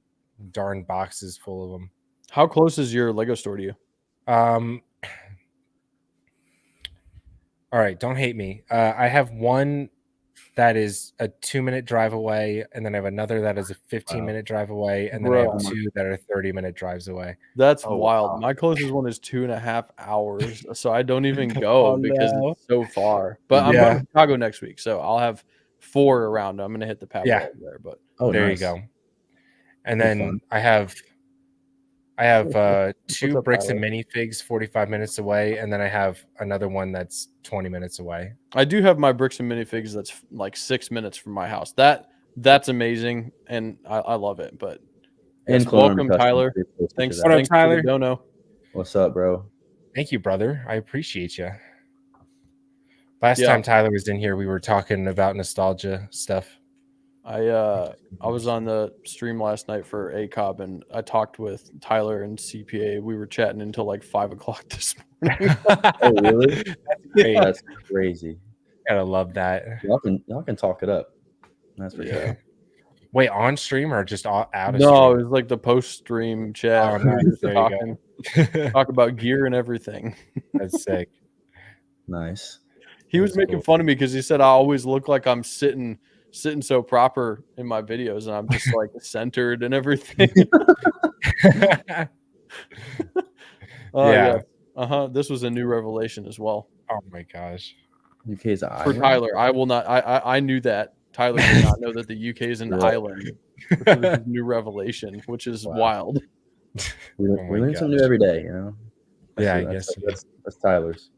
darn boxes full of them. How close is your Lego store to you? All right, don't hate me. I have one that is a 2-minute drive away, and then I have another that is a 15-minute drive away, and then I Bro. have two that are 30-minute drives away. That's Oh, wild. wow. My closest one is 2.5 hours, so I don't even go because it's so far. But I'm going to Chicago next week, so I'll have 4 around. I'm going to hit the pad wall there. But There nice. you go. And That's then fun. I have two up, bricks Tyler? and minifigs 45 minutes away, and then I have another one that's 20 minutes away. I do have my bricks and minifigs that's like 6 minutes from my house. That's amazing, and I love it. But And yes, Clone welcome, Custom. Tyler. Thanks. Thanks, What up, thanks Tyler? for the dono. What's up, bro? Thank you, brother. I appreciate you. Last Yeah. time Tyler was in here, we were talking about nostalgia stuff. I was on the stream last night for ACOB, and I talked with Tyler and CPA. We were chatting until like 5 o'clock this morning. Oh, really? That's great. That's crazy. Gotta love that. Y'all can talk it up. That's for sure. Wait, on stream or just out of No, it stream? was like the post-stream chat. Oh, nice. We were There talking, you go. talk about gear and everything. That's sick. Nice. He was That's making cool. fun of me because he said I always look like I'm sitting so proper in my videos, and I'm just like centered and everything. Yeah. This was a new revelation as well Oh my gosh. UK's for island. Tyler. I will not. I knew that. Tyler did not know that the UK is an Right. island. This is a new revelation, which is Wow. wild. We Oh my learn something gosh. new every day, you know. Yeah, I guess. That's Tyler's.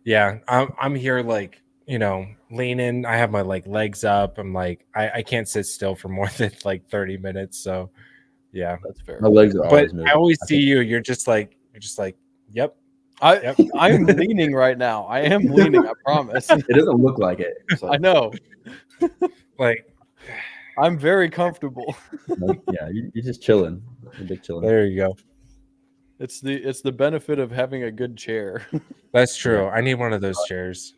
Yeah, I'm here like, leaning. I have my like legs up. I'm like, I can't sit still for more than like 30 minutes. So yeah. That's fair. My legs are But always moving. I always see you. You're just like, yep. Yep. I'm leaning right now. I am leaning. I promise. It doesn't look like it. It's I like, know. Like, I'm very comfortable. yeah, you're just chilling. You're big chilling. there you go. It's the benefit of having a good chair. That's true. I need one of those chairs.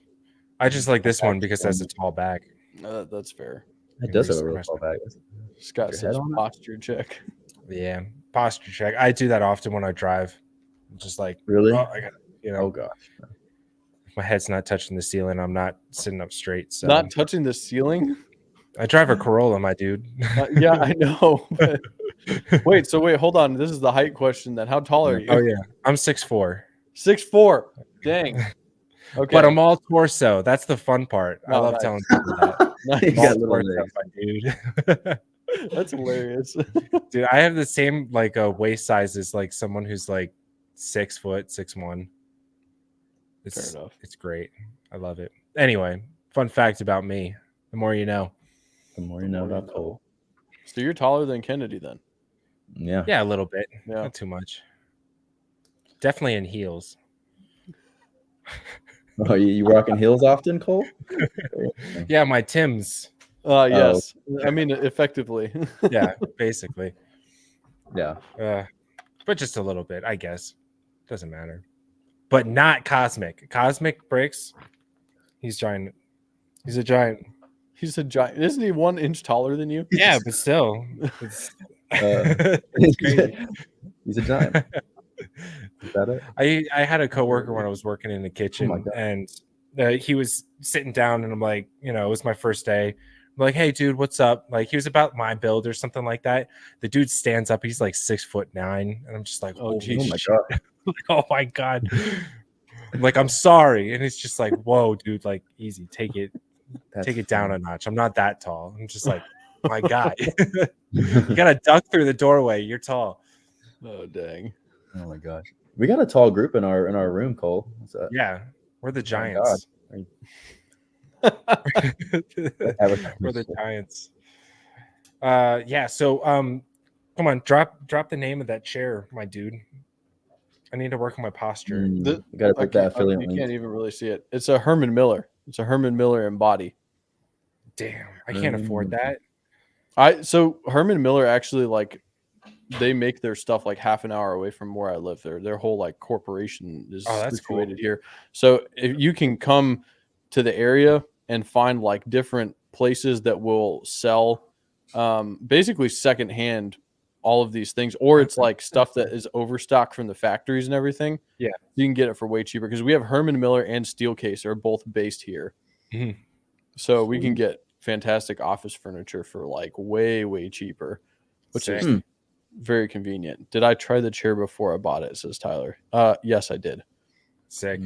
I just like this one because it has a tall back. That's fair. It does have a real tall back. It's got Your such head on it? posture check. Yeah. posture check. I do that often when I drive. Just like, Really? oh, I got, Oh gosh. my head's not touching the ceiling. I'm not sitting up straight. So Not touching the ceiling. I drive a Corolla, my dude. Yeah, I know. But wait, hold on. This is the height question then. How tall are you? Oh yeah, I'm 6'4". 6'4". Dang. Okay. But I'm all torso. That's the fun part. I love nice. telling people that. You I'm got all little torso, legs. my dude. That's hilarious. Dude, I have the same like waist size as like someone who's like 6 foot, 6'1". Fair enough. It's great. I love it. Anyway, fun fact about me. The more you know. The more you know about Cole. So you're taller than Kennedy then? Yeah. Yeah, a little bit. Yeah. Not too much. Definitely in heels. Oh, you rocking heels often, Cole? Yeah, my Tims. Yes. I mean, effectively. Yeah, basically. Yeah. But just a little bit, I guess. Doesn't matter. But not Cosmic. Cosmic Bricks. He's giant. He's a giant. He's a giant. Isn't he 1 inch taller than you? Yeah, but still. It's, It's crazy. He's a giant. Is that it? I had a coworker when I was working in the kitchen, God. and he was sitting down, and I'm like, it was my first day. I'm like, hey, dude, what's up? Like, he was about my build or something like that. The dude stands up. He's like 6'9", and I'm just like, Oh, oh geez. my god, oh my god. I'm like, I'm sorry, and it's just like, whoa, dude, like, easy, take it down a notch. I'm not that tall. I'm just like, my god, you gotta duck through the doorway. You're tall. Oh, dang. Oh my gosh. We got a tall group in our room, Cole. What's that? Yeah, we're the Oh my Giants. We're the Giants. Yeah. So, come on, drop the name of that chair, my dude. I need to work on my posture. You got to put that affiliate You link. can't even really see it. It's a Herman Miller. It's a Herman Miller in body. Damn, I can't afford that. So Herman Miller actually, like, they make their stuff like half an hour away from where I live. Their whole like corporation is That's situated here. So if you can come to the area and find like different places that will sell basically secondhand all of these things, or it's like stuff that is overstock from the factories and everything. Yeah, you can get it for way cheaper because we have Herman Miller and Steelcase are both based here. Mhm. So we can get fantastic office furniture for like way cheaper, which Sick. is very convenient. Did I try the chair before I bought it? Says Tyler. Yes, I did. Sick.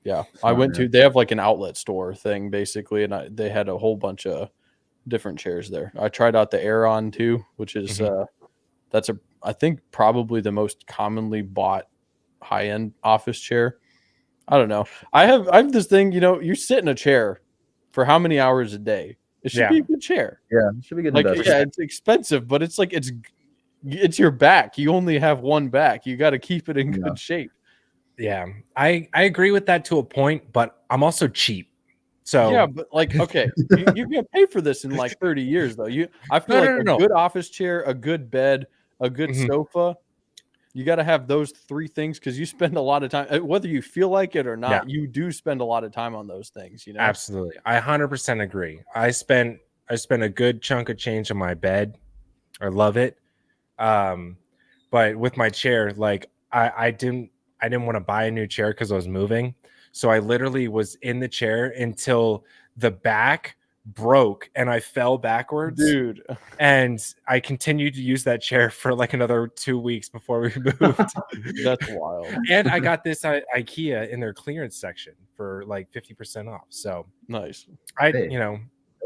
Yeah, I went to. They have like an outlet store thing basically, and they had a whole bunch of different chairs there. I tried out the Aeron too, which is that's I think probably the most commonly bought high end office chair. I don't know. I have this thing. You sit in a chair for how many hours a day? It should be a good chair. Yeah, it should be good. Like, yeah, it's expensive, but it's like it's your back. You only have one back. You got to keep it in good shape. Yeah, I agree with that to a point, but I'm also cheap. So yeah, but like, okay, you're gonna pay for this in like 30 years, though. I feel like a good office chair, a good bed, a good sofa. You got to have those 3 things because you spend a lot of time, whether you feel like it or not. You do spend a lot of time on those things. Absolutely, I 100% agree. I spent a good chunk of change on my bed. I love it. But with my chair, like I didn't want to buy a new chair because I was moving. So I literally was in the chair until the back broke and I fell backwards. Dude. And I continued to use that chair for like another 2 weeks before we moved. That's wild. And I got this IKEA in their clearance section for like 50% off. So nice.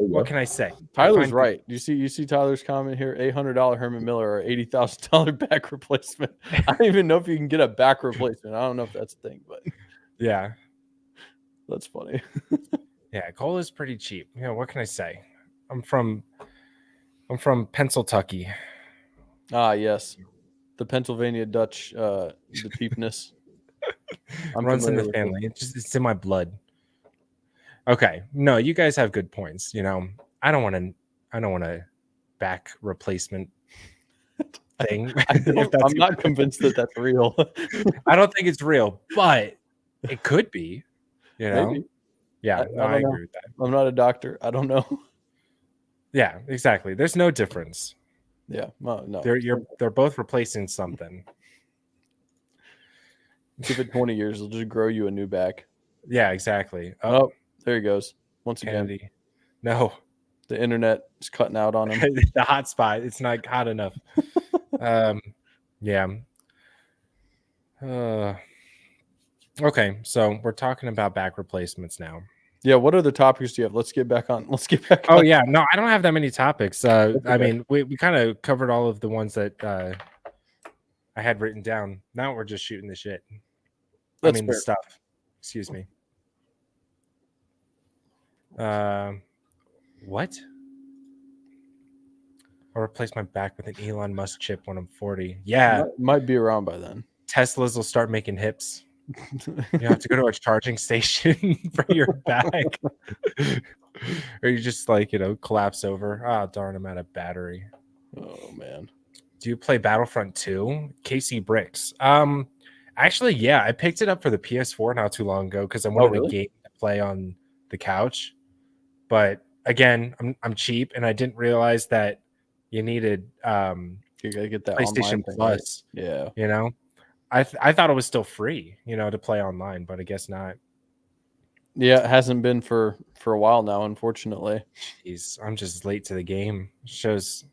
What can I say? Tyler's right. You see Tyler's comment here: $800 Herman Miller or $80,000 back replacement. I don't even know if you can get a back replacement. I don't know if that's a thing, but yeah, that's funny. Yeah, Cole is pretty cheap. What can I say? I'm from Pennsylvania. Ah, yes, the Pennsylvania Dutch, the cheapness. Runs in the family. It's in my blood. Okay, no, you guys have good points. I don't want a back replacement thing. I'm not convinced that that's real. I don't think it's real, but it could be. Maybe. Yeah, I agree with that. I'm not a doctor. I don't know. Yeah, exactly. There's no difference. Yeah. Well, no. They're both replacing something. Give it 20 years, it'll just grow you a new back. Yeah, exactly. Oh, there he goes. Once again, Kennedy. No, the internet is cutting out on him. the hot spot. It's not hot enough. Yeah. Okay, so we're talking about back replacements now. Yeah. What other topics do you have? Let's get back on. Oh yeah, no, I don't have that many topics. okay. I mean, we kind of covered all of the ones that I had written down. Now we're just shooting the shit. That's the fair. stuff. Excuse me. What? I'll replace my back with an Elon Musk chip when I'm 40. Yeah, Might be around by then. Teslas will start making hips. You have to go to a charging station for your back. Or you just like, collapse over. Ah, darn, I'm out of battery. Oh man. Do you play Battlefront 2? Casey Bricks. Actually, yeah, I picked it up for the PS4 not too long ago because I wanted a game to play on the couch. But again, I'm cheap and I didn't realize that you needed You gotta get that PlayStation online Plus. thing, right? Yeah. I thought it was still free, to play online, but I guess not. Yeah, it hasn't been for a while now, unfortunately. Jeez, I'm just late to the game. Shows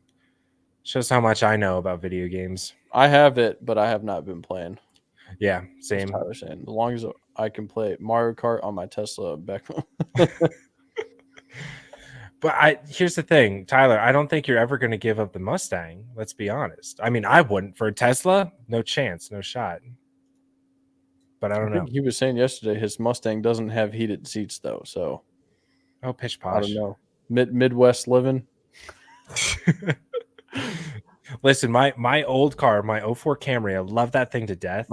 how much I know about video games. I have it, but I have not been playing. Yeah, same. Tyler saying, as long as I can play Mario Kart on my Tesla back. But here's the thing, Tyler. I don't think you're ever going to give up the Mustang. Let's be honest. I mean, I wouldn't for a Tesla. No chance, no shot. But I don't know. He was saying yesterday his Mustang doesn't have heated seats though, so Oh, pish posh. I don't know. Midwest living. Listen, my old car, my 04 Camry, I love that thing to death.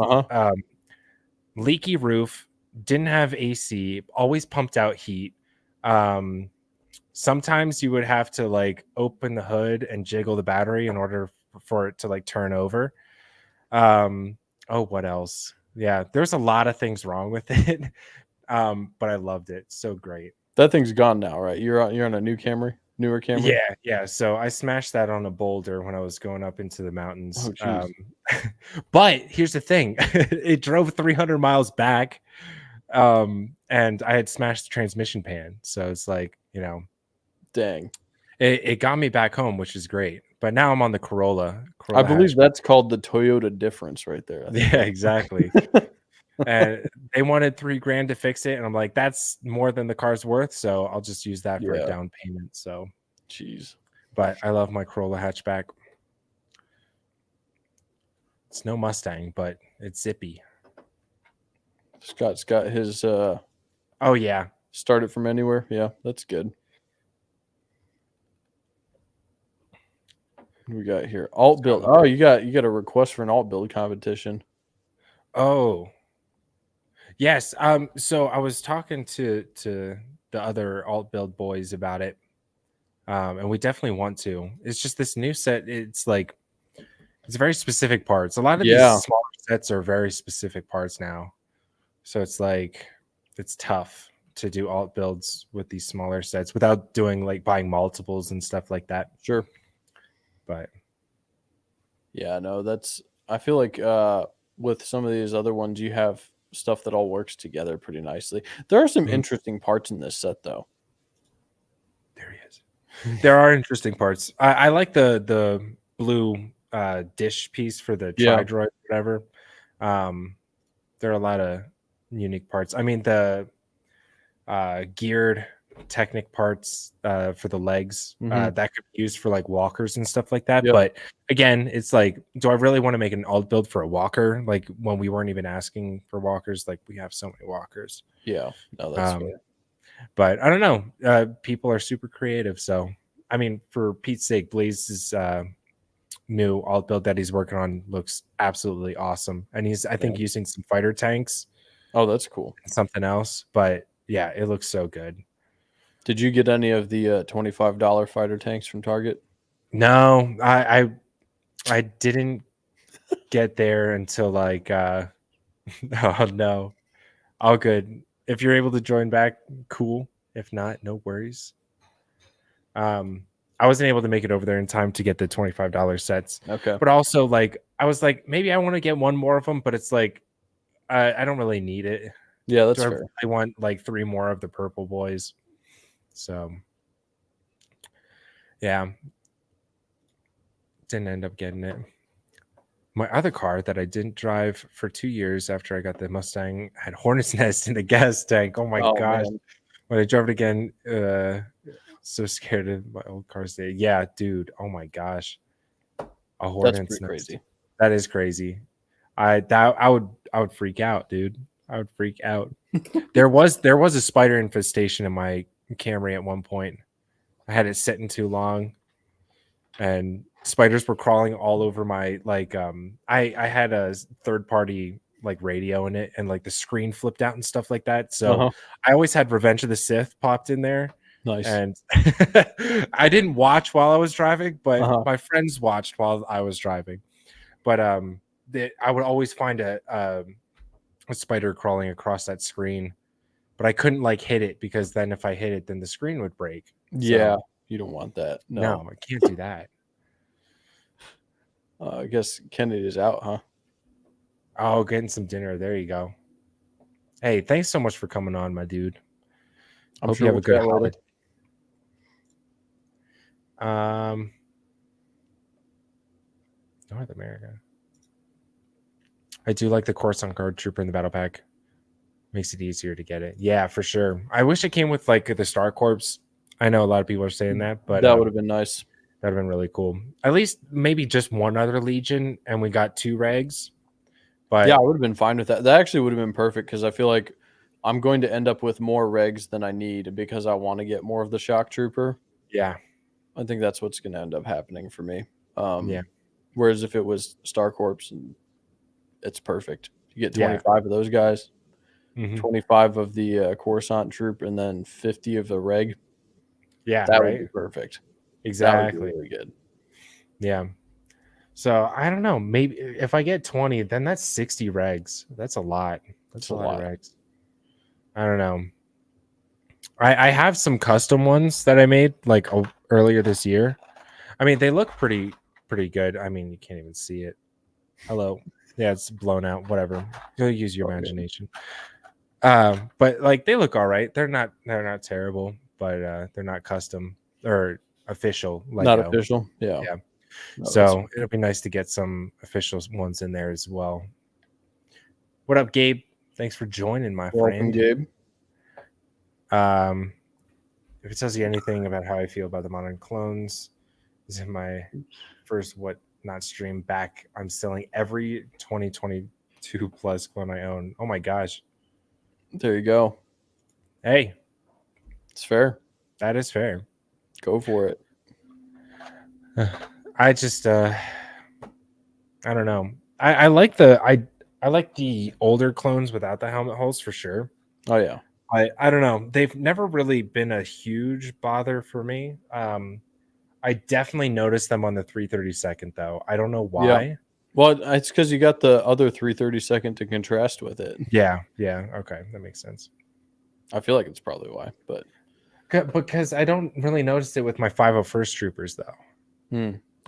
Leaky roof, didn't have AC, always pumped out heat. Sometimes you would have to like open the hood and jiggle the battery in order for it to like turn over. What else? Yeah, there's a lot of things wrong with it. But I loved it. So great. That thing's gone now, right? You're on a newer Camry. Yeah. So I smashed that on a boulder when I was going up into the mountains. Oh, but here's the thing: it drove 300 miles back, and I had smashed the transmission pan. So it's like, dang, it got me back home, which is great. But now I'm on the Corolla I believe that's called the Toyota difference right there. Yeah, exactly. And they wanted $3,000 to fix it, and I'm like, that's more than the car's worth, so I'll just use that for a down payment. So, jeez. But I love my Corolla hatchback. It's no Mustang, but it's zippy. Scott's got his. Oh yeah, start it from anywhere. Yeah, that's good. What we got here? Alt build. Oh, you got a request for an alt build competition. Oh. Yes. So I was talking to the other alt build boys about it. And we definitely want to. It's just this new set, it's very specific parts. A lot of these smaller sets are very specific parts now. So it's like it's tough to do alt builds with these smaller sets without doing like buying multiples and stuff like that. Sure. But yeah, no, I feel like with some of these other ones, you have stuff that all works together pretty nicely. There are some interesting parts in this set, though. There he is. There are interesting parts. I like the blue dish piece for the tri-droid, whatever. There are a lot of unique parts. I mean, the geared Technic parts for the legs that could be used for like walkers and stuff like that. But again, it's like, do I really want to make an alt build for a walker? Like when we weren't even asking for walkers, like we have so many walkers. Yeah, no, that's fair. But I don't know. People are super creative. So, I mean, for Pete's sake, Blaze's new alt build that he's working on looks absolutely awesome. And he's, I think, using some fighter tanks. Oh, that's cool. And something else. But yeah, it looks so good. Did you get any of the $25 fighter tanks from Target? No, I didn't get there until like oh no. All good. If you're able to join back, cool. If not, no worries. I I wasn't able to make it over there in time to get the $25 sets. Okay. But also, like, I was like, maybe I want to get one more of them, but it's like, I don't really need it. Yeah, that's So fair. I want like 3 more of the purple boys. So, yeah, didn't end up getting it. My other car that I didn't drive for 2 years after I got the Mustang had hornet's nest in the gas tank. Oh my gosh. Man. When I drove it again, so scared of my old car state. Yeah, dude. Oh my gosh. A That's hornet's pretty nest. crazy. That is crazy. I would freak out, dude. I would freak out. There was a spider infestation in my Camry at one point. I had it sitting too long, and spiders were crawling all over my I had a third party like radio in it, and like the screen flipped out and stuff like that. So I always had Revenge of the Sith popped in there. Nice. And I didn't watch while I was driving, but my friends watched while I was driving. But I would always find a spider crawling across that screen, but I couldn't like hit it, because then if I hit it, then the screen would break. Yeah, So, you don't want that. no, I can't do that. I guess Kennedy's out, huh? Oh, getting some dinner. There you go. Hey, thanks so much for coming on, my dude. Hope you have a good holiday. North America. I do like the Coruscant Guard Trooper in the battle pack. Makes it easier to get it. Yeah, for sure. I wish it came with like the Star Corps. I know a lot of people are saying that, but that would have been nice. That'd have been really cool. At least maybe just one other Legion, and we got 2 regs. But yeah, I would have been fine with that. That actually would have been perfect, because I feel like I'm going to end up with more regs than I need, because I want to get more of the Shock Trooper. Yeah, I think that's what's going to end up happening for me. Yeah. Whereas if it was Star Corps, it's perfect. You get 25 of those guys, 25 of the Coruscant troop, and then 50 of the reg. Yeah, that would be perfect. Exactly. That would be really good. Yeah. So I don't know. Maybe if I get 20, then that's 60 regs. That's a lot. That's a lot of regs. I don't know. I have some custom ones that I made like earlier this year. I mean, they look pretty good. I mean, you can't even see it. Hello. Yeah, it's blown out. Whatever. You'll use your imagination. But like they look all right. They're not terrible, but they're not custom or official. Lego. Not official. Yeah. No, so it'll be nice to get some official ones in there as well. What up, Gabe? Thanks for joining, my friend. Gabe. If it tells you anything about how I feel about the modern clones, this is my first whatnot stream back. I'm selling every 2022 plus clone I own. Oh my gosh. There you go. Hey. It's fair. That is fair. Go for it. I just I don't know. I like the older clones without the helmet holes for sure. Oh yeah. I don't know. They've never really been a huge bother for me. I definitely noticed them on the 332nd though. I don't know why. Yeah. Well, it's because you got the other 332nd to contrast with it. Yeah. Okay, that makes sense. I feel like it's probably why, but because I don't really notice it with my 501st troopers though.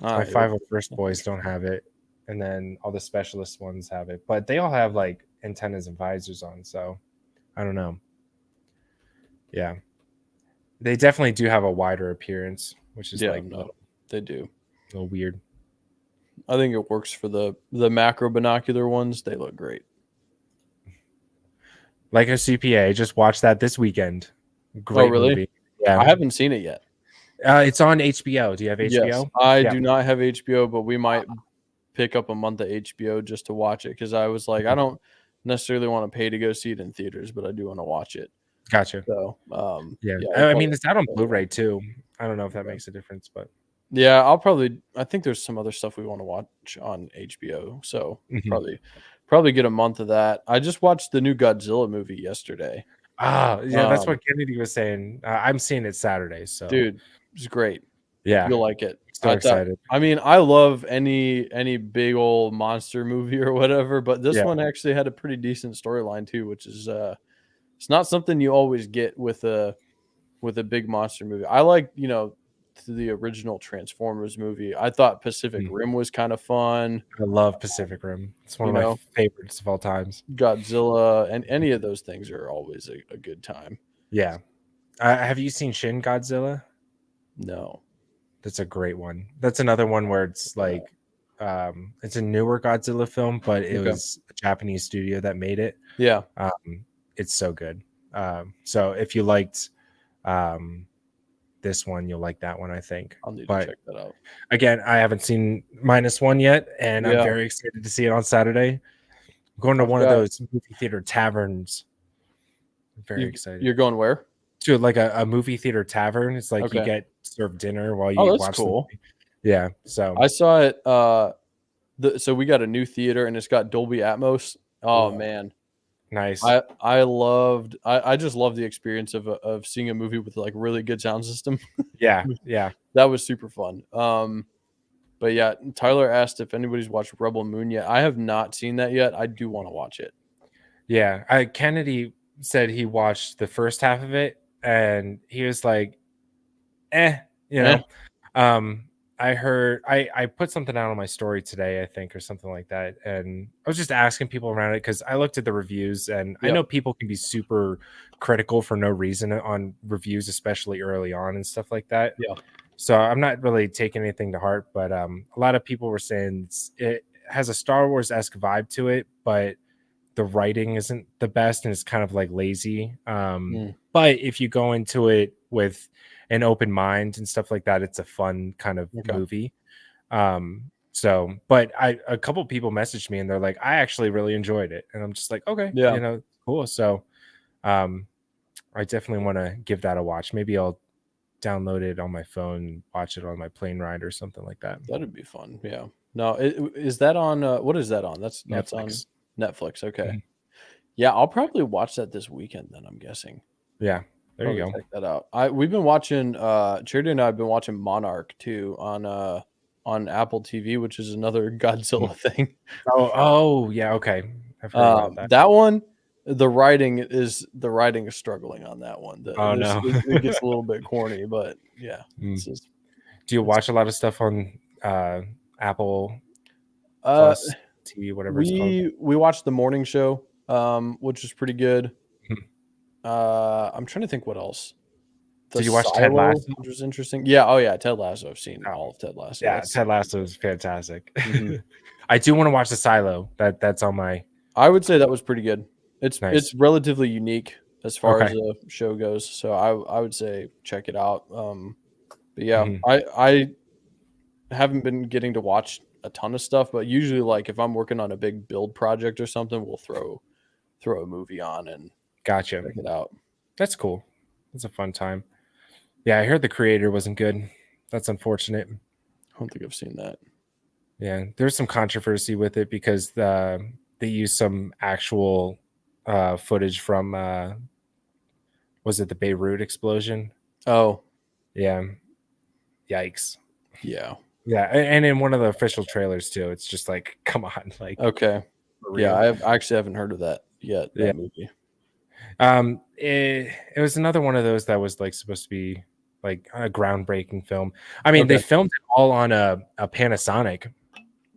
My 501st boys don't have it, and then all the specialist ones have it, but they all have like antennas and visors on, so I don't know. Yeah, they definitely do have a wider appearance, which is they do a little weird. I think it works for the macro binocular ones. They look great. Like a CPA, just watched that this weekend. Great movie. Yeah, I haven't seen it yet. It's on HBO. Do you have HBO? Yes, I do not have HBO, but we might pick up a month of HBO just to watch it, because I was like, I don't necessarily want to pay to go see it in theaters, but I do want to watch it. Gotcha. So, I mean, it's out on Blu-ray too. I don't know if that makes a difference, but yeah, I think there's some other stuff we want to watch on HBO, so probably get a month of that. I just watched the new Godzilla movie yesterday. Ah, yeah, that's what Kennedy was saying. I'm seeing it Saturday, so dude, it's great. Yeah, you'll like it. So excited. I mean, I love any big old monster movie or whatever, but this one actually had a pretty decent storyline too, which is it's not something you always get with a big monster movie. I like, to the original Transformers movie. I thought Pacific Rim was kind of fun. I love Pacific Rim. It's one You of my know? favorites of all times. Godzilla, and any of those things are always a good time. Yeah. Have you seen Shin Godzilla? No. That's a great one. That's another one where it's like it's a newer Godzilla film, but it Okay. was a Japanese studio that made it. Yeah. It's so good. So if you liked this one, you'll like that one, I think. I'll need But to check that out. again, I haven't seen -1 yet, and I'm Yeah. very excited to see it on Saturday. I'm going to one of those movie theater taverns. I'm very excited. You're going where? To like a movie theater tavern. It's like you Okay. get served dinner while you Oh, that's watch the cool. movie. Yeah. So I saw it. So we got a new theater and it's got Dolby Atmos. Oh Wow. man, nice. I just love the experience of seeing a movie with like really good sound system. Yeah. Yeah. That was super fun. But yeah, Tyler asked if anybody's watched Rebel Moon yet. I have not seen that yet. I do want to watch it. Yeah. Kennedy said he watched the first half of it and he was like, you know. I heard I put something out on my story today, I think, or something like that. And I was just asking people around it because I looked at the reviews and I Yep. know people can be super critical for no reason on reviews, especially early on and stuff like that. Yeah. So I'm not really taking anything to heart, but a lot of people were saying it has a Star Wars-esque vibe to it, but the writing isn't the best and it's kind of like lazy. But if you go into it with an open mind and stuff like that, it's a fun kind of movie. So, but a couple people messaged me and they're like, I actually really enjoyed it. And I'm just like, okay, Yeah. you know, cool. So I definitely want to give that a watch. Maybe I'll download it on my phone, watch it on my plane ride or something like that. That'd be fun. Yeah. No, is that on what is that on? That's on Netflix. Netflix. Okay. Mhm. Yeah, I'll probably watch that this weekend then, I'm guessing. Yeah. There you go. Check that out. We've been watching Charity and I have been watching Monarch too on Apple TV, which is another Godzilla thing. Oh yeah, okay. I've heard about that. That one, the writing is struggling on that one. Oh, no. It gets a little bit corny, but yeah. It's just, Do you watch a lot of stuff on Apple Plus TV, whatever it's called? we watched the morning show, which is pretty good. I'm trying to think what else. Did you watch Ted Silo, Lasso? which was interesting. Yeah. Oh yeah, Ted Lasso. I've seen all of Ted Lasso. Yeah, Ted Lasso is fantastic. I do want to watch the Silo. That's on my. I would say that was pretty good. It's Nice. it's relatively unique as far as the show goes. So I would say check it out. But yeah, I haven't been getting to watch a ton of stuff, but usually like if I'm working on a big build project or something, we'll throw a movie on and Gotcha. check it out. That's cool. It's a fun time. Yeah, I heard The Creator wasn't good. That's unfortunate. I don't think I've seen that. Yeah, there's some controversy with it because they used some actual footage from was it the Beirut explosion? Oh, yeah. Yikes. yeah. Yeah, and in one of the official trailers too, it's just like, come on, like. Okay. Yeah, I actually haven't heard of that yet. That movie. It was another one of those that was like supposed to be like a groundbreaking film. I mean, they filmed it all on a Panasonic.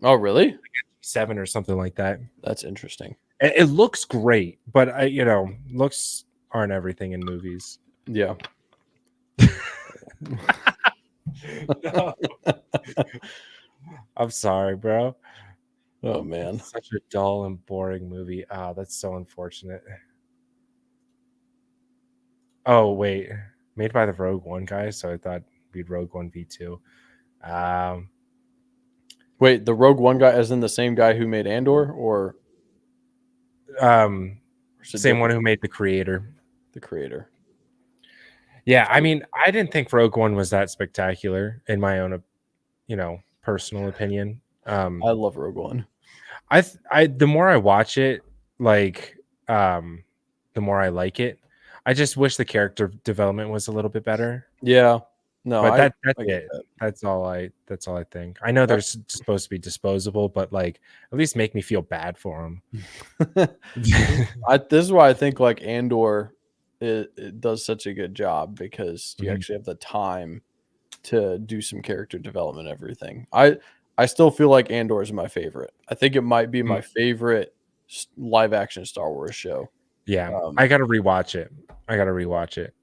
Oh, really? Like 7 or something like that. That's interesting. It looks great, but looks aren't everything in movies. Yeah. No. I'm sorry, bro. Oh man, such a dull and boring movie. That's so unfortunate. Oh wait, made by the Rogue One guys, so I thought it'd be Rogue One V2. Wait, the Rogue One guy, as in the same guy who made Andor, or same one who made The Creator. The Creator. Yeah, I mean, I didn't think Rogue One was that spectacular in my own, personal opinion. I love Rogue One. The more I watch it, like, the more I like it. I just wish the character development was a little bit better. Yeah, no, but that's it. That's all I think. I know they're supposed to be disposable, but like, at least make me feel bad for them. This is why I think like Andor, it does such a good job because you actually have the time to do some character development, everything. I still feel like Andor is my favorite. I think it might be my favorite live action Star Wars show. Yeah, I gotta rewatch it.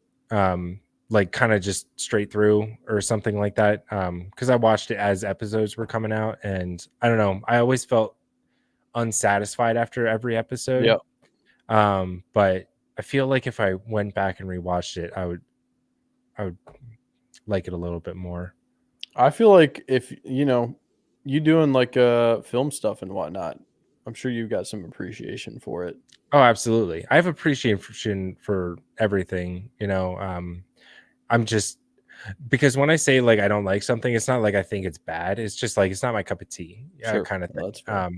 Like kind of just straight through or something like that. Because I watched it as episodes were coming out, and I don't know. I always felt unsatisfied after every episode. Yeah. But I feel like if I went back and rewatched it, I would like it a little bit more. I feel like if you doing like film stuff and whatnot, I'm sure you've got some appreciation for it. Oh, absolutely. I have appreciation for everything, I'm just because when I say like I don't like something, it's not like I think it's bad. It's just like it's not my cup of tea, Sure. kind of thing. That's fair.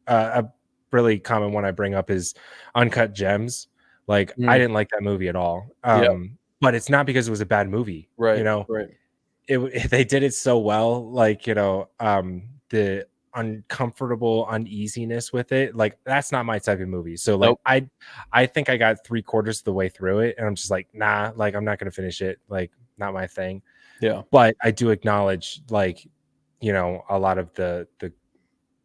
A really common one I bring up is Uncut Gems. Like I didn't like that movie at all. But it's not because it was a bad movie, Right. Right. They did it so well, like the uncomfortable uneasiness with it, like that's not my type of movie. So like Nope. I think I got 3/4 of the way through it and I'm just like, nah, like I'm not gonna finish it, like not my thing. Yeah. But I do acknowledge like a lot of the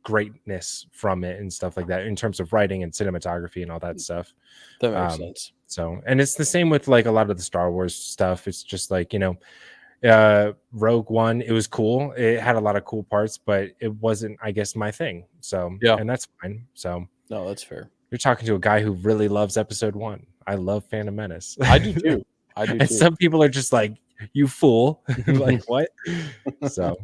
greatness from it and stuff like that in terms of writing and cinematography and all that stuff. That makes sense. So, and it's the same with like a lot of the Star Wars stuff. It's just like Rogue One, it was cool, it had a lot of cool parts, but it wasn't, I guess, my thing. So Yeah. and that's fine. So No, that's fair. you're talking to a guy who really loves episode 1. I love Phantom Menace. I do too. And some people are just like, you fool. Like what? So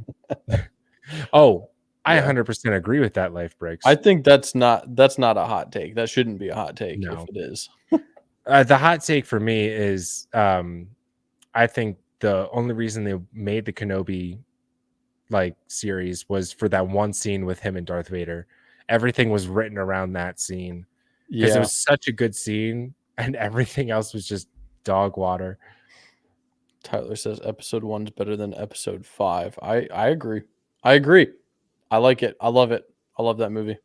I 100% agree with that, Life Breaks. I think that's not a hot take. That shouldn't be a hot take. No. If it is. The hot take for me is I think the only reason they made the Kenobi like series was for that one scene with him and Darth Vader. Everything was written around that scene because it was such a good scene and everything else was just dog water. Tyler says episode 1's better than episode 5. I agree. I like it. I love it. I love that movie.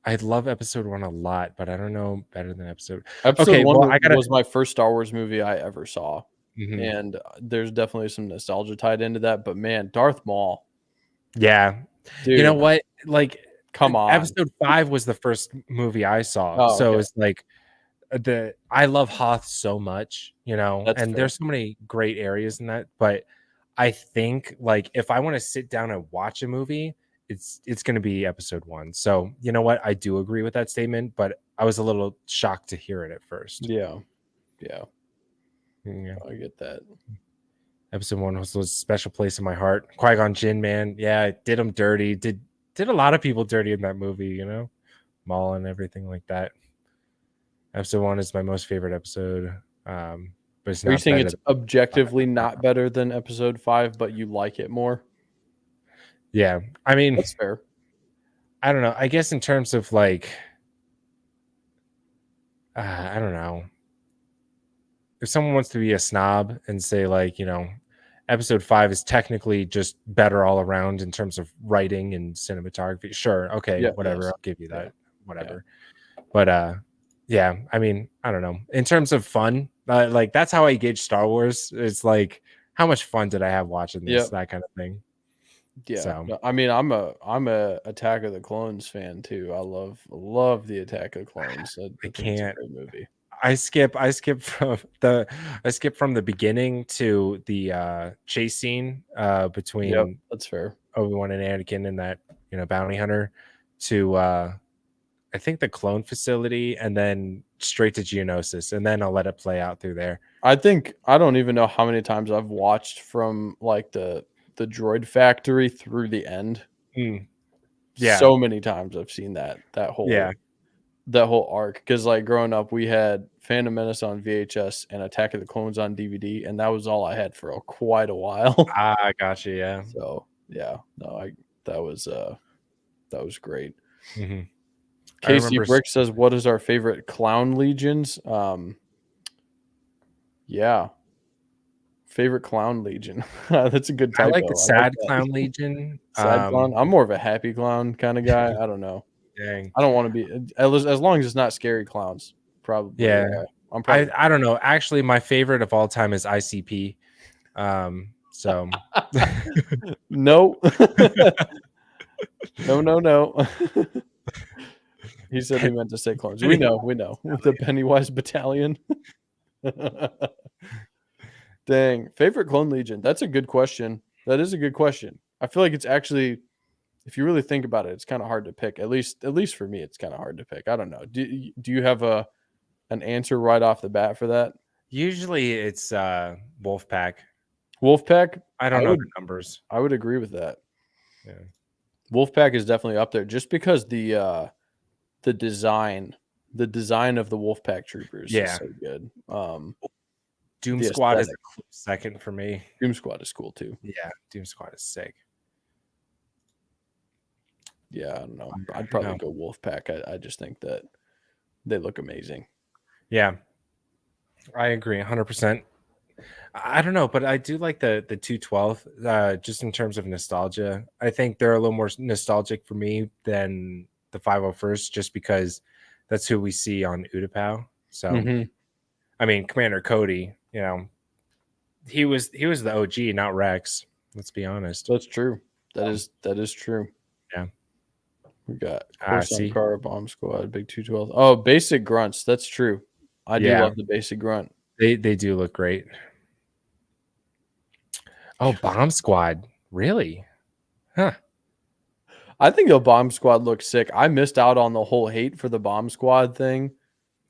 I love episode 1 a lot, but I don't know better than episode 1 well, was my first Star Wars movie I ever saw. And there's definitely some nostalgia tied into that, but man, Darth Maul. Yeah. Dude, you know what? Like, come on. Episode 5 was the first movie I saw. So it's like I love Hoth so much, That's and fair. there's so many great areas in that. But I think like if I want to sit down and watch a movie, it's going to be episode 1. So you know what? I do agree with that statement, but I was a little shocked to hear it at first. Yeah. Yeah. I get that. Episode 1 was a special place in my heart. Qui-Gon Jinn, man. Yeah, it did him dirty. Did a lot of people dirty in that movie, Maul and everything like that. Episode 1 is my most favorite episode. But it's Are you not saying better it's objectively not better than episode 5, but you like it more? Yeah. I mean, that's fair. I don't know. I guess in terms of like, I don't know. If someone wants to be a snob and say like, episode 5 is technically just better all around in terms of writing and cinematography. Sure. Okay. Yeah, whatever. yes. I'll give you that. Yeah. Whatever. But yeah, I mean, I don't know. In terms of fun, like that's how I gauge Star Wars. It's like, how much fun did I have watching this? That kind of thing. Yeah. So. No, I mean, I'm a Attack of the Clones fan too. I love the Attack of the Clones. I can't. It's a great movie. I skip from the beginning to the chase scene between that's fair. Obi-Wan and Anakin and that bounty hunter to I think the clone facility and then straight to Geonosis, and then I'll let it play out through there. I don't even know how many times I've watched from like the droid factory through the end. Yeah, so many times I've seen that whole arc, because like growing up we had Phantom Menace on VHS and Attack of the Clones on DVD, and that was all I had for quite a while. I gotcha. Yeah. So yeah, no, that was great. Mm-hmm. Casey Brick says, "What is our favorite clown legions?" Yeah, favorite clown legion. That's a good typo. I like the sad clown legion. Sad clown. I'm more of a happy clown kind of guy. I don't know. Dang. I don't want to be as long as it's not scary clowns. Probably. Yeah. I don't know. Actually, my favorite of all time is ICP. So No. No. He said he meant to say clones. We know. The Pennywise Battalion. Dang. Favorite clone legion? That's a good question. That is a good question. I feel like it's actually, if you really think about it, it's kind of hard to pick. At least for me, it's kind of hard to pick. I don't know. Do you have an answer right off the bat for that? usually it's Wolfpack. Wolfpack? I don't know the numbers. I would agree with that. Yeah. Wolfpack is definitely up there just because the design of the Wolfpack troopers is so good. Doom the Squad is aesthetic. a close second for me. Doom Squad is cool too. Yeah, Doom Squad is sick. Yeah, I don't know. I'd probably go Wolfpack. I just think that they look amazing. Yeah, I agree 100%. I don't know, but I do like the 212 just in terms of nostalgia. I think they're a little more nostalgic for me than the 501st just because that's who we see on Utapau. So I mean, Commander Cody, you know, he was the OG, not Rex. Let's be honest. That's true. That is true. Yeah. We got see. Car, Bomb Squad, Big 212. Oh, basic grunts. That's true. I do love the basic grunt. They do look great. Oh, Bomb Squad. Really? Huh. I think the Bomb Squad looks sick. I missed out on the whole hate for the Bomb Squad thing.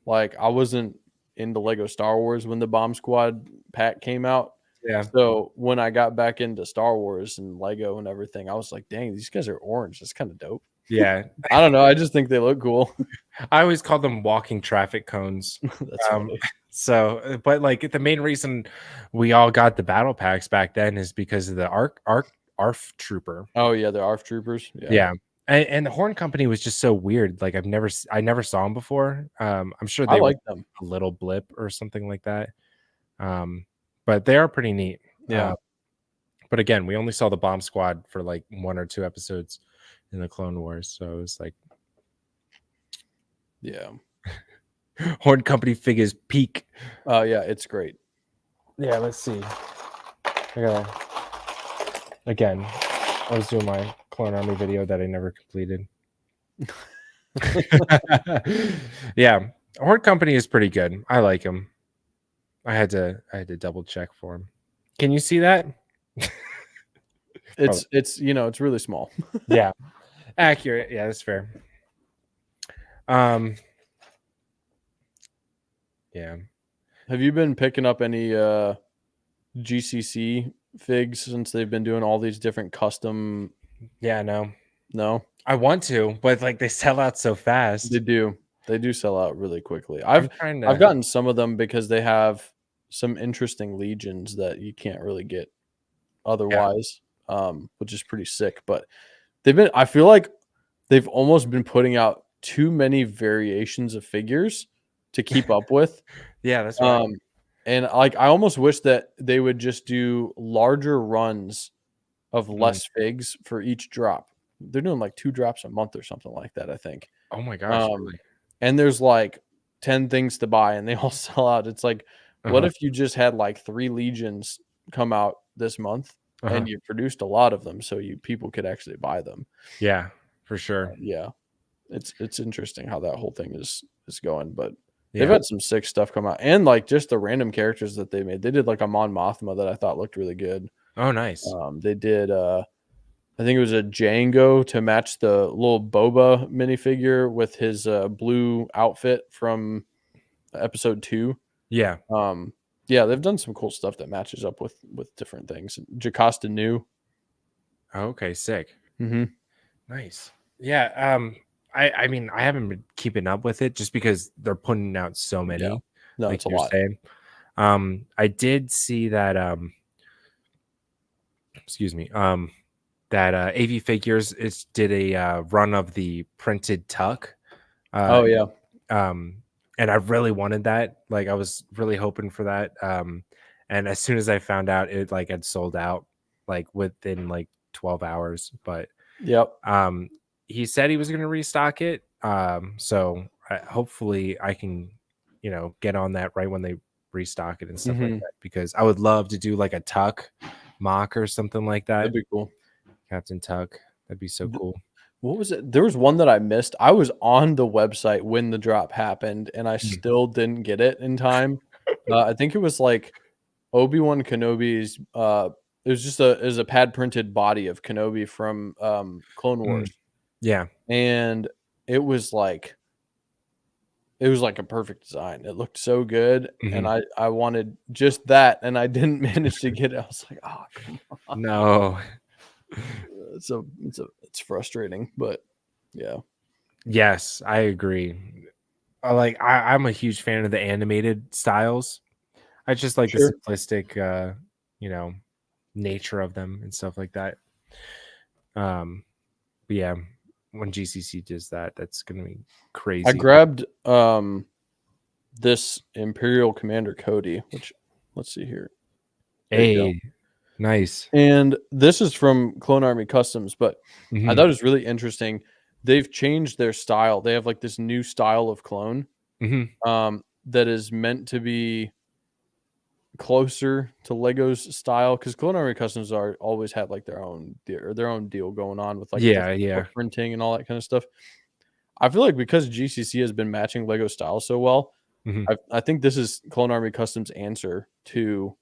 Like, I wasn't into Lego Star Wars when the Bomb Squad pack came out. Yeah. So when I got back into Star Wars and Lego and everything, I was like, dang, these guys are orange. That's kind of dope. Yeah. I don't know. I just think they look cool. I always call them walking traffic cones. That's funny. So, but like the main reason we all got the battle packs back then is because of the ARF Trooper. Oh yeah, the ARF Troopers. Yeah. And the Horn Company was just so weird. Like I never saw them before. I'm sure they like were them. a little blip or something like that. But they are pretty neat. Yeah. But again, we only saw the Bomb Squad for like 1 or 2 episodes in the Clone Wars. So it was like, yeah. Horn Company figures peak. Oh yeah, it's great. Yeah, let's see. Again, I was doing my Clone Army video that I never completed. Yeah, Horn Company is pretty good. I like him. I had to double check for him. Can you see that? It's it's really small. Yeah, accurate. Yeah, that's fair. Yeah. Have you been picking up any GCC figs since they've been doing all these different custom? Yeah, no. I want to, but like they sell out so fast. They do sell out really quickly. I've gotten some of them because they have some interesting legions that you can't really get otherwise, which is pretty sick. But I feel like they've almost been putting out too many variations of figures to keep up with. Yeah, that's right. And like I almost wish that they would just do larger runs of less figs for each drop. They're doing like 2 drops a month or something like that, I think. Oh my gosh. Really? And there's like 10 things to buy and they all sell out. It's like, what if you just had like 3 legions come out this month and you produced a lot of them so people could actually buy them? Yeah, for sure. Yeah. It's interesting how that whole thing is going, but they've had some sick stuff come out, and like just the random characters that they made. They did like a Mon Mothma that I thought looked really good. Oh, nice. They did I think it was a Django to match the little Boba minifigure with his blue outfit from episode 2. Yeah. Yeah, they've done some cool stuff that matches up with different things. Jocasta New. Okay, sick. Nice. Yeah. I mean, I haven't been keeping up with it just because they're putting out so many. Yeah. No, like it's a lot. Saying. I did see that. Excuse me. That AV Figures did a run of the printed tuck. Oh yeah. And I really wanted that. Like I was really hoping for that. And as soon as I found out, it like had sold out like within like 12 hours. But he said he was going to restock it. So hopefully I can, get on that right when they restock it and stuff like that, because I would love to do like a tuck mock or something like that. That'd be cool. Captain Tuck. That'd be so cool. What was it? There was one that I missed. I was on the website when the drop happened, and I still didn't get it in time. I think it was like Obi-Wan Kenobi's. It was a pad printed body of Kenobi from Clone Wars. Yeah, and it was like a perfect design. It looked so good, and I wanted just that, and I didn't manage to get it. I was like, oh, come on. no. It's frustrating, but yeah. Yes, I agree. I'm a huge fan of the animated styles. I just like the simplistic, nature of them and stuff like that. But yeah, when GCC does that, that's gonna be crazy. I grabbed this Imperial Commander Cody, which let's see here. Hey, nice. And this is from Clone Army Customs, but I thought it was really interesting. They've changed their style. They have like this new style of clone that is meant to be closer to Lego's style, because Clone Army Customs always had like their own deal going on with like printing and all that kind of stuff. I feel like because GCC has been matching Lego style so well, I think this is Clone Army Customs' answer to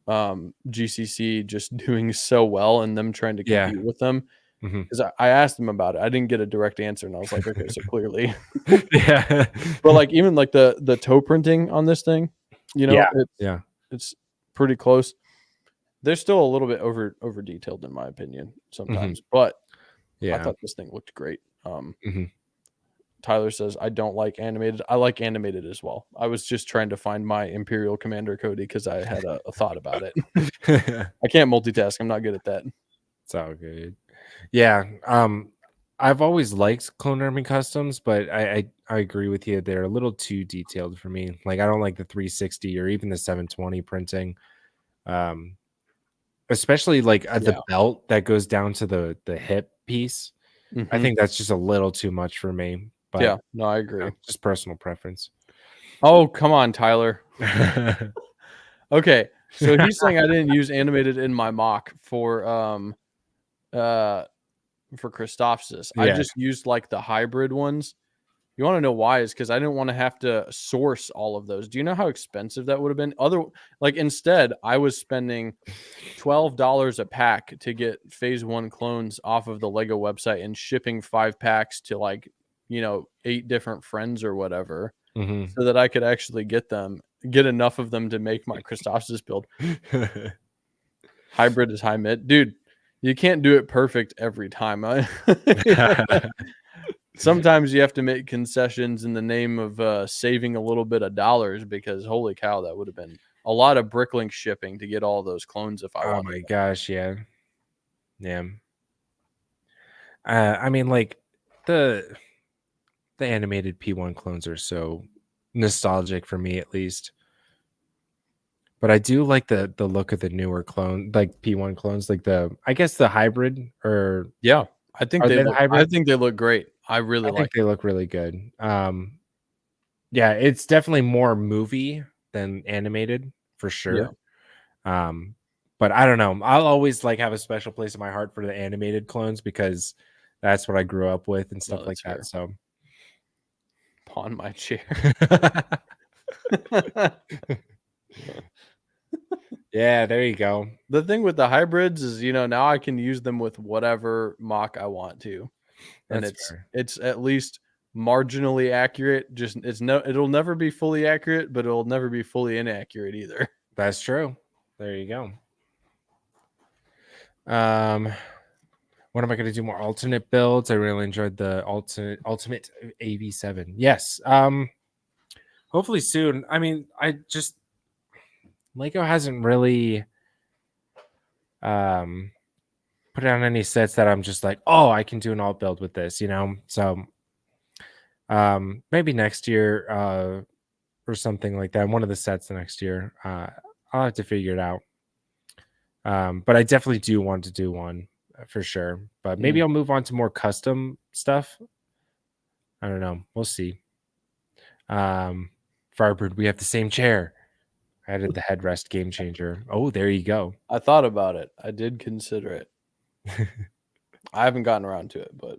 GCC just doing so well and them trying to compete with them. Because I asked them about it, I didn't get a direct answer, and I was like, okay, so clearly, yeah. But like even like the toe printing on this thing, it's pretty close. They're still a little bit over detailed in my opinion sometimes, but I thought this thing looked great. Tyler says, I don't like animated. I like animated as well. I was just trying to find my Imperial Commander Cody because I had a thought about it. I can't multitask. I'm not good at that. It's all good. Yeah. I've always liked Clone Army Customs, but I agree with you. They're a little too detailed for me. Like, I don't like the 360 or even the 720 printing. Especially like at the belt that goes down to the hip piece. I think that's just a little too much for me. But yeah, no, I agree. Just personal preference. Oh, come on, Tyler. Okay, so he's saying I didn't use animated in my mock for Christophsis. I just used like the hybrid ones. You want to know why? Is because I didn't want to have to source all of those. Do you know how expensive that would have been? Instead, I was spending $12 a pack to get phase 1 clones off of the Lego website and shipping 5 packs to 8 different friends or whatever, so that I could actually get enough of them to make my Christophsis build. Hybrid is high mid, dude. You can't do it perfect every time. Sometimes you have to make concessions in the name of saving a little bit of dollars, because holy cow, that would have been a lot of Bricklink shipping to get all those clones if I wanted. Oh my gosh, yeah. I mean, like the animated P1 clones are so nostalgic for me, at least. But I do like the look of the newer clone, like P1 clones, like the hybrid, or I think they look great. I think they look really good. Yeah, it's definitely more movie than animated for sure. But I don't know. I'll always have a special place in my heart for the animated clones, because that's what I grew up with and stuff like that. So pawn my chair. Yeah, there you go. The thing with the hybrids is, now I can use them with whatever mock I want to. And it's at least marginally accurate. It'll never be fully accurate, but it'll never be fully inaccurate either. That's true. There you go. When am I going to do more alternate builds? I really enjoyed the ultimate AV7. Yes. Hopefully soon. I mean, Lego hasn't really put out any sets that I'm just like, oh, I can do an alt build with this, So maybe next year or something like that. One of the sets next year. I'll have to figure it out. But I definitely do want to do one for sure. But maybe I'll move on to more custom stuff. I don't know. We'll see. Firebird, we have the same chair. Added the headrest game changer. Oh, there you go. I thought about it. I did consider it. I haven't gotten around to it, but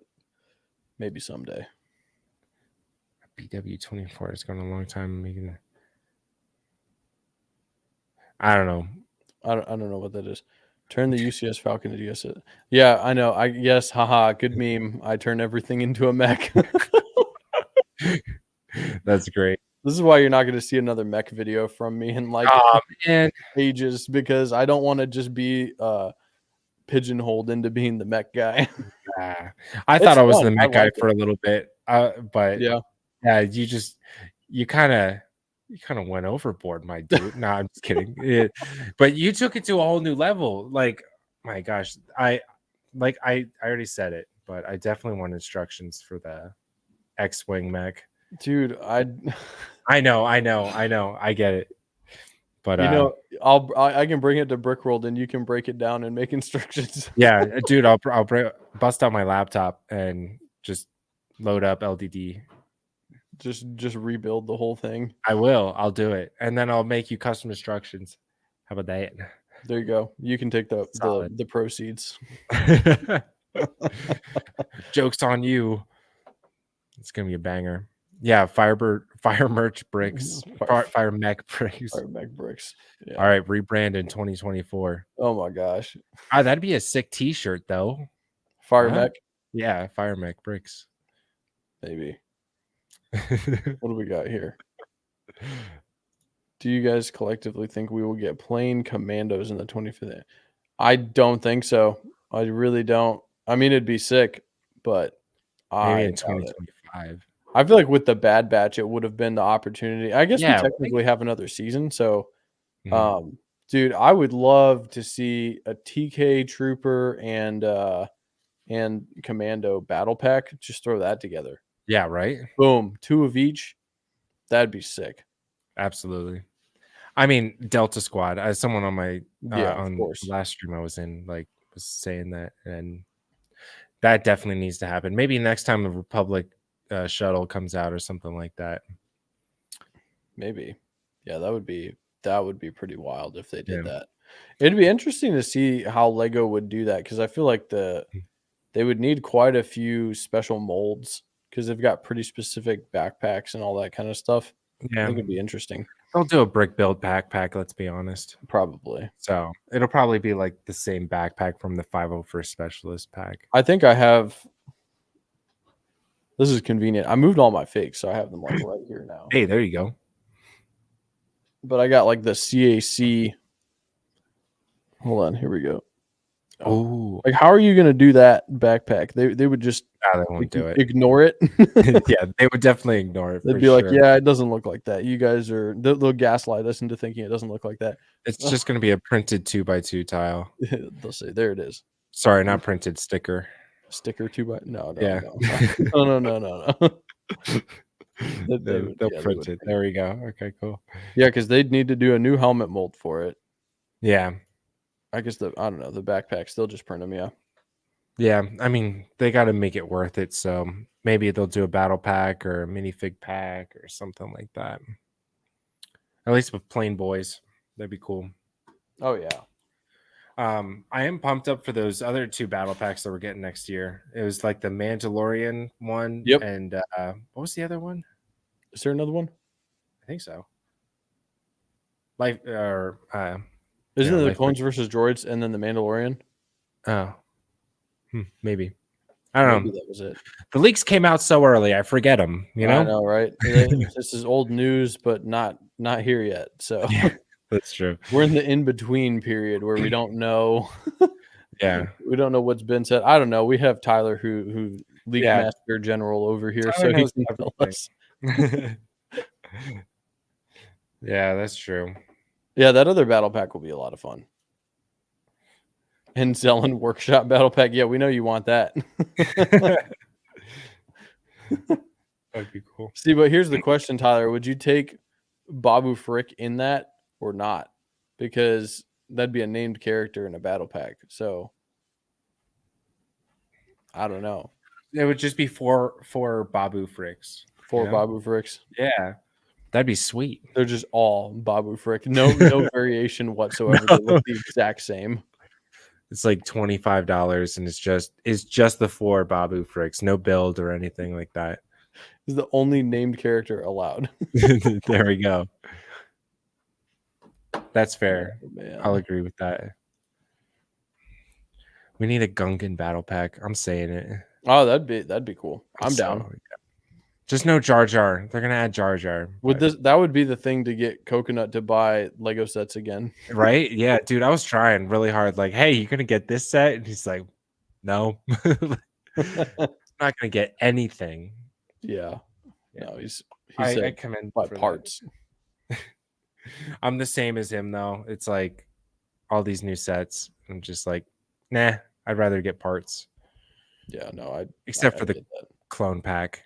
maybe someday. BW24 has gone a long time making. I don't know. I don't know what that is. Turn the UCS Falcon into USS. Yeah, I know. Yes, haha, good meme. I turn everything into a mech. That's great. This is why you're not going to see another mech video from me in like Man. ages, because I don't want to just be pigeonholed into being the mech guy. I It's thought I was fun. the I mech guy like for it. a little bit, but Yeah. you kind of went overboard, my dude. No, I'm just kidding. But you took it to a whole new level. Like, my gosh, I already said it, but I definitely want instructions for the X-wing mech. Dude, I know, I get it. But I can bring it to Brickworld and you can break it down and make instructions. yeah, dude, I'll bust out my laptop and just load up LDD. Just rebuild the whole thing. I'll do it, and then I'll make you custom instructions. How about that? There you go. You can take the Solid. the proceeds. Joke's on you. It's gonna be a banger. Yeah, fire merch bricks, fire mech bricks. Fire mech bricks. Yeah. All right, rebrand in 2024. Oh my gosh. That'd be a sick T-shirt though. Fire Huh? mech, Yeah, fire mech bricks. maybe. What do we got here? Do you guys collectively think we will get plain commandos in the 25th? I don't think so. I really don't. I mean, it'd be sick, but Maybe in doubt it. 2025. I feel like with the Bad Batch, it would have been the opportunity. I guess Yeah, we technically have another season, so Mhm. dude, I would love to see a TK Trooper and Commando battle pack. Just throw that together. Yeah, right. Boom, 2 of each. That'd be sick. Absolutely. I mean, Delta Squad. As someone on my Yeah, of on course. the last stream I was in, like, was saying that, and that definitely needs to happen. Maybe next time the Republic shuttle comes out or something like that. Maybe. Yeah, that would be pretty wild if they did Yeah. that. It'd be interesting to see how Lego would do that, because I feel like they would need quite a few special molds because they've got pretty specific backpacks and all that kind of stuff. I Yeah, think it'd be interesting. they'll do a brick build backpack. Let's be honest. Probably. So it'll probably be like the same backpack from the 501st Specialist pack. I think I have. This is convenient. I moved all my fakes, so I have them like right here now. Hey, there you go. But I got like the CAC. Hold on, here we go. Oh, Like, how are you going to do that backpack? They would just they won't do it. ignore it. Yeah, they would definitely ignore it. They'd be like, "Yeah, it doesn't look like that. You guys are." They'll gaslight us into thinking it doesn't look like that. It's just going to be a printed 2x2 tile. They'll say, "There it is." Sorry, not printed, sticker. Sticker 2x. No. Yeah. No. They'll print it. There we go. Okay, cool. Yeah, because they'd need to do a new helmet mold for it. Yeah. I guess the backpacks, they'll just print them. Yeah. Yeah. I mean, they got to make it worth it. So maybe they'll do a battle pack or a minifig pack or something like that. At least with plain boys. That'd be cool. Oh, yeah. I am pumped up for those other 2 battle packs that we're getting next year. It was like the Mandalorian one. Yep. And what was the other one? Is there another one? I think so. Life or Isn't it the Life Clones versus Droids and then the Mandalorian? Oh, maybe. I don't know. Maybe that was it. The leaks came out so early, I forget them. You know, I know, right? This is old news, but not here yet. So yeah, that's true. we're in the in between period where we don't know. Yeah, we don't know what's been said. I don't know. We have Tyler, who leak master general over here, Tyler so he knows can tell us. Yeah, that's true. Yeah, that other battle pack will be a lot of fun. And Zelen workshop battle pack. Yeah, we know you want that. That'd be cool. See, but here's the question, Tyler. Would you take Babu Frick in that or not? Because that'd be a named character in a battle pack. So I don't know. It would just be four Babu Fricks. Babu Fricks. Yeah. That'd be sweet. They're just all Babu Frick. No variation whatsoever. They look the exact same. It's like $25, and it's just the 4 Babu Fricks, no build or anything like that. Is the only named character allowed. There we go. That's fair. Oh, man. I'll agree with that. We need a Gungan battle pack. I'm saying it. Oh, that'd be cool. I'm down. So, just no Jar Jar. They're gonna add Jar Jar. That would be the thing to get Coconut to buy Lego sets again. Right? Yeah, dude. I was trying really hard. Like, hey, you gonna get this set? And he's like, no. I'm not gonna get anything. Yeah. No, he I said commend buy for parts. I'm the same as him though. It's like all these new sets. I'm just like, nah, I'd rather get parts. Yeah, no, Except for the get that. clone pack.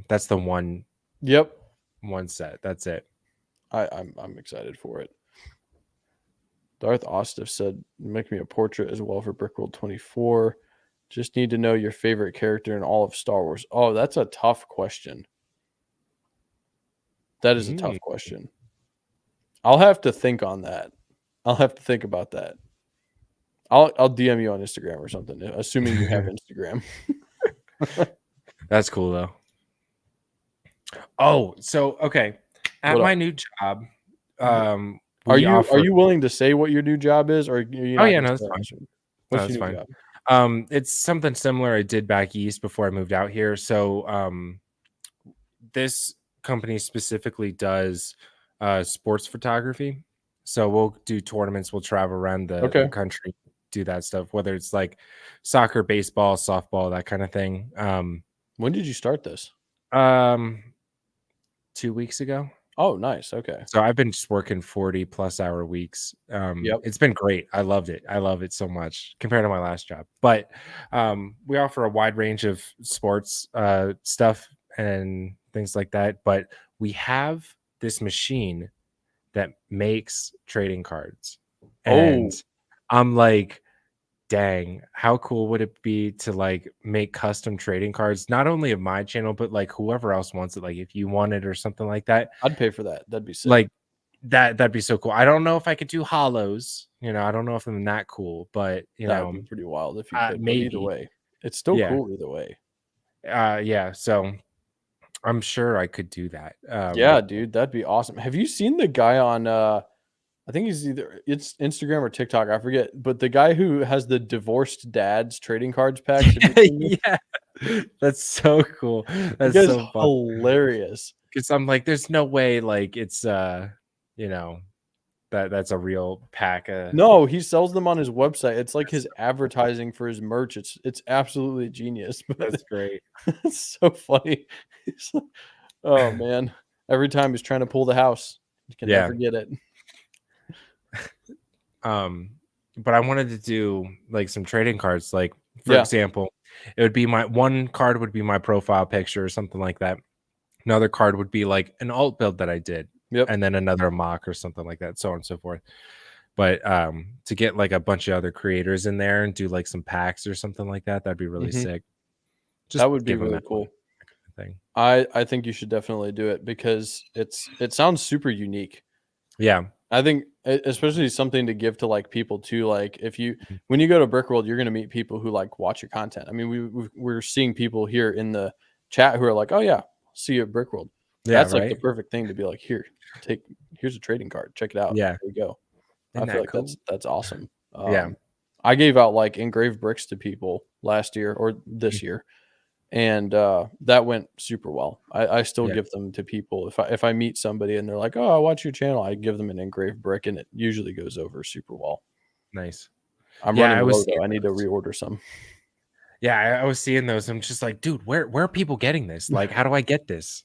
That's the one set. That's it. I'm excited for it. Darth Ostef said, make me a portrait as well for Brickworld 24. Just need to know your favorite character in all of Star Wars. Oh, that's a tough question. That is a tough question. I'll have to think on that. I'll have to think about that. I'll DM you on Instagram or something, assuming you have Instagram. That's cool though. Oh, so okay. At my new job, are you willing to say what your new job is, or no, that's fine. What's your new job? It's something similar I did back east before I moved out here. So this company specifically does sports photography. So we'll do tournaments, we'll travel around the country, do that stuff, whether it's like soccer, baseball, softball, that kind of thing. When did you start this? 2 weeks ago. Oh, nice. Okay. So I've been just working 40+ hour weeks. It's been great. I loved it. I love it so much compared to my last job. But we offer a wide range of sports stuff and things like that. But we have this machine that makes trading cards. And I'm like, dang, how cool would it be to like make custom trading cards, not only of my channel, but like whoever else wants it. Like if you want it or something like that, I'd pay for that. That'd be sick. Like that'd be so cool. I don't know if I could do hollows, I don't know if I'm that cool, but that would be pretty wild if you could. Maybe. Either way, it's still cool either way. Yeah, so I'm sure I could do that. Yeah, dude, that'd be awesome. Have you seen the guy on I think it's Instagram or TikTok, I forget, but the guy who has the divorced dads trading cards packs. Yeah, that's so cool. That's so fun. Hilarious. Because I'm like, there's no way like it's that's a real pack. No, he sells them on his website. It's like his advertising for his merch. It's absolutely genius. That's great. It's so funny. Oh man, every time he's trying to pull the house, you can never get it. But I wanted to do like some trading cards. Like for example, it would be one card would be my profile picture or something like that. Another card would be like an alt build that I did, and then another mock or something like that, so on and so forth. But to get like a bunch of other creators in there and do like some packs or something like that, that'd be really sick. That would be really cool. Thing. I think you should definitely do it because it sounds super unique. Yeah. I think especially something to give to like people too. Like when you go to Brickworld, you're going to meet people who like watch your content. I mean, we're seeing people here in the chat who are like, oh yeah, see you at Brickworld. Yeah, that's like the perfect thing to be like, here's a trading card. Check it out. Yeah. There you go. I feel like cool? that's awesome. Yeah. I gave out like engraved bricks to people last year or this year. And that went super well. I still give them to people. If I meet somebody and they're like, oh, I watch your channel, I give them an engraved brick and it usually goes over super well. Nice. I'm running low though. I need to reorder some. Yeah, I was seeing those. I'm just like, dude, where are people getting this? Like, how do I get this?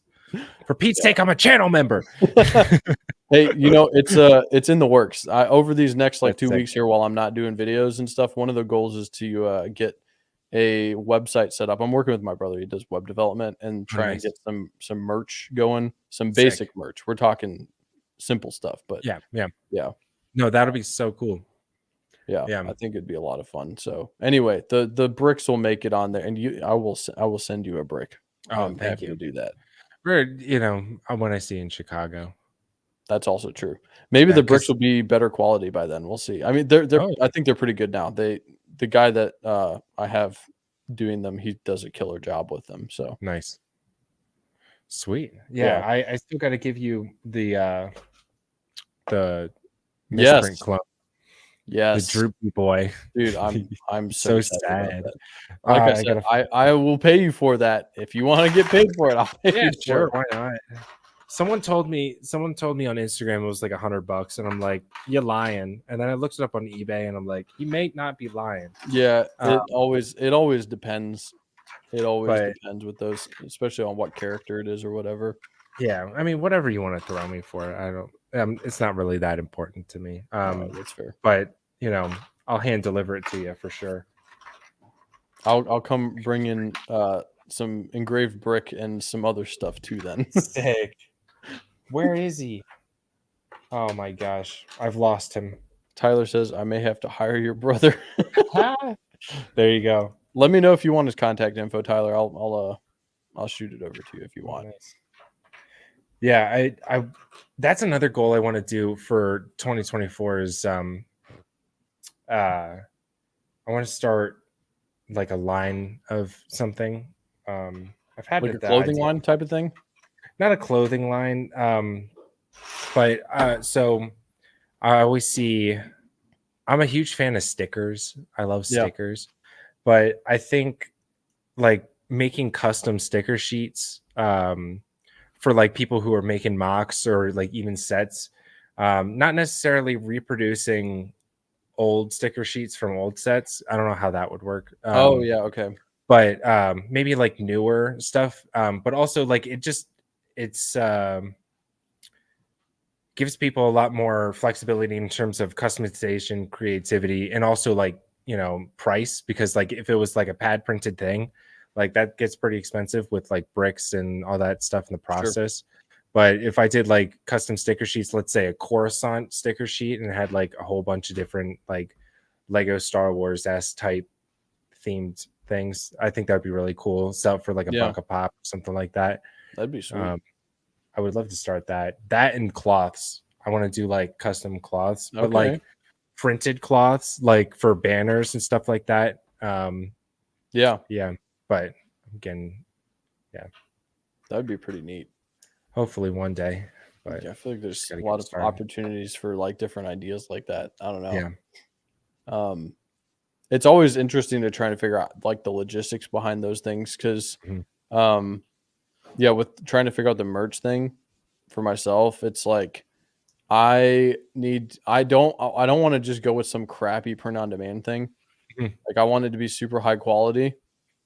For Pete's sake, I'm a channel member. Hey, it's in the works. Over these next like 2 weeks here while I'm not doing videos and stuff, one of the goals is to get a website set up. I'm working with my brother. He does web development and trying to get some merch going, some basic merch. We're talking simple stuff, but yeah. No, that'll be so cool. Yeah. I think it'd be a lot of fun. So anyway, the bricks will make it on there, and I will send you a brick. Oh, thank you to do that. Or, when I see in Chicago. That's also true. Maybe Yeah, the bricks 'cause will be better quality by then. We'll see. I mean, oh, I think they're pretty good now. The guy that I have doing them, he does a killer job with them. So nice. Sweet. Yeah, yeah. I still gotta give you the misprint Yes. clone, the Yes. droopy boy. Dude, I'm so So excited about sad. that. Like I I said, gotta I will pay you for that. If you want to get paid for it, I'll pay Yeah, you for sure, it. why not? Someone told me on Instagram it was like $100, and I'm like, you're lying. And then I looked it up on eBay, and I'm like, you may not be lying. Yeah, Um, it always depends. It always but depends with those, especially on what character it is or whatever. yeah, I mean, whatever you want to throw me for, I don't. It's not really that important to me. All right, that's fair. But I'll hand deliver it to you for sure. I'll come bring in some engraved brick and some other stuff too then. Sick. Where is he? Oh my gosh, I've lost him. Tyler says I may have to hire your brother. There you go. Let me know if you want his contact info, Tyler. I'll shoot it over to you if you want. Nice. Yeah, I that's another goal I want to do for 2024 is I want to start like a line of something. I've had Like a the clothing idea, line type of thing. not a clothing line, but so I always see. I'm a huge fan of stickers. I love Yeah. stickers, but I think like making custom sticker sheets for like people who are making mocks or like even sets, not necessarily reproducing old sticker sheets from old sets. I don't know how that would work. Oh yeah, okay. But maybe like newer stuff. But also like it's gives people a lot more flexibility in terms of customization, creativity, and also like price, because like if it was like a pad printed thing, like that gets pretty expensive with like bricks and all that stuff in the process. But if I did like custom sticker sheets, let's say a Coruscant sticker sheet, and had like a whole bunch of different like Lego Star Wars s type themed things, I think that'd be really cool. Sell for like a Yeah. buck a pop, something like that. That'd be sweet. I would love to start that and cloths. I want to do like custom cloths, but Okay. like printed cloths, like for banners and stuff like that. Yeah, But again, that'd be pretty neat. hopefully one day. But Yeah, I feel like there's just a gotta lot get of started. opportunities for like different ideas like that. I don't know. Yeah. It's always interesting to try to figure out like the logistics behind those things because, Mhm. yeah, with trying to figure out the merch thing for myself, it's like I don't want to just go with some crappy print on demand thing. Mhm. Like I want it to be super high quality.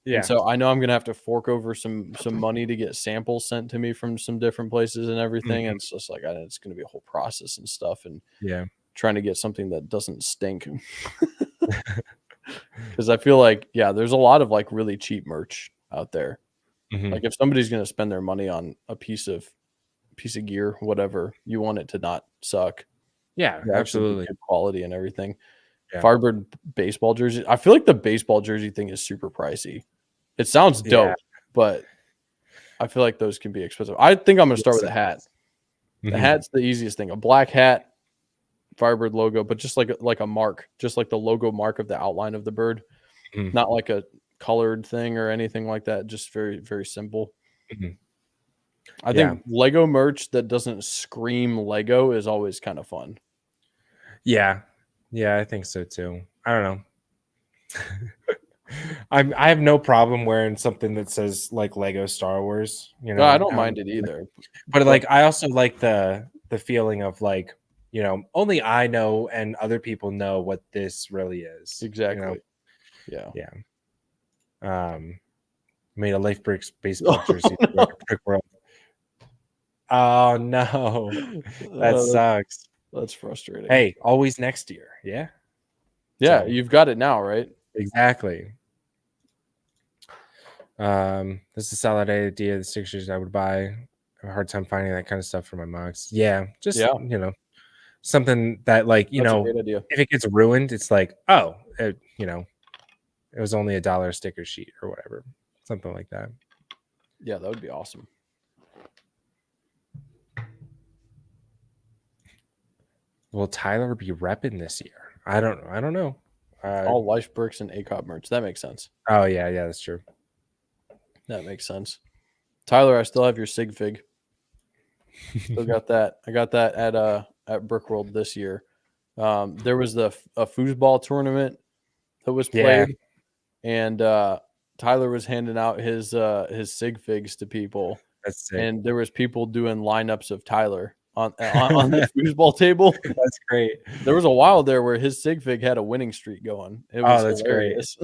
Yeah. And so I know I'm gonna have to fork over some money to get samples sent to me from some different places and everything. Mhm. And it's just like it's gonna be a whole process and stuff and Yeah. trying to get something that doesn't stink. Because I feel like, yeah, there's a lot of like really cheap merch out there. Mhm. Like if somebody's gonna spend their money on a piece of gear, whatever, you want it to not suck. Yeah, It actually be absolutely. good quality and everything. Yeah. Firebird baseball jersey. I feel like the baseball jersey thing is super pricey. It sounds Yeah. dope, but I feel like those can be expensive. I think I'm gonna start Yes, with a hat. The Mhm. hat's the easiest thing. A black hat, Firebird logo, but just like a mark, just like the logo mark of the outline of the bird, Mhm. not like a colored thing or anything like that. Just very, very simple. Mhm. I Yeah. think Lego merch that doesn't scream Lego is always kind of fun. Yeah. Yeah, I think so too. I don't know. I have no problem wearing something that says like Lego Star Wars, No, I don't mind it either. But like I also like the feeling of like, only I know and other people know what this really is. Exactly. Yeah. Yeah. Made a Life Bricks baseball jersey. Oh, no. Brick World. Oh no. That sucks. That's frustrating. Hey, always next year. Yeah. Yeah, So- you've got it now, right? Exactly. This is a solid idea. The stickers I would buy. I have a hard time finding that kind of stuff for my mocks. Yeah, just something that like That's a great idea. if it gets ruined, it's like, oh, it was only $1 sticker sheet or whatever, something like that. Yeah, that would be awesome. will Tyler be repping this year? I don't know. All Life Bricks and ACOP merch. That makes sense. Oh yeah, that's true. That makes sense. Tyler, I still have your sig fig. Still got that. I got that at Brickworld this year. There was a foosball tournament that was played, and Tyler was handing out his sig figs to people. That's sick. And there was people doing lineups of Tyler on the foosball table. That's great. There was a while there where his sig fig had a winning streak going. It was that's hilarious.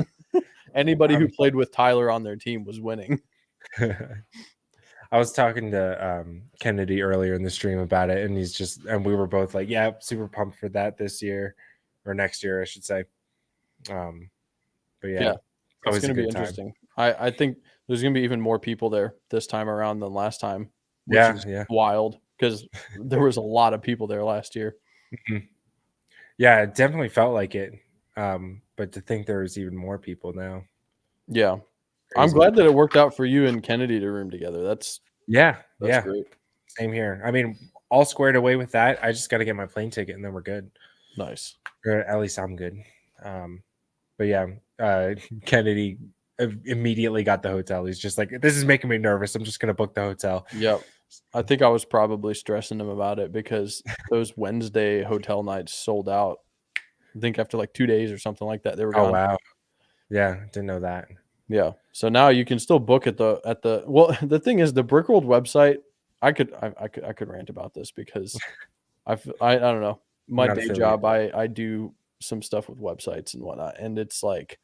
Anybody who played with Tyler on their team was winning. I was talking to Kennedy earlier in the stream about it, and we were both like, yeah, super pumped for that this year or next year, I should say. But yeah, it's going to be interesting. I think there's going to be even more people there this time around than last time. Which is wild because there was a lot of people there last year. Mm-hmm. Yeah, it definitely felt like it. But to think there was even more people now. Yeah. Crazy. I'm glad that it worked out for you and Kennedy to room together. That's great. Same here. I mean, all squared away with that. I just got to get my plane ticket and then we're good. Nice. Or at least I'm good. But yeah, Kennedy immediately got the hotel. He's just like, this is making me nervous. I'm just going to book the hotel. Yep. I think I was probably stressing him about it because those Wednesday hotel nights sold out. I think after like 2 days or something like that, they were gone. Oh, wow. Yeah, didn't know that. Yeah. So now you can still book at the well, the thing is the Brickworld website, I could rant about this because I don't know. My day job, I do some stuff with websites and whatnot, and it's like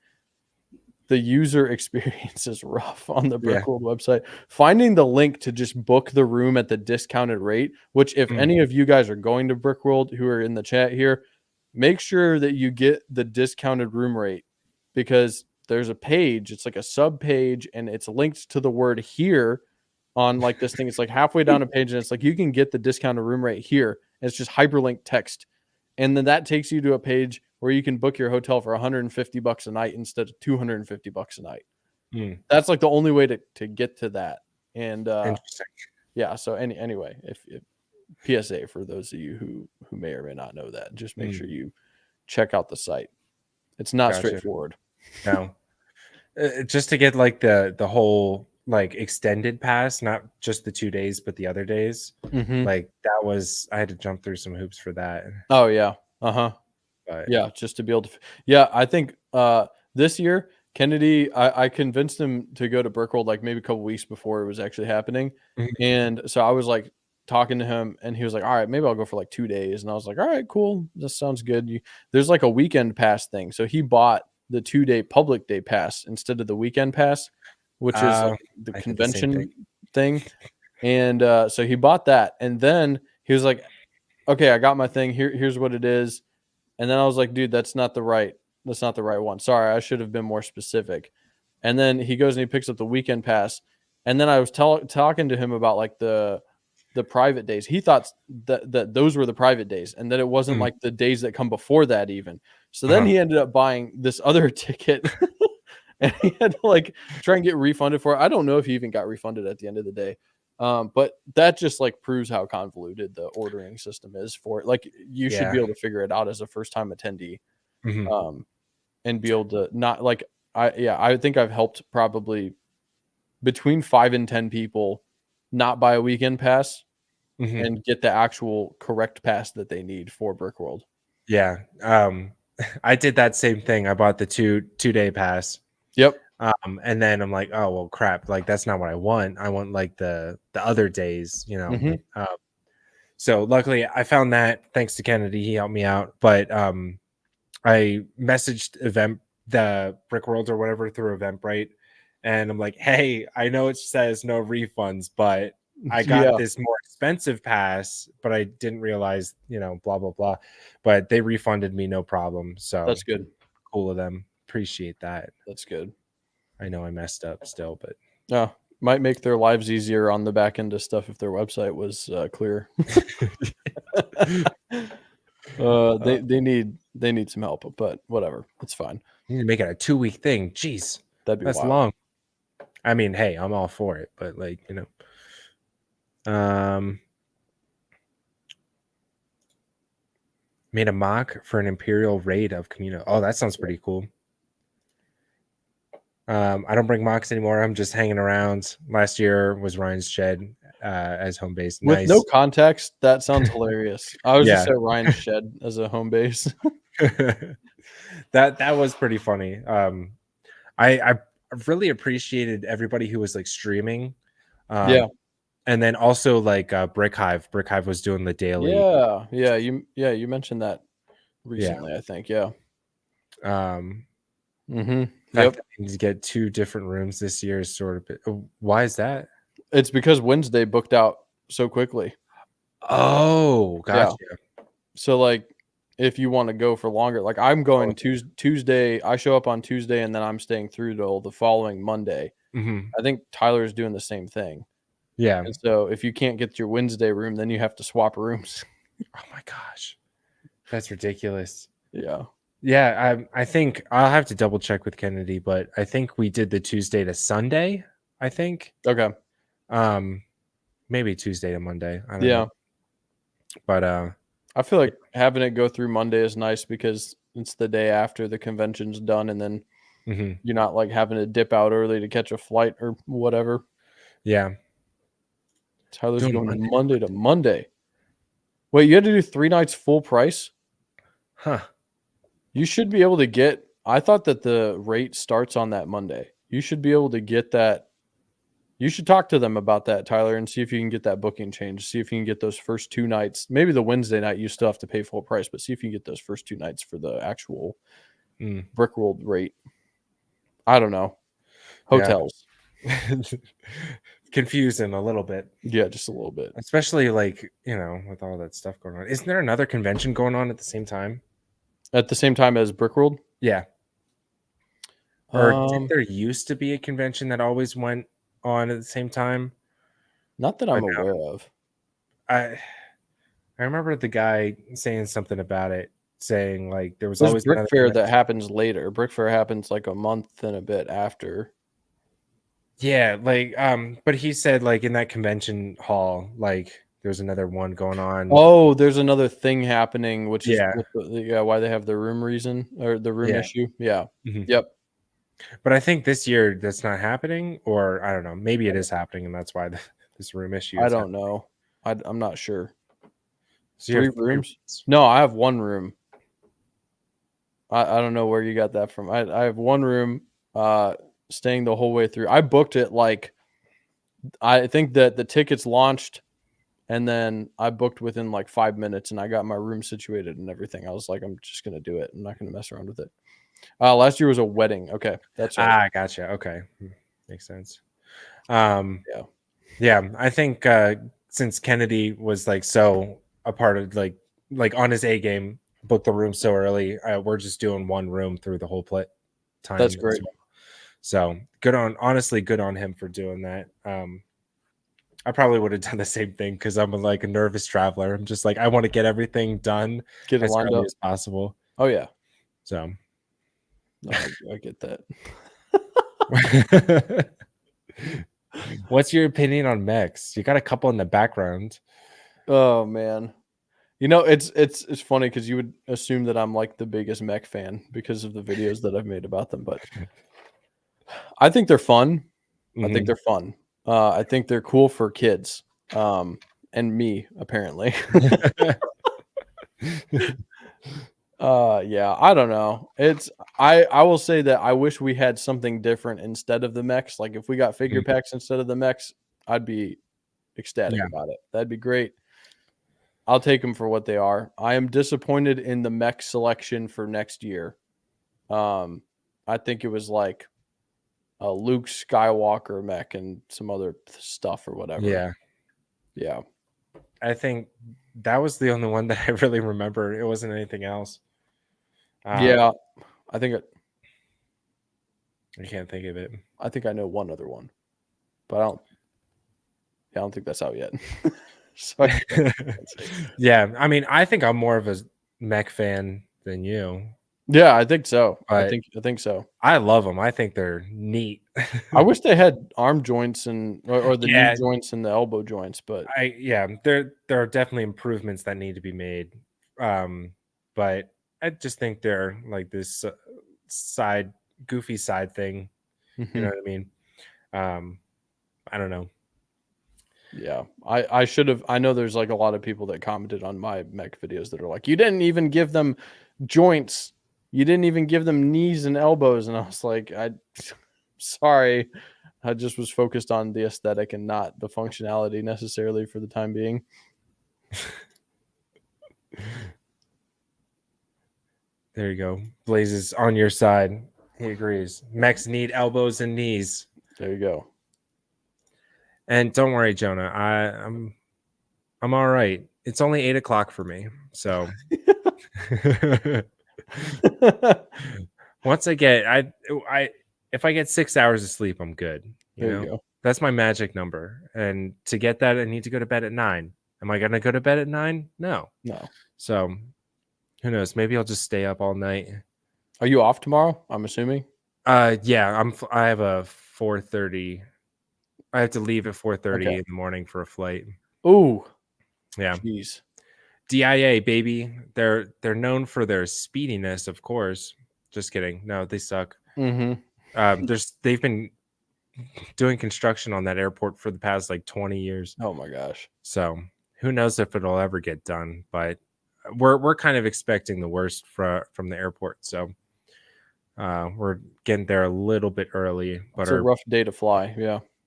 the user experience is rough on the Brickworld website. Finding the link to just book the room at the discounted rate, which if any of you guys are going to Brickworld who are in the chat here, make sure that you get the discounted room rate because there's a page, it's like a sub page, and it's linked to the word here on like this thing. It's like halfway down a page, and it's like you can get the discounted room rate here. And it's just hyperlinked text. And then that takes you to a page where you can book your hotel for $150 a night instead of $250 a night. That's like the only way to get to that. And interesting. Yeah. So anyway, if PSA for those of you who may or may not know that, just make sure you check out the site. It's not straightforward. No. Just to get like the whole like extended pass, not just the 2 days, but the other days. Like that was, I had to jump through some hoops for that. Oh yeah. But, yeah. Just to be able to, I think this year, Kennedy, I convinced him to go to Brickworld like maybe a couple weeks before it was actually happening. And so I was like talking to him and he was like, all right, maybe I'll go for like 2 days. And I was like, all right, cool. This sounds good. There's like a weekend pass thing. So he bought the 2-day public day pass instead of the weekend pass, which is like the convention thing. And so he bought that. And then he was like, okay, I got my thing. Here's what it is. And then I was like, dude, that's not the right one. Sorry, I should have been more specific. And then he goes and he picks up the weekend pass. And then I was talking to him about like the private days. He thought that those were the private days and that it wasn't like the days that come before that even. So then he ended up buying this other ticket and he had to like try and get refunded for it. I don't know if he even got refunded at the end of the day. But that just like proves how convoluted the ordering system is for it. Like you should be able to figure it out as a first time attendee. And be able to not like, I think I've helped probably between 5 and 10 people not buy a weekend pass and get the actual correct pass that they need for Brickworld. Yeah. I did that same thing. I bought the 2-day pass. Yep. And then I'm like, oh well, crap! Like that's not what I want. I want like the other days, you know. So luckily, I found that thanks to Kennedy. He helped me out. But I messaged the Brickworld or whatever through Eventbrite, and I'm like, hey, I know it says no refunds, but I got this more expensive pass, but I didn't realize, you know, blah blah blah. But they refunded me, no problem. So that's good. Cool of them. Appreciate that. That's good. I know I messed up still, but might make their lives easier on the back end of stuff if their website was clear. They need some help, but whatever, it's fine. You need to make it a 2-week thing. Jeez, that's wild. Long. I mean, hey, I'm all for it, but like, you know, Made a mock for an Imperial raid of Camino. Oh, that sounds pretty cool. I don't bring mocks anymore. I'm just hanging around. Last year was Ryan's shed as home base. With Nice. no context, that sounds hilarious. I was just Yeah. at Ryan's shed as a home base. that was pretty funny. I really appreciated everybody who was like streaming. Yeah. And then also like Brick Hive. Brick Hive was doing the daily. Yeah. You mentioned that recently, I think. Yeah. Fact that I need to get 2 different rooms this year is sort of why is that? It's because Wednesday booked out so quickly. Oh, gotcha. Yeah. So like if you want to go for longer, like I'm going Tuesday, I show up on Tuesday and then I'm staying through till the following Monday. Mm-hmm. I think Tyler's doing the same thing. Yeah. And so if you can't get your Wednesday room, then you have to swap rooms. Oh my gosh. That's ridiculous. Yeah. Yeah, I think I'll have to double check with Kennedy, but I think we did the Tuesday to Sunday, I think. Okay. Maybe Tuesday to Monday. I don't Yeah. know. But I feel like having it go through Monday is nice because it's the day after the convention's done and then you're not like having to dip out early to catch a flight or whatever. Yeah. Tyler's going Monday to Monday. Wait, you had to do 3 nights full price? Huh. You should be able to get, I thought that the rate starts on that Monday. You should be able to get that. You should talk to them about that, Tyler, and see if you can get that booking changed. See if you can get those first 2 nights. Maybe the Wednesday night you still have to pay full price, but see if you can get those first 2 nights for the actual Brickworld rate. I don't know. Hotels. Yeah. Confusing a little bit. Yeah, just a little bit. Especially like, with all that stuff going on. Isn't there another convention going on at the same time? At the same time as Brickworld? Yeah. Or did there used to be a convention that always went on at the same time? Not that I'm aware of. I remember the guy saying something about it, saying like there was There's always Brick Fair that happens later. Brick Fair happens like a month and a bit after. Yeah, like but he said like in that convention hall, like there's another one going on. Oh, there's another thing happening, which is Yeah. why they have the room reason or the room issue. Yeah. Mm-hmm. Yep. But I think this year that's not happening, or I don't know. Maybe it is happening, and that's why this room issue. I don't know. I'm not sure. So 3 rooms? No, I have 1 room. I don't know where you got that from. I have 1 room staying the whole way through. I booked it like I think that the tickets launched and then I booked within like 5 minutes and I got my room situated and everything. I was like, I'm just gonna do it. I'm not gonna mess around with it. Last year was a wedding. Okay, that's right. Gotcha. Okay, makes sense. Yeah. I think since Kennedy was like so a part of like on his A game, booked the room so early, we're just doing 1 room through the whole time. That's great. Well. So good on him for doing that. I probably would have done the same thing because I'm like a nervous traveler. I'm just like I want to get everything done Get it as lined early up as possible. Oh yeah. So no, I get that. What's your opinion on mechs? You got a couple in the background. Oh man. It's funny because you would assume that I'm like the biggest mech fan because of the videos that I've made about them, but I think they're fun. I think they're fun. I think they're cool for kids. And me, apparently. Yeah, I don't know. I will say that I wish we had something different instead of the mechs. Like if we got figure packs instead of the mechs, I'd be ecstatic about it. That'd be great. I'll take them for what they are. I am disappointed in the mech selection for next year. I think it was like a Luke Skywalker mech and some other stuff or whatever. Yeah. I think that was the only one that I really remember. It wasn't anything else. Yeah, I think I can't think of it. I think I know one other one, but I don't think that's out yet. So yeah, I mean, I think I'm more of a mech fan than you. Yeah, I think so. But I think so. I love them. I think they're neat. I wish they had arm joints or the knee joints and the elbow joints, but there are definitely improvements that need to be made. but I just think they're like this goofy side thing. You know what I mean? I don't know. Yeah, I should have. I know there's like a lot of people that commented on my mech videos that are like, you didn't even give them joints, you didn't even give them knees and elbows, and I was like, sorry, I just was focused on the aesthetic and not the functionality necessarily for the time being. There you go. Blaze is on your side. He agrees. Mechs need elbows and knees. There you go. And don't worry, Jonah. I'm all right. It's only 8 o'clock for me. So once I if I get 6 hours of sleep, I'm good. There you go. That's my magic number. And to get that, I need to go to bed at 9. Am I gonna go to bed at 9? No. So who knows? Maybe I'll just stay up all night. Are you off tomorrow? I'm assuming. Yeah, I have a 4:30. I have to leave at 4:30 in the morning for a flight. Ooh. Yeah. Jeez. DIA, baby. They're known for their speediness, of course. Just kidding. No, they suck. They've been doing construction on that airport for the past like 20 years. Oh my gosh. So who knows if it'll ever get done, but we're kind of expecting the worst from the airport. So we're getting there a little bit early, but it's a rough day to fly.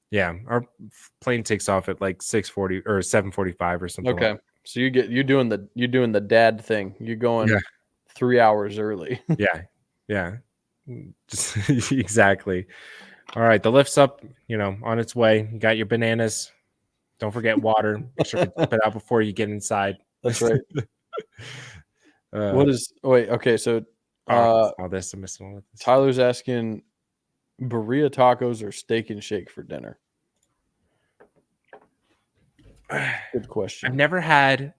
Yeah, our plane takes off at like 6:40 or 7:45 or something. Okay, so you're doing the dad thing. You're going 3 hours early. Yeah, just exactly. All right, the lift's up. On its way. You got your bananas. Don't forget water. Make sure to put it out before you get inside. That's right. Okay, so all this, I'm missing all of this. Tyler's asking burrito tacos or steak and shake for dinner. Good question. I've never had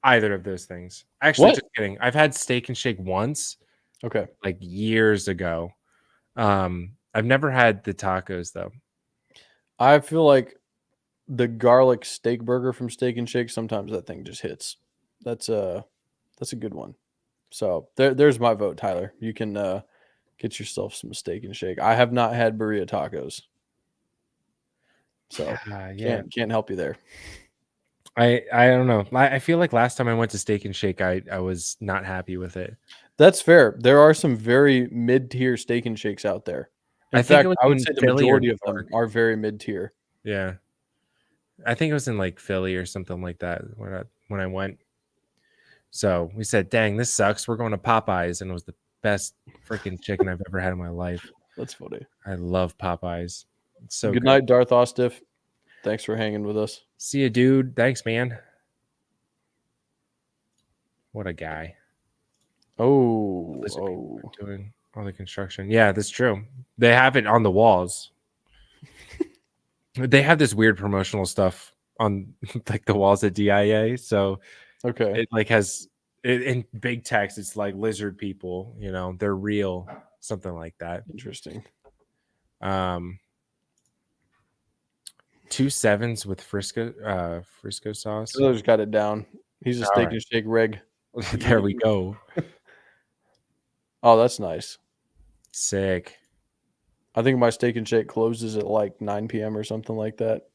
either of those things. Actually, just kidding. I've had steak and shake once. Okay. Like years ago. I've never had the tacos though. I feel like the garlic steak burger from Steak and Shake, sometimes that thing just hits. That's a good one. So there's my vote, Tyler. You can get yourself some Steak and Shake. I have not had burrito tacos, so can't help you there. I don't know. I feel like last time I went to Steak and Shake, I was not happy with it. That's fair. There are some very mid-tier Steak and Shakes out there. In fact, I would say the majority of them are very mid-tier. Yeah, I think it was in like Philly or something like that when I went. So we said, "Dang, this sucks. We're going to Popeyes," and it was the best freaking chicken I've ever had in my life. That's funny. I love Popeyes. It's so good night, Darth Ostiff. Thanks for hanging with us. See you, dude. Thanks, man. What a guy. Doing all the construction. Yeah, that's true. They have it on the walls. They have this weird promotional stuff on like the walls at DIA. So it like has it in big text. It's like lizard people. They're real. Something like that. Interesting. 2 7s with Frisco sauce. Taylor's got it down. He's a Steak and Shake reg. There we go. Oh, that's nice. Sick. I think my Steak and Shake closes at like 9 p.m. or something like that.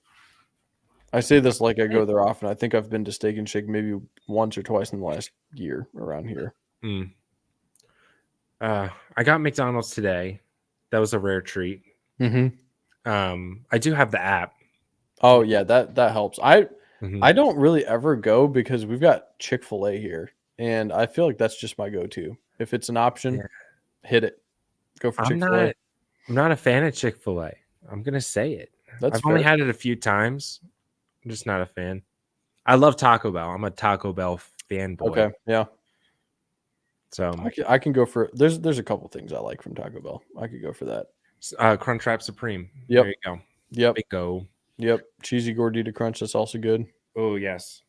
I say this like I go there often. I think I've been to Steak and Shake maybe once or twice in the last year around here. I got McDonald's today. That was a rare treat. I do have the app. Oh yeah, that helps. I don't really ever go because we've got Chick-fil-A here, and I feel like that's just my go-to. If it's an option, hit it. Go for Chick-fil-A. I'm not a fan of Chick-fil-A. I'm gonna say it. I've only had it a few times. I'm just not a fan. I love Taco Bell. I'm a Taco Bell fanboy. Okay, yeah. So I can go for there's a couple things I like from Taco Bell. I could go for that. Crunchwrap Supreme. Yep. There you go. Yep. Bingo. Yep. Cheesy Gordita Crunch. That's also good. Oh yes.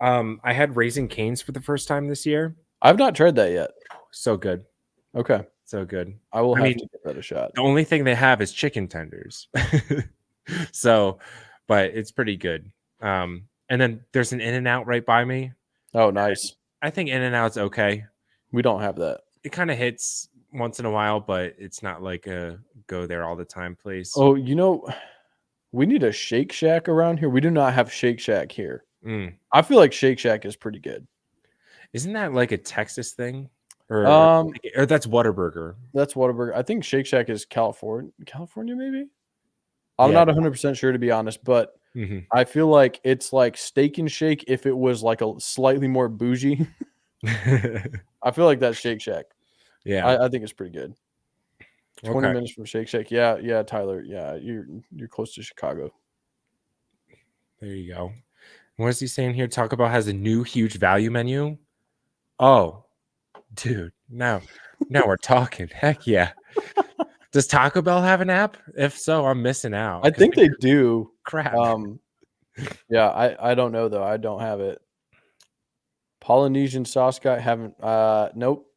I had Raising Cane's for the first time this year. I've not tried that yet. So good. Okay. So good. I will have to give that a shot. The only thing they have is chicken tenders. So, but it's pretty good. And then there's an In-N-Out right by me. Oh, nice. I think In-N-Out's okay. We don't have that. It kind of hits once in a while, but it's not like a go there all the time place. Oh, we need a Shake Shack around here. We do not have Shake Shack here. Mm. I feel like Shake Shack is pretty good. Isn't that like a Texas thing? Or that's Whataburger. That's Whataburger. I think Shake Shack is California maybe? I'm Yeah. not 100% sure, to be honest, but Mm-hmm. I feel like it's like Steak and Shake if it was like a slightly more bougie. I feel like that's Shake Shack. Yeah. I think it's pretty good. 20 minutes from Shake Shack. Yeah, Tyler. Yeah, you're close to Chicago. There you go. What is he saying here? Taco Bell has a new huge value menu. Oh, dude. Now we're talking. Heck yeah. Does Taco Bell have an app? If so, I'm missing out. I think they do. Crap. Yeah, I don't know though. I don't have it. Polynesian sauce guy haven't. Nope.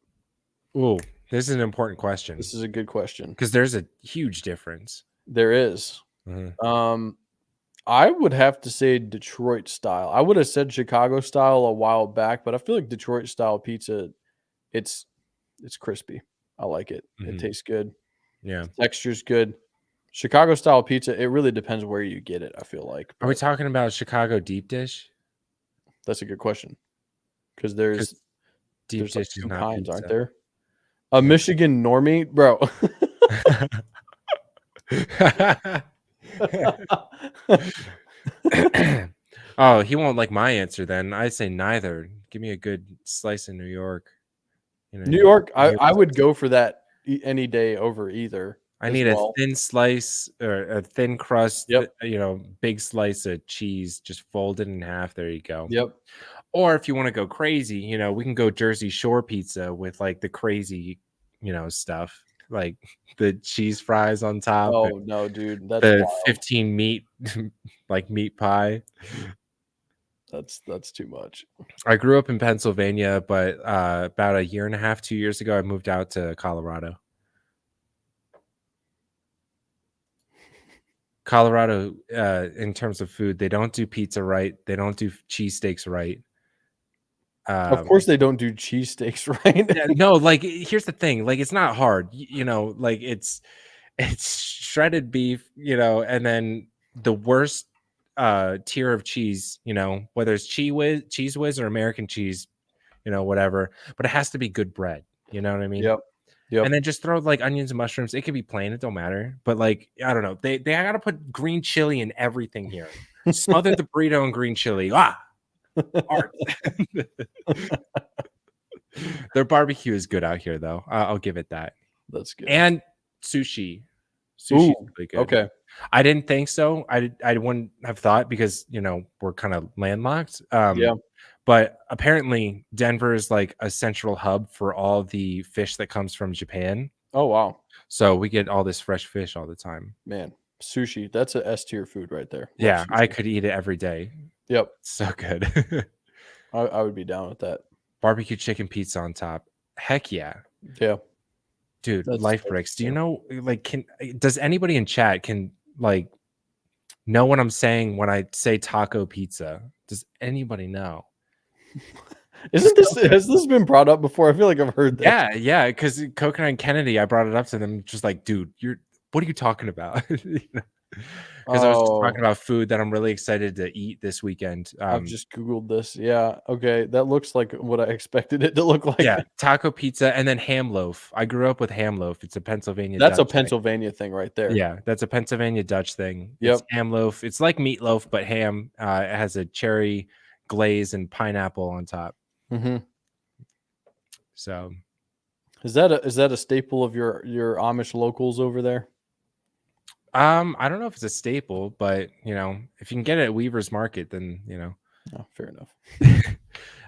Ooh, this is an important question. This is a good question because there's a huge difference. There is. Mm-hmm. I would have to say Detroit style. I would have said Chicago style a while back, but I feel like Detroit style pizza, it's crispy. I like it. Mm-hmm. It tastes good. Yeah. The texture's good. Chicago style pizza, it really depends where you get it, I feel like. Are we talking about Chicago deep dish? That's a good question. Because there's dish like is 2 not kinds, pizza. aren't there? A Michigan normie, bro. Oh, he won't like my answer then. I say neither. Give me a good slice in New York. New York, I would go for that any day over either. I need a thin slice or a thin crust, Yep. Big slice of cheese, just folded in half. There you go. Yep. Or if you want to go crazy, we can go Jersey Shore pizza with like the crazy, stuff, like the cheese fries on top. Oh no, dude, that's the wild. 15 meat, like meat pie. That's too much. I grew up in Pennsylvania, but about a year and a half, 2 years ago, I moved out to Colorado. Colorado, in terms of food, they don't do pizza right. They don't do cheesesteaks right. Of course, they don't do cheesesteaks right. No, like here's the thing. Like it's not hard. Like it's shredded beef. And then the worst tier of cheese. Whether it's Cheese Whiz or American cheese. Whatever. But it has to be good bread. You know what I mean? Yep. And then just throw like onions and mushrooms. It could be plain. It don't matter. But like, I don't know. They got to put green chili in everything here. Smother the burrito in green chili. Art. Their barbecue is good out here, though. I'll give it that. That's good. And sushi. Sushi's really good. Okay. I didn't think so. I wouldn't have thought because, we're kind of landlocked. Yeah. But apparently Denver is like a central hub for all the fish that comes from Japan. Oh, wow. So we get all this fresh fish all the time. Man, sushi, that's a S tier food right there. Yeah, I could eat it every day. Yep. So good. I would be down with that. Barbecue chicken pizza on top. Heck yeah. Yeah. Dude, life breaks. Do you know, like, does anybody in chat can like know what I'm saying when I say taco pizza? Does anybody know? Has this been brought up before? I feel like I've heard that. Yeah, because Coconut and Kennedy, I brought it up to them, just like, dude, what are you talking about? Because I was just talking about food that I'm really excited to eat this weekend. I've just Googled this. Yeah, okay, that looks like what I expected it to look like. Yeah, taco pizza and then ham loaf. I grew up with ham loaf. It's a Pennsylvania. That's Dutch a Pennsylvania thing right there. Yeah, that's a Pennsylvania Dutch thing. Yep. It's ham loaf. It's like meatloaf, but ham. It has a cherry glaze and pineapple on top. Mm-hmm. So, is that a staple of your Amish locals over there? I don't know if it's a staple, but if you can get it at Weaver's Market, then Oh, fair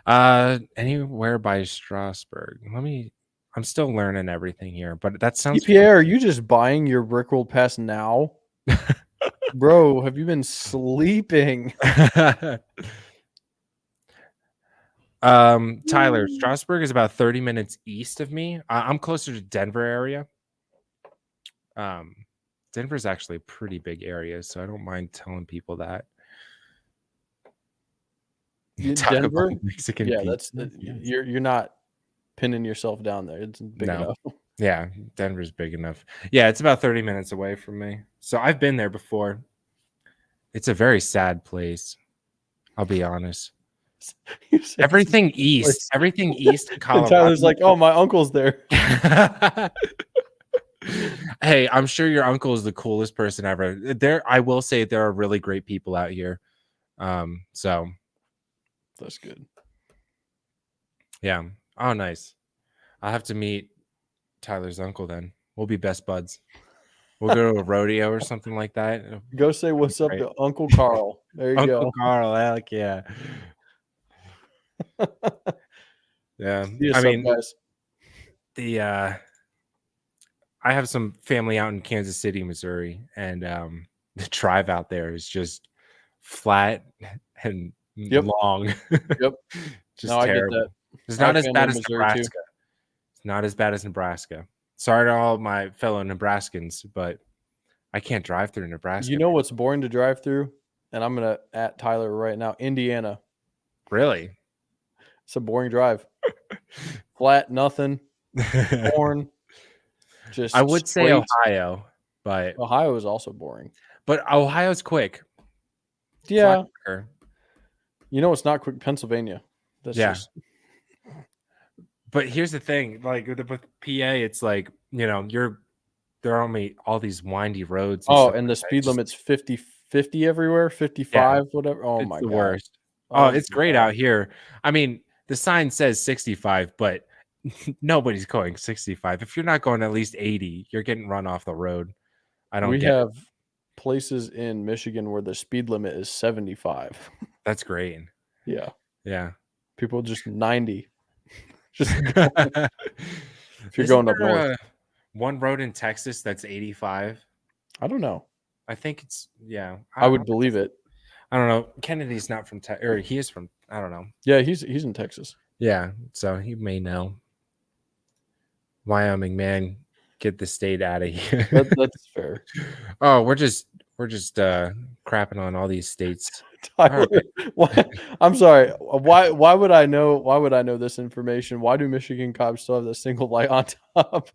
enough. Anywhere by Strasbourg. I'm still learning everything here, but that sounds. Pierre, are you just buying your Brickworld Pass now? Bro, have you been sleeping? Tyler, Strasbourg is about 30 minutes east of me. I'm closer to Denver area. Denver's actually a pretty big area, so I don't mind telling people that. Talk about Denver. Mexican Yeah, pizza. Yes. you're not pinning yourself down there. It's big No. enough. Yeah, Denver's big enough. Yeah, it's about 30 minutes away from me. So I've been there before. It's a very sad place. I'll be honest. You said Everything place. everything east in and Colorado. Tyler's like, oh, my uncle's there. Hey, I'm sure your uncle is the coolest person ever. I will say there are really great people out here. So That's good. yeah. Oh, nice. I'll have to meet Tyler's uncle then. We'll be best buds. We'll go to a rodeo or something like that. Go say what's up Great. to Uncle Carl. There you Uncle go. Carl, heck yeah. Yeah. See you I some mean, guys. I have some family out in Kansas City, Missouri, and the drive out there is just flat and long. Yep. Just No, I get terrible. that. It's I not have as family bad in as Missouri, too. Nebraska. It's not as bad as Nebraska. Sorry to all my fellow Nebraskans, but I can't drive through Nebraska. You know what's boring to drive through? And I'm gonna at Tyler right now. Indiana. Really? It's a boring drive. Flat, nothing. Boring. Just I would say straight. Ohio, but Ohio is also boring. Ohio's quick. Yeah. Flat quicker. You know it's not quick. Pennsylvania. That's Yeah. just But here's the thing, like with PA, it's like, there are only all these windy roads. and the speed limit's 50 everywhere, 55, whatever. Oh it's my the god. worst. Oh, It's great out here. I mean, the sign says 65, but nobody's going 65. If you're not going at least 80, you're getting run off the road. I don't We get it. have places in Michigan where the speed limit is 75. That's great. Yeah. Yeah. People just 90. Just If you're going up north. One road in Texas that's 85. I don't know. I think it's I would believe it. I don't know. Kennedy's not from or he is from, I don't know. Yeah, he's in Texas. Yeah, so he may know. Wyoming, man, get the state out of here. That's fair. Oh, we're just crapping on all these states. Tyler, I'm sorry. Why would I know? Why would I know this information? Why do Michigan cops still have the single light on top?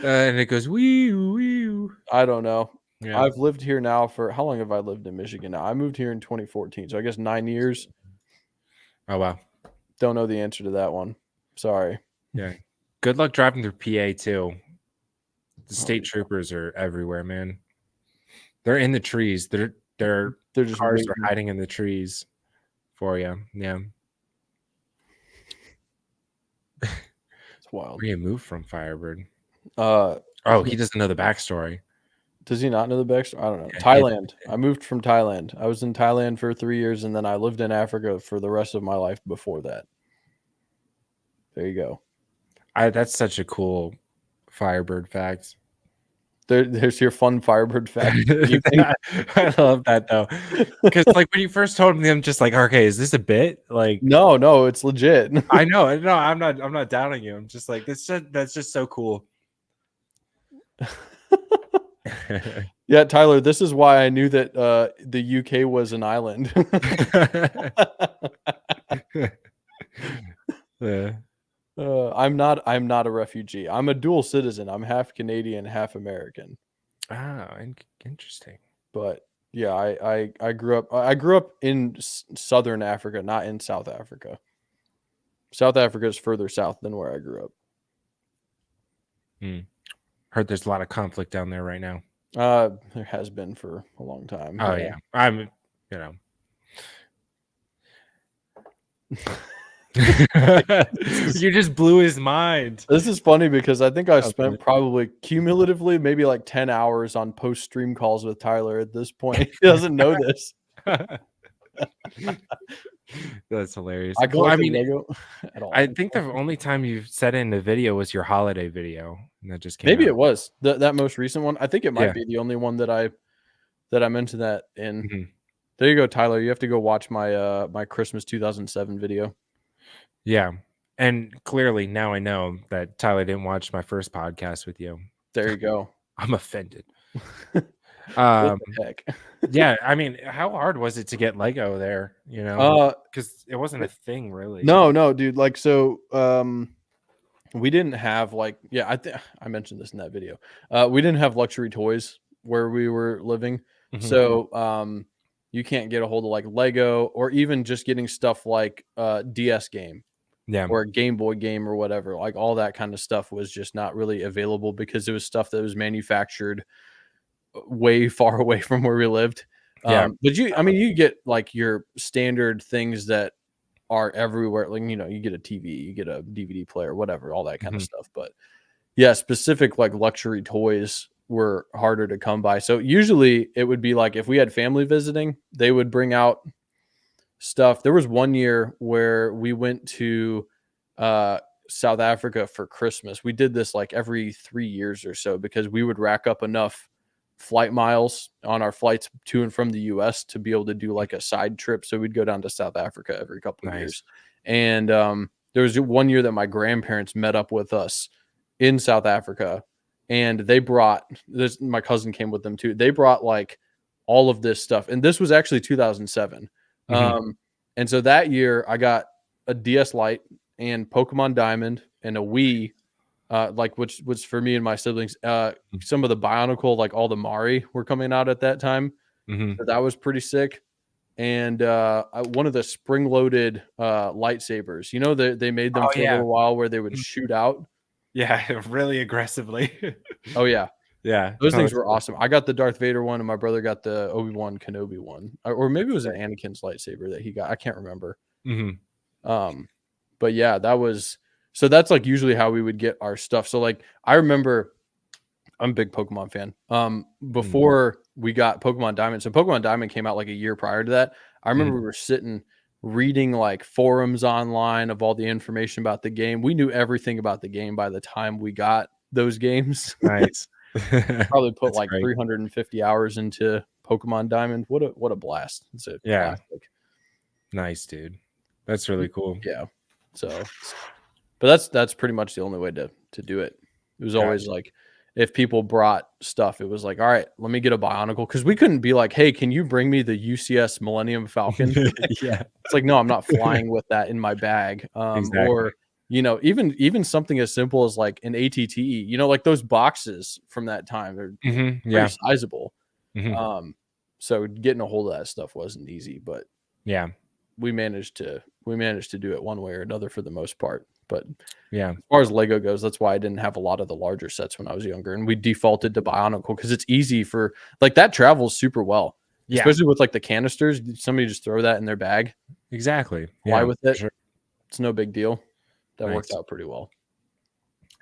And it goes wee wee. I don't know. Yeah. I've lived here now for how long have I lived in Michigan now? I moved here in 2014, so I guess 9 years. Oh wow. Don't know the answer to that one. Sorry. Yeah. Good luck driving through PA too. The state troopers are everywhere, man. They're in the trees. They're just cars waiting. are hiding in the trees for you. Yeah. It's wild. Where you moved from, Firebird? Oh, He doesn't know the backstory. Does he not know the backstory? I don't know. Yeah, Thailand. I moved from Thailand. I was in Thailand for 3 years, and then I lived in Africa for the rest of my life before that. There you go. That's such a cool Firebird fact. There's your fun Firebird fact. I love that though, because like when you first told me, I'm just like, okay, is this a bit? Like, no, it's legit. I know, no, I'm not doubting you. I'm just like, that's just so cool. Yeah, Tyler, this is why I knew that the UK was an island. Yeah. I'm not a refugee. I'm a dual citizen. I'm half Canadian, half American. Interesting. But yeah, I grew up in southern Africa, not in South Africa. South Africa is further south than where I grew up. Heard there's a lot of conflict down there right now. There has been for a long time. Oh yeah. I'm you just blew his mind. This is funny because I think I spent probably cumulatively maybe like 10 hours on post stream calls with Tyler at this point. He doesn't know this. That's hilarious. I mean, Lego at all. I think the only time you said it in the video was your holiday video, and that just came maybe out. it was that most recent one. I think it might be the only one that I mentioned that in. Mm-hmm. There you go, Tyler. You have to go watch my my Christmas 2007 video. Yeah, and clearly now I know that Tyler didn't watch my first podcast with you. There you go. I'm offended. What Um, the heck? yeah, I mean, how hard was it to get Lego there? You know, Uh, because it wasn't a thing really. no, dude. Like, so, we didn't have like, yeah, I mentioned this in that video. We didn't have luxury toys where we were living. Mhm. So, you can't get a hold of like Lego or even just getting stuff like DS game Yeah, or a Game Boy game or whatever. Like all that kind of stuff was just not really available because it was stuff that was manufactured way far away from where we lived. yeah, But I mean, you get like your standard things that are everywhere. Like, you get a TV, you get a DVD player, whatever, all that kind of Mhm. stuff. But yeah, specific like luxury toys were harder to come by. So usually it would be like if we had family visiting, they would bring out stuff. There was one year where we went to uh South Africa for Christmas. We did this like every 3 years or so because we would rack up enough flight miles on our flights to and from the US to be able to do like a side trip. So we'd go down to South Africa every couple of Nice. years. And there was one year that my grandparents met up with us in South Africa and they brought this, my cousin came with them too. They brought like all of this stuff. And this was actually 2007. Mhm. And so that year I got a DS Lite and Pokemon Diamond and a Wii, like which was for me and my siblings. Some of the Bionicle, like all the Mari were coming out at that time. Mhm. So that was pretty sick. And one of the spring-loaded lightsabers, they made them Oh, for a yeah. little while where they would Mhm. shoot out. Yeah, really aggressively. Oh yeah, Yeah, those no, things that's were cool. awesome. I got the Darth Vader one, and my brother got the Obi-Wan Kenobi one, or maybe it was an Sick. Anakin's lightsaber that he got. I can't remember. Mhm. But yeah, that's like usually how we would get our stuff. So like I remember I'm a big Pokemon fan. Before we got Pokemon Diamond, so Pokemon Diamond came out like a year prior to that. I remember we were sitting reading like forums online of all the information about the game. We knew everything about the game by the time we got those games. Nice. Probably put That's like great. 350 hours into Pokemon Diamond. What a blast. It's a Yeah, classic. nice, dude. That's really cool. Yeah. So, but that's pretty much the only way to do it. It was always Gotcha. like if people brought stuff, it was like, all right, let me get a Bionicle because we couldn't be like, hey, can you bring me the UCS Millennium Falcon? Yeah, It's like, no, I'm not flying with that in my bag. exactly. Or even something as simple as like an ATTE, like those boxes from that time, they're Mhm, pretty yeah, sizable. mhm, So getting a hold of that stuff wasn't easy, but yeah, we managed to do it one way or another for the most part. But yeah, as far as Lego goes, that's why I didn't have a lot of the larger sets when I was younger, and we defaulted to Bionicle because it's easy for like that travels super well, yeah, especially with like the canisters. Somebody just throw that in their bag, exactly. fly Yeah, with for it. sure. It's no big deal. That worked Nice. out pretty well.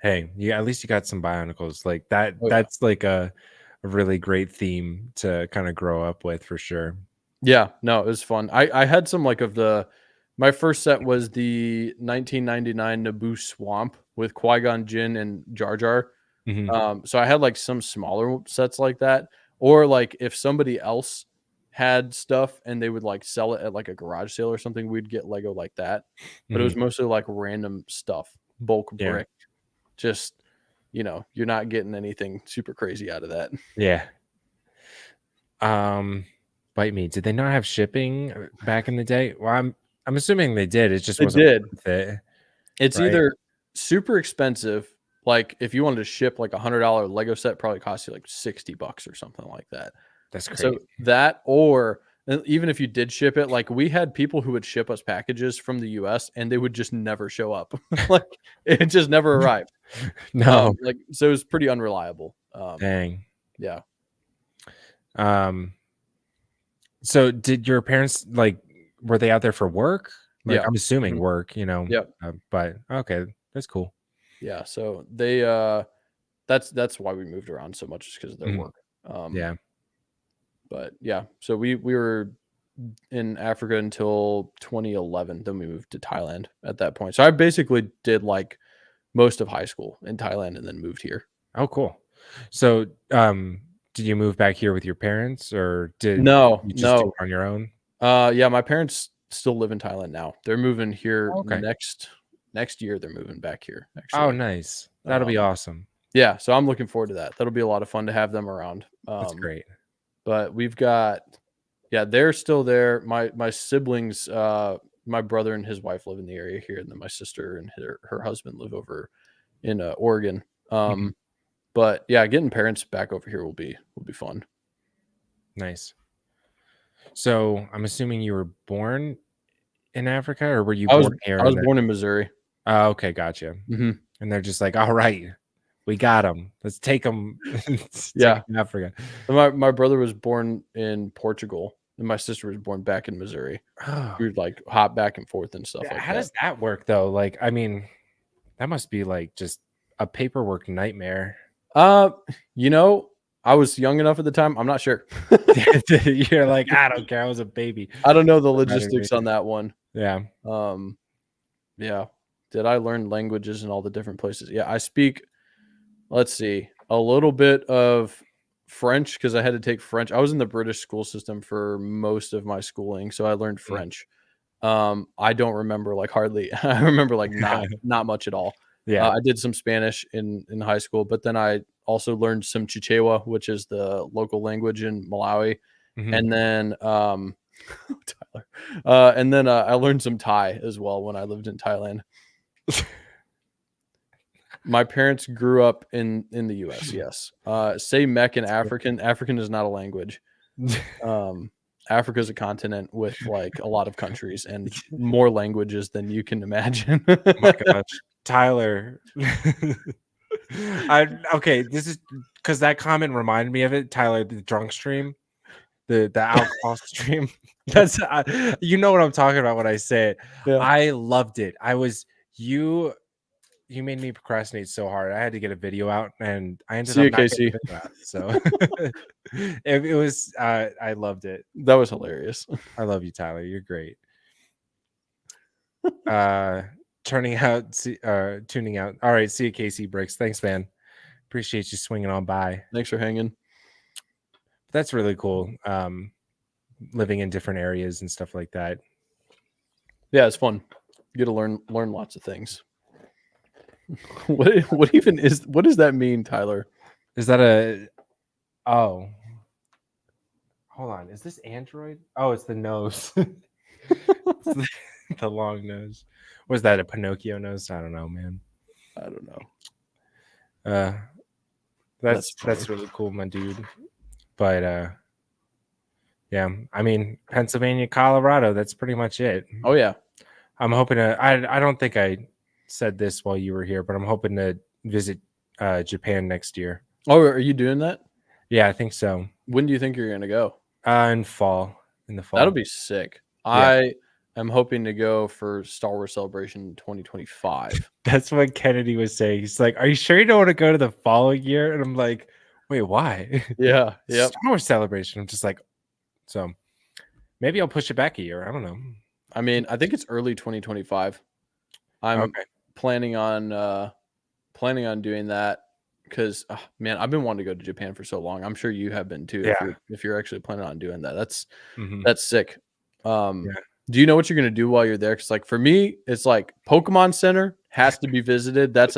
Hey, yeah, at least you got some Bionicles. Like that, Oh yeah, that's like a really great theme to kind of grow up with for sure. yeah. No, it was fun. I had some like my first set was the 1999 Naboo Swamp with Qui-Gon Jinn and Jar Jar. Mhm, So I had like some smaller sets like that, or like if somebody else had stuff and they would like sell it at like a garage sale or something, we'd get Lego like that. But it was mhm, mostly like random stuff, bulk yeah, brick. Just you're not getting anything super crazy out of that. yeah. Um, Bite me. Did they not have shipping back in the day? Well, I'm assuming they did. It just They wasn't did. worth it, It's right? either super expensive, like if you wanted to ship like $100 Lego set, probably cost you like $60 or something like that. That's So crazy. that, or even if you did ship it, like we had people who would ship us packages from the US and they would just never show up. Like it just never arrived. No, Like so it was pretty unreliable. dang. Yeah. Um, so did your parents like were they out there for work? Like Yeah. I'm assuming Mhm. work, Yep. but okay, that's cool. Yeah. So they that's why we moved around so much, just because of their Mhm. work. Um Yeah. but yeah, so we were in Africa until 2011. Then we moved to Thailand at that point. So I basically did like most of high school in Thailand and then moved here. Oh, cool. So, did you move back here with your parents, or did No, you just do no. it on your own? Yeah, my parents still live in Thailand now. They're moving here Oh, okay. next year. They're moving back here Oh, actually. nice. That'll be Um, awesome. yeah, so I'm looking forward to that. That'll be a lot of fun to have them around. That's great. but we've got, yeah, they're still there. My siblings, my brother and his wife live in the area here, and then my sister and her husband live over in Oregon. Mhm. But yeah, getting parents back over here will be fun. Nice. So I'm assuming you were born in Africa, or were you I was born here? I was born in Missouri. Oh, okay, gotcha. hmm And they're just like, all right, we got him. Let's take him. Take Yeah. him to Africa. My brother was born in Portugal, and my sister was born back in Missouri. Oh, We would like hop back and forth and stuff like how that. does that work though? Like, I mean, that must be like just a paperwork nightmare. You know, I was young enough at the time. I'm not sure. You're like, I don't care. I was a baby. I don't know the Doesn't matter to me. logistics on that one. Yeah. Yeah. Did I learn languages in all the different places? Yeah, I speak, let's see, a little bit of French because I had to take French. I was in the British school system for most of my schooling, so I learned French. I don't remember like hardly. I remember like not much at all. Yeah. I did some Spanish in high school, but then I also learned some Chichewa, which is the local language in Malawi, Mhm. and then Tyler, and then I learned some Thai as well when I lived in Thailand. My parents grew up in the U.S. Yes. Say Mech in African. African is not a language. Africa is a continent with like a lot of countries and more languages than you can imagine. Oh my gosh, Tyler. Okay, this is because that comment reminded me of it. Tyler, the drunk stream, the alcohol stream. That's you know what I'm talking about when I say it. Yeah. I loved it. You made me procrastinate so hard. I had to get a video out, and I ended See up you, not getting Casey. the video out. So it was. I loved it. That was hilarious. I love you, Tyler. You're great. Tuning out. All right, see you, Casey Bricks. Thanks, man. Appreciate you swinging on by. Thanks for hanging. That's really cool. Living in different areas and stuff like that. Yeah, it's fun. You get to learn lots of things. What does that mean, Tyler? Is that a? Oh, hold on. Is this Android? Oh, it's the nose. It's the long nose. Was that a Pinocchio nose? I don't know, man. I don't know. That's really cool, my dude. But yeah, I mean Pennsylvania, Colorado. That's pretty much it. Oh yeah. I'm hoping to. I don't think I said this while you were here, but I'm hoping to visit Japan next year. Oh, are you doing that? Yeah, I think so. When do you think you're gonna go? In the fall. That'll be sick. Yeah. I am hoping to go for Star Wars Celebration 2025. That's what Kennedy was saying. He's like, "Are you sure you don't want to go to the following year?" And I'm like, "Wait, why?" Yeah. Yep. Star Wars Celebration. I'm just like, so maybe I'll push it back a year. I don't know. I mean, I think it's early 2025. I'm Okay. planning on doing that because man, I've been wanting to go to Japan for so long. I'm sure you have been too. Yeah. If you're actually planning on doing that, that's Mhm. that's sick. Do you know what you're gonna do while you're there? Because like for me, it's like Pokemon Center has to be visited. That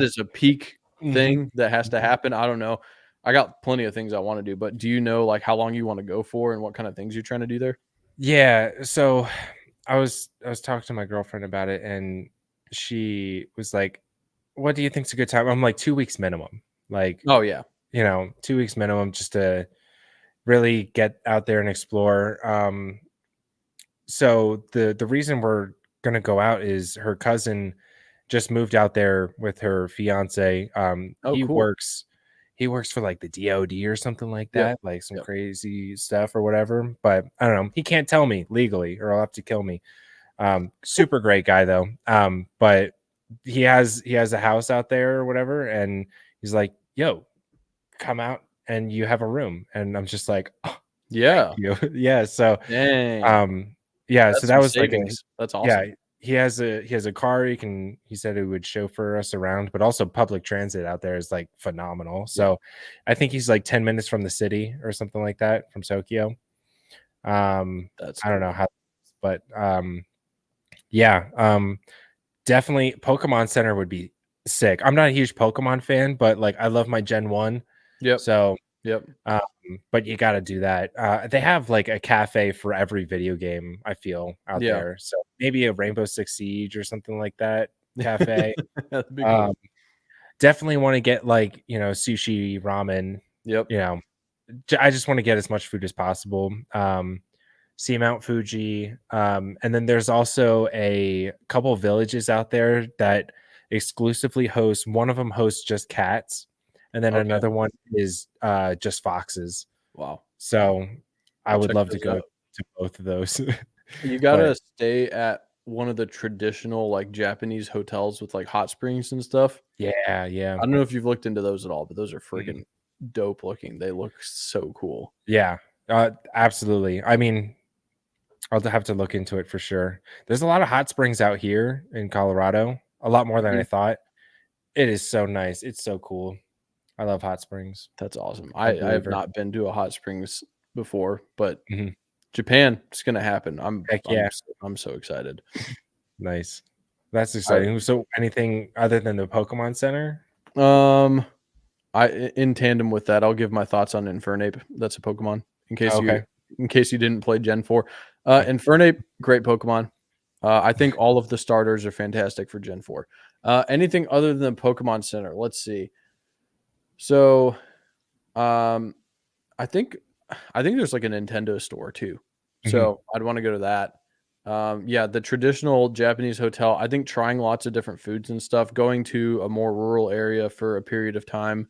is a peak thing that has to happen. I don't know. I got plenty of things I want to do, but do you know like how long you want to go for and what kind of things you're trying to do there? Yeah. So I was talking to my girlfriend about it, and she was like, "What do you think's a good time?" I'm like, 2 weeks minimum. Like, Oh yeah. 2 weeks minimum, just to really get out there and explore. So the reason we're gonna go out is her cousin just moved out there with her fiance. Oh, He cool. works for like the DOD or something like Yep. that, like some Yep. crazy stuff or whatever. But I don't know. He can't tell me legally, or I'll have to kill me. Super great guy though. But he has a house out there or whatever, and he's like, "Yo, come out and you have a room." And I'm just like, "Oh, Yeah. you." Yeah. So Dang. yeah, That's so some that was like savings. That's awesome. yeah, he has a car. He said he would chauffeur us around, but also public transit out there is like phenomenal. So I think he's like 10 minutes from the city or something like that, from Tokyo. That's I don't know cool. how, but yeah, definitely Pokemon Center would be sick. I'm not a huge Pokemon fan, but like I love my Gen 1. Yep. So Yep. But you got to do that. They have like a cafe for every video game, I feel, out Yeah. there. So maybe a Rainbow Six Siege or something like that cafe. That'd be cool. Definitely want to get like, sushi, ramen, Yep. I just want to get as much food as possible. See Mount Fuji. And then there's also a couple villages out there that exclusively host. One of them hosts just cats, and then Okay. another one is just foxes. Wow. So I I'll would check love to those go out. to both of those. You gotta But stay at one of the traditional like Japanese hotels with like hot springs and stuff. yeah, I don't know if you've looked into those at all, but those are freaking dope looking. They look so cool. yeah, absolutely. I mean, I'll have to look into it for sure. There's a lot of hot springs out here in Colorado, a lot more than I Mhm. thought. It is so nice. It's so cool. I love hot springs. That's awesome. I'm a I have believer. not been to a hot springs before, but Mhm. Japan, it's gonna happen. I'm Heck I'm yeah. I'm so excited. Nice. That's I exciting. So anything other than the Pokemon Center? in tandem with that, I'll give my thoughts on Infernape. That's a Pokemon. Oh, okay. In case you didn't play Gen 4. Yeah. Infernape, great Pokemon. I think all of the starters are fantastic for Gen 4. Anything other than Pokemon Center? Let's see. So, I think there's like a Nintendo store too. So I'd want to go to that. Yeah, the traditional Japanese hotel. I think trying lots of different foods and stuff, going to a more rural area for a period of time,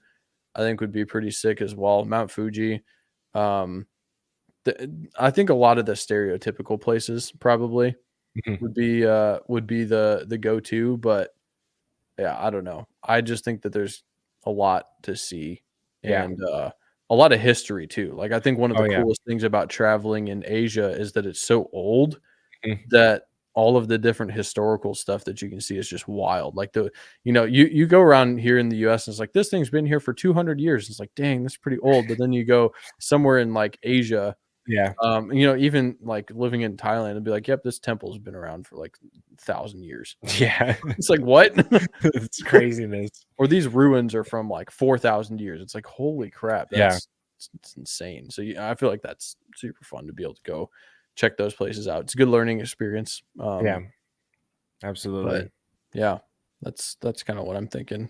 I think would be pretty sick as well. Mount Fuji. Um, I think a lot of the stereotypical places probably Mhm. would be the go-to, but yeah, I don't know. I just think that there's a lot to see Yeah. and a lot of history too. Like I think one of Oh, the yeah. coolest things about traveling in Asia is that it's so old Mhm. that all of the different historical stuff that you can see is just wild. Like you go around here in the US and it's like this thing's been here for 200 years. It's like, dang, that's pretty old. But then you go somewhere in like Asia, Yeah. even like living in Thailand and be like, yep, this temple's been around for like 1,000 years. Yeah. It's like, what? It's craziness. Or these ruins are from like 4,000 years. It's like, holy crap, Yeah. it's insane. So yeah, I feel like that's super fun to be able to go check those places out. It's a good learning experience. Yeah. But Absolutely. yeah, that's kind of what I'm thinking.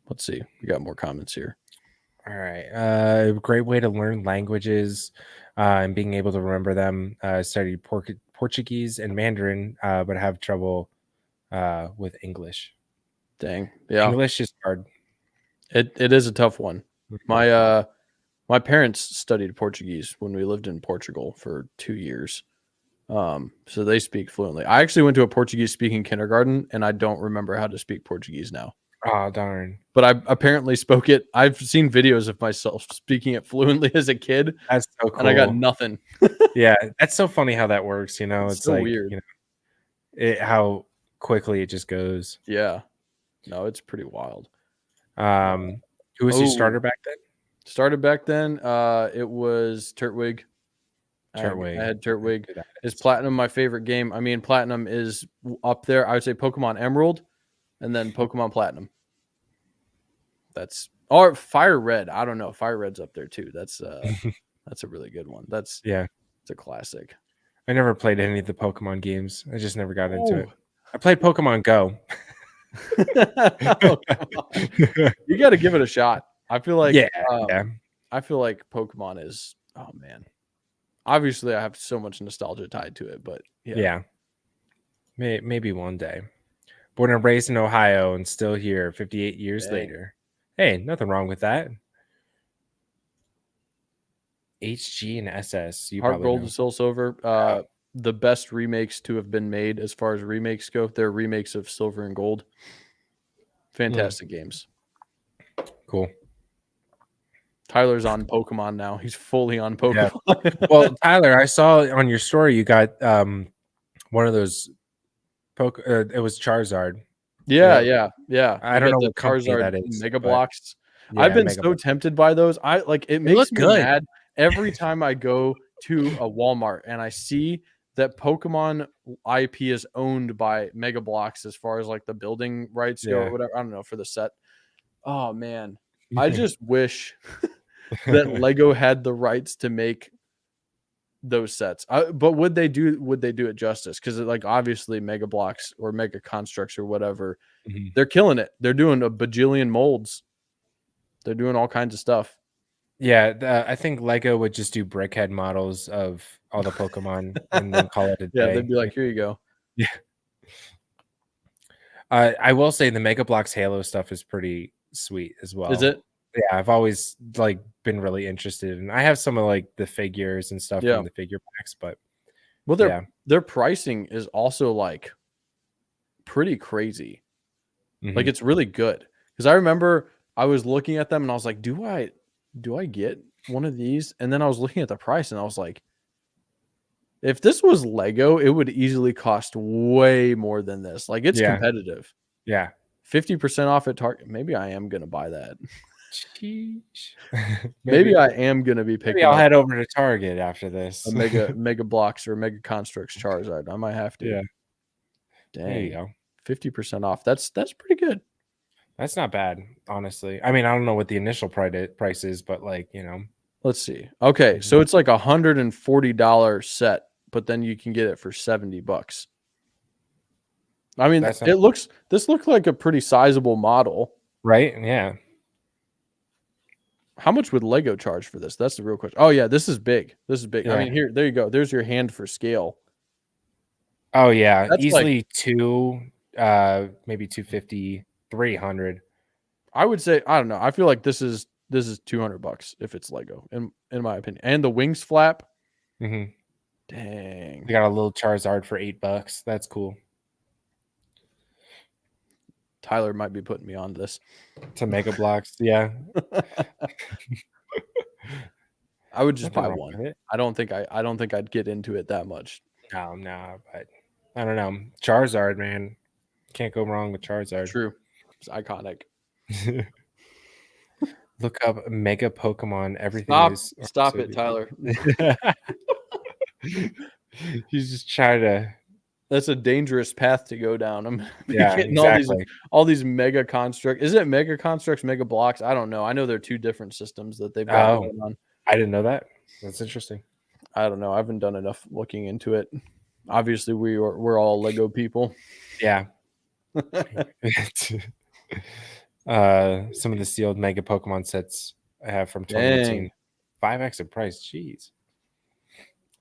Let's see, we got more comments here. All right. Great way to learn languages and being able to remember them. Studied Portuguese and Mandarin, but have trouble with English. Dang, yeah, English is hard. it is a tough one. My parents studied Portuguese when we lived in Portugal for 2 years. So they speak fluently. I actually went to a Portuguese speaking kindergarten and I don't remember how to speak Portuguese now. Oh, darn. But I apparently spoke it. I've seen videos of myself speaking it fluently as a kid That's so cool. and I got nothing. Yeah, that's so funny how that works. It's so like weird. How quickly it just goes. Yeah. No, it's pretty wild. Who was your starter back then? Started back then. It was Turtwig. Turtwig. I had Turtwig. Is Platinum my favorite game? I mean, Platinum is up there. I would say Pokemon Emerald and then Pokemon Platinum. Or Fire Red. I don't know. Fire Red's up there too. That's a really good one. It's a classic. I never played any of the Pokemon games. I just never got into it. I played Pokemon Go. You got to give it a shot. I feel like I feel like Pokemon is, oh man. Obviously I have so much nostalgia tied to it, but yeah. Maybe one day. Born and raised in Ohio and still here 58 years later. Hey, nothing wrong with that. HG and SS. Heart Gold and Soul Silver. The best remakes to have been made as far as remakes go. They're remakes of Silver and Gold. Fantastic games. Cool. Tyler's on Pokemon now. He's fully on Pokemon. Yeah. Well, Tyler, I saw on your story you got one of those it was Charizard. Yeah. I don't know what company that is. Mega Blocks. Yeah, I've been so tempted by those. It makes me mad every time I go to a Walmart and I see that Pokemon IP is owned by Mega Blocks as far as like the building rights go or whatever. I don't know, for the set. Oh man. I just wish that Lego had the rights to make those sets. But would they do it justice? Because like obviously Mega Blocks or Mega Constructs or whatever, Mhm. they're killing it. They're doing a bajillion molds. They're doing all kinds of stuff. Yeah, I think Lego would just do brickhead models of all the Pokemon and then call it a Yeah, day. they'd be like, here you go. Yeah. I will say the Mega Bloks Halo stuff is pretty sweet as well. Is it? Yeah, I've always like been really interested, and I have some of like the figures and stuff Yeah. from the figure packs, but Well, yeah. their pricing is also like pretty crazy. Like Mhm. it's really good. Because I remember I was looking at them and I was like, do I get one of these? And then I was looking at the price and I was like, if this was Lego, it would easily cost way more than this. Like it's Yeah. competitive. Yeah. 50% off at Target. Maybe I am gonna buy that. Sheesh. Maybe I am gonna be picking maybe I'll up head over to Target after this. a Mega Blocks or Mega Constructs Charizard. I might have to. Yeah. There you Dang. go. 50% off. That's pretty good. That's not bad, honestly. I mean, I don't know what the initial price is, but like, Let's see. Okay, so it's like $140 set, but then you can get it for $70. I mean, That's this looked like a pretty sizable model. right? Yeah. How much would Lego charge for this? That's the real question. Oh yeah, this is big. This is big. I Yeah. mean, there you go. There's your hand for scale. Oh yeah, That's easily maybe 250, 300. I would say, I don't know. I feel like this is $200 if it's Lego, in my opinion. And the wings flap. Mm-hmm. Dang. We got a little Charizard for $8. That's cool. Tyler might be putting me on this. To Mega Bloks, yeah. I would just Nothing buy wrong one. with it. I don't think I'd get into it that much. No, but I don't know. Charizard, man, can't go wrong with Charizard. True, it's iconic. Look up Mega Pokemon. Everything Stop it, Tyler. He's just trying to. That's a dangerous path to go down. I'm Yeah, getting exactly. all these Mega Constructs. Is it Mega Constructs, Mega Blocks? I don't know. I know they're two different systems that they've got going on. I didn't know that. That's interesting. I don't know. I haven't done enough looking into it. Obviously, we're all Lego people. Yeah. Some of the sealed Mega Pokemon sets I have from 2018. 5x the price. Jeez.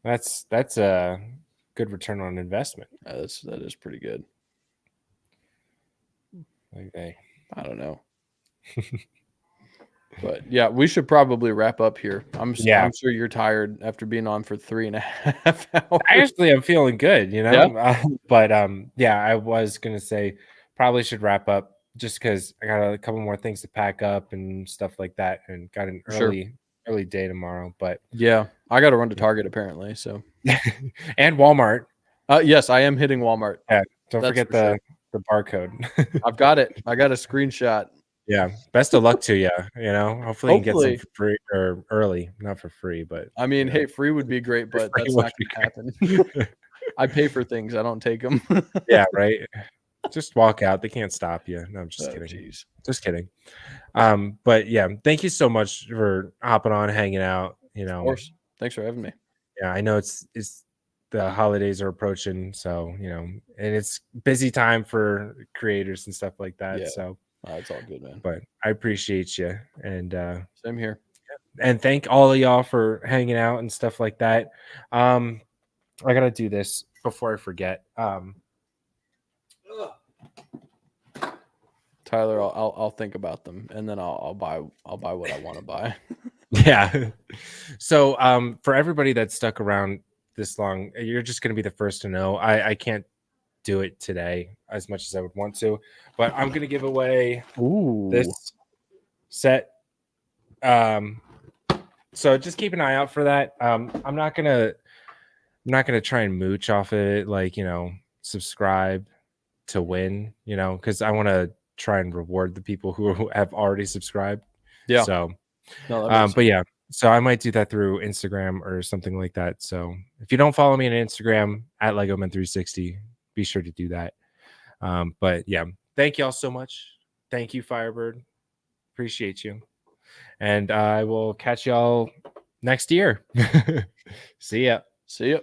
That's a good return on investment. That is pretty good. Okay. I don't know. But yeah, we should probably wrap up here. I'm sure you're tired after being on for 3.5 hours. Actually, I'm feeling good, but I was gonna say probably should wrap up just because I got a couple more things to pack up and stuff like that, and got an early day tomorrow. But yeah, I got to run to Target apparently. So and Walmart. Yes, I am hitting Walmart. Yeah, don't forget the barcode. I've got it. I got a screenshot. Yeah, best of luck to you. Hopefully you can get some for free or early, not for free, but I mean, hey, free would be great, but that's not going to happen. I pay for things. I don't take them. Yeah, right. Just walk out. They can't stop you. No, I'm just kidding. Geez. Just kidding. But yeah, thank you so much for hopping on, hanging out. Of course. Thanks for having me. Yeah, I know it's the holidays are approaching, so and it's busy time for creators and stuff like that. Yeah. So it's all good, man. But I appreciate you, and same here. And thank all of y'all for hanging out and stuff like that. I gotta do this before I forget. Tyler, I'll think about them, and then I'll buy what I want to buy. Yeah. So for everybody that's stuck around this long, you're just gonna be the first to know. I can't do it today as much as I would want to, but I'm gonna give away this set. So just keep an eye out for that. I'm not gonna try and mooch off of it, like subscribe to win, because I want to try and reward the people who have already subscribed. Yeah. So but yeah, so I might do that through Instagram or something like that. So if you don't follow me on Instagram at Legomen360, be sure to do that. But yeah, thank y'all so much. Thank you, Firebird. Appreciate you. and I will catch y'all next year. See ya. See ya.